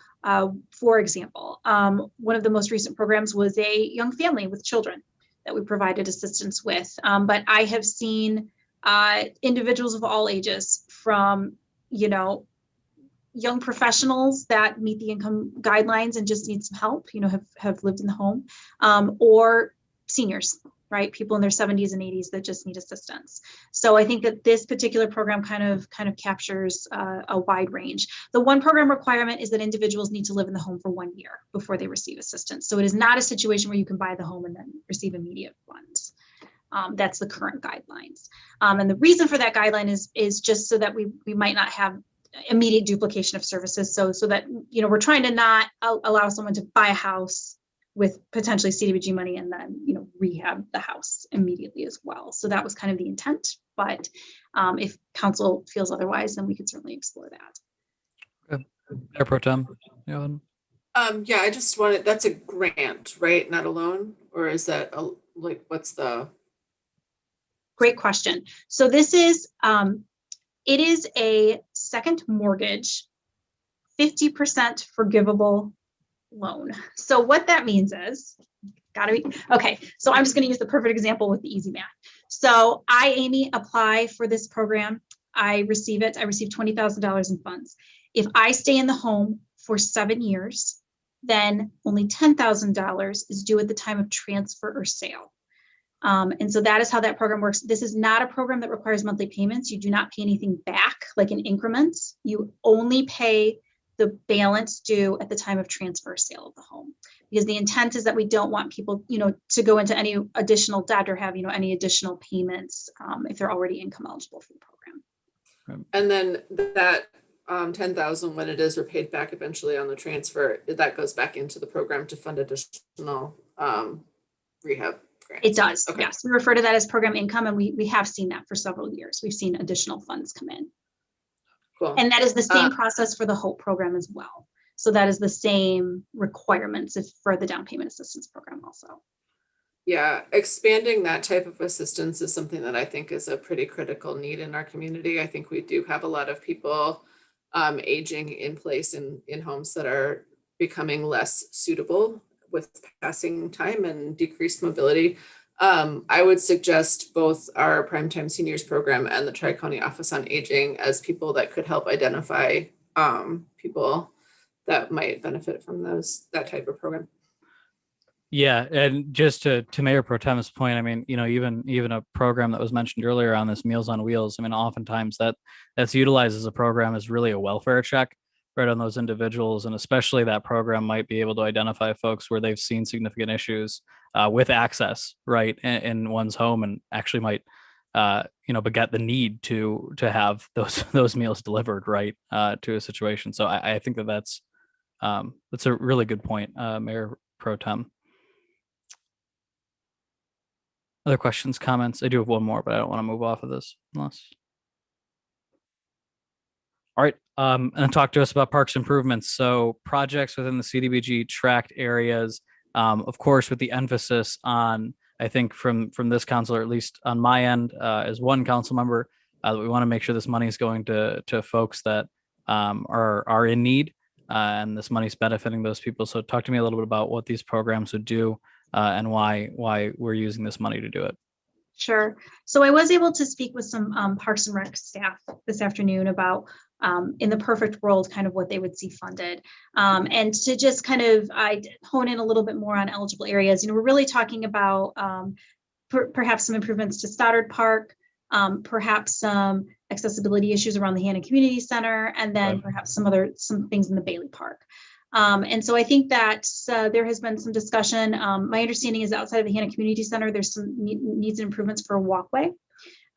for example, one of the most recent programs was a young family with children that we provided assistance with. But I have seen individuals of all ages, from, young professionals that meet the income guidelines and just need some help, have lived in the home, or seniors, right? People in their 70s and 80s that just need assistance. So I think that this particular program kind of captures a wide range. The one program requirement is that individuals need to live in the home for 1 year before they receive assistance. So it is not a situation where you can buy the home and then receive immediate funds. That's the current guidelines. And the reason for that guideline is just so that we might not have immediate duplication of services. So that, we're trying to not allow someone to buy a house with potentially CDBG money and then, rehab the house immediately as well. So that was kind of the intent. But if council feels otherwise, then we could certainly explore that. Okay. Mayor Pro Tem. Yeah, I just wanted, that's a grant, right? Not a loan? Or is that what's the? Great question. So this is, it is a second mortgage, 50% forgivable loan. So what that means is, okay, so I'm just going to use the perfect example with the easy math. So I, Amy, apply for this program. I receive it. I receive $20,000 in funds. If I stay in the home for 7 years, then only $10,000 is due at the time of transfer or sale. And so that is how that program works. This is not a program that requires monthly payments. You do not pay anything back like in increments. You only pay the balance due at the time of transfer or sale of the home, because the intent is that we don't want people, to go into any additional debt or have, any additional payments if they're already income eligible for the program. And then that 10,000, when it is repaid back eventually on the transfer, that goes back into the program to fund additional rehab grants. It does. Okay. Yes. We refer to that as program income, and we have seen that for several years. We've seen additional funds come in. Cool. And that is the same process for the HOPE program as well. So that is the same requirements for the down payment assistance program also. Yeah, expanding that type of assistance is something that I think is a pretty critical need in our community. I think we do have a lot of people aging in place in homes that are becoming less suitable with passing time and decreased mobility. I would suggest both our Primetime Seniors program and the Tri-County Office on Aging as people that could help identify people that might benefit from that type of program. Yeah, and just to Mayor Pro Tem's point, I mean, even a program that was mentioned earlier on this Meals on Wheels, I mean, oftentimes that's utilized as a program is really a welfare check right on those individuals, and especially that program might be able to identify folks where they've seen significant issues with access right in one's home, and actually might beget the need to have those meals delivered right to a situation. So I think that's a really good point, Mayor Pro Tem. Other questions, comments? I do have one more, but I don't want to move off of this unless. All right, and talk to us about parks improvements. So projects within the CDBG tracked areas, of course, with the emphasis on, I think from this council, or at least on my end, as one council member, that we want to make sure this money is going to folks that are in need, and this money is benefiting those people. So talk to me a little bit about what these programs would do and why we're using this money to do it. Sure. So I was able to speak with some Parks and Rec staff this afternoon about, in the perfect world, kind of what they would see funded. And to just kind of hone in a little bit more on eligible areas, we're really talking about perhaps some improvements to Stoddard Park, perhaps some accessibility issues around the Hanna Community Center, and then perhaps some things in the Bailey Park. And so I think that there has been some discussion. My understanding is outside of the Hanna Community Center, there's some needs and improvements for a walkway.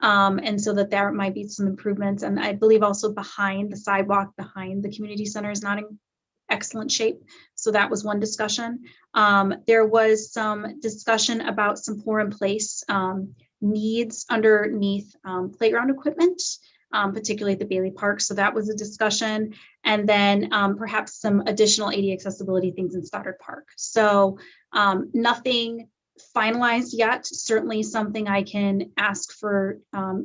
And so that there might be some improvements. And I believe also behind the sidewalk, behind the community center is not in excellent shape. So that was one discussion. There was some discussion about some pour in place needs underneath playground equipment. particularly at the Bailey Park. So that was a discussion. And then perhaps some additional AD accessibility things in Stoddard Park. So nothing finalized yet, certainly something I can ask for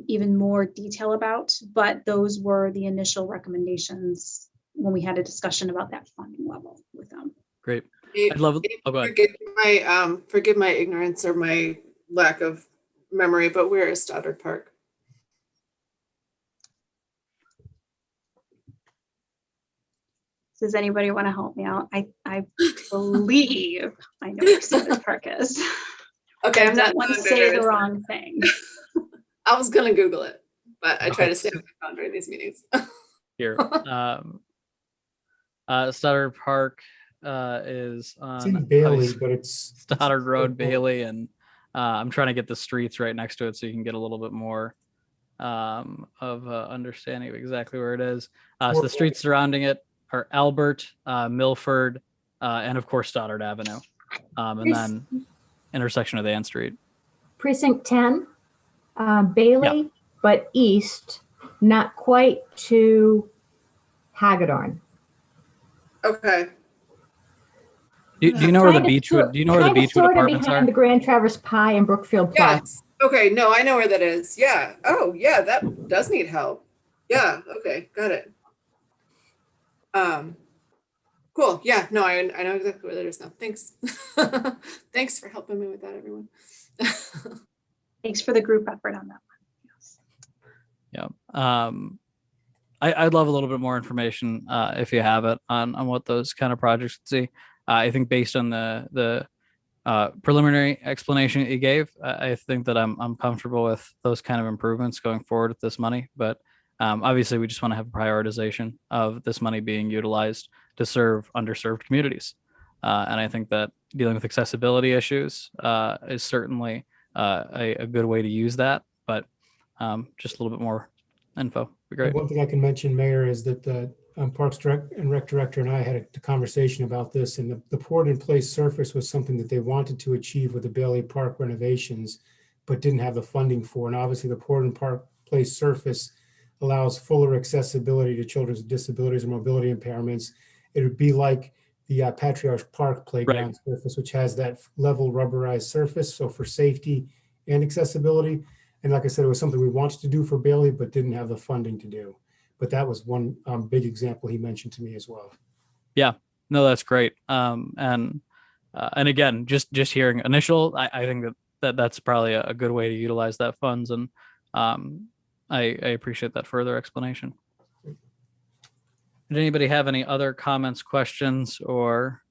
even more detail about, but those were the initial recommendations when we had a discussion about that funding level with them. Great. I'd love it. Oh, go ahead. Forgive my ignorance or my lack of memory, but where is Stoddard Park? Does anybody want to help me out? I believe I know where Stoddard Park is. Okay, I I'm not don't want to say the wrong thing. I was gonna Google it, but I try to stay on my phone during these meetings. Here. Stoddard Park is It's in on Bailey, but it's Stoddard Road, Bailey, and I'm trying to get the streets right next to it so you can get a little bit more of understanding of exactly where it is. So the streets surrounding it are Albert, Milford, and of course Stoddard Avenue, and then intersection of Ann Street. Precinct 10, Bailey, but east, not quite to Hagedorn. Okay. Do you know where the Beechwood? Do you know where the Beechwood apartments behind are? the Grand Traverse Pie and Brookfield Plaza. Yes. Okay. No, I know where that is. Yeah. Oh, yeah. That does need help. Yeah. Okay. Got it. Cool. Yeah. No, I know exactly where that is now. Thanks. Thanks for helping me with that, everyone. Thanks for the group effort on that one. Yeah. I'd love a little bit more information if you have it on what those kind of projects would see. I think based on the preliminary explanation that you gave, I think that I'm comfortable with those kind of improvements going forward with this money. But obviously, we just want to have a prioritization of this money being utilized to serve underserved communities. And I think that dealing with accessibility issues is certainly a good way to use that. But just a little bit more info would be great. One thing I can mention, Mayor, is that the Parks and Rec Director and I had a conversation about this, and the poured in place surface was something that they wanted to achieve with the Bailey Park renovations, but didn't have the funding for. And obviously the poured in place surface allows fuller accessibility to children with disabilities or mobility impairments. It would be like the Patriarch Park playground surface, which has that level rubberized surface. So for safety and accessibility. And like I said, it was something we wanted to do for Bailey, but didn't have the funding to do. But that was one big example he mentioned to me as well. Yeah, no, that's great. And again, just hearing initial, I think that's probably a good way to utilize that funds. And I appreciate that further explanation. Did anybody have any other comments, questions, or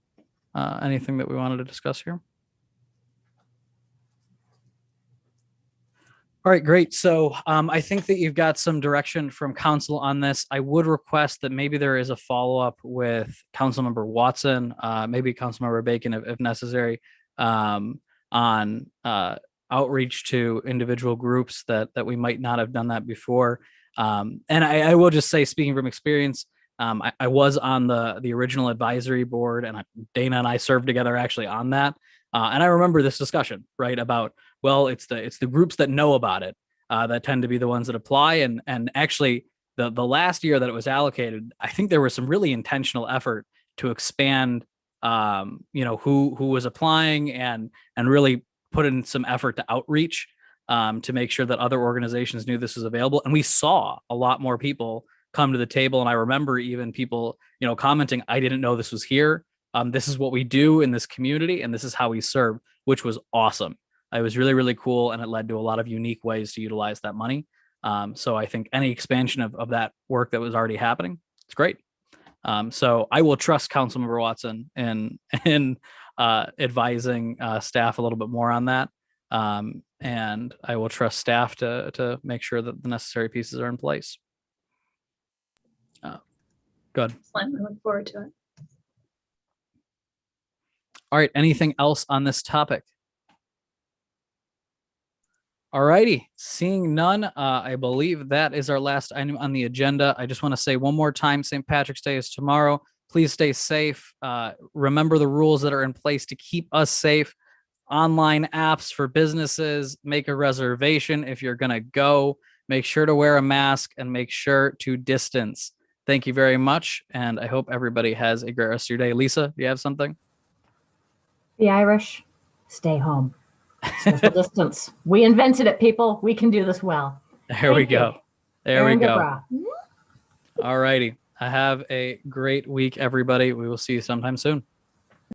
anything that we wanted to discuss here? All right, great. So I think that you've got some direction from council on this. I would request that maybe there is a follow-up with Councilmember Watson, maybe Councilmember Bacon if necessary, on outreach to individual groups that we might not have done that before. And I will just say, speaking from experience, I was on the original advisory board, and Dana and I served together actually on that. And I remember this discussion, right, about, well, it's the groups that know about it that tend to be the ones that apply. And actually, the last year that it was allocated, I think there was some really intentional effort to expand, who was applying and really put in some effort to outreach to make sure that other organizations knew this was available. And we saw a lot more people come to the table. And I remember even people, commenting, I didn't know this was here. This is what we do in this community, and this is how we serve, which was awesome. It was really, really cool, and it led to a lot of unique ways to utilize that money. So I think any expansion of that work that was already happening, it's great. So I will trust Councilmember Watson in advising staff a little bit more on that. And I will trust staff to make sure that the necessary pieces are in place. Good. Excellent. We look forward to it. All right. Anything else on this topic? All righty. Seeing none, I believe that is our last item on the agenda. I just want to say one more time, St. Patrick's Day is tomorrow. Please stay safe. Remember the rules that are in place to keep us safe. Online apps for businesses, make a reservation if you're going to go. Make sure to wear a mask and make sure to distance. Thank you very much. And I hope everybody has a great rest of your day. Lisa, do you have something? The Irish, stay home. Social distance. We invented it, people. We can do this well. There we Thank you. go. There Aaron we go. Gabra. All righty. Have a great week, everybody. We will see you sometime soon.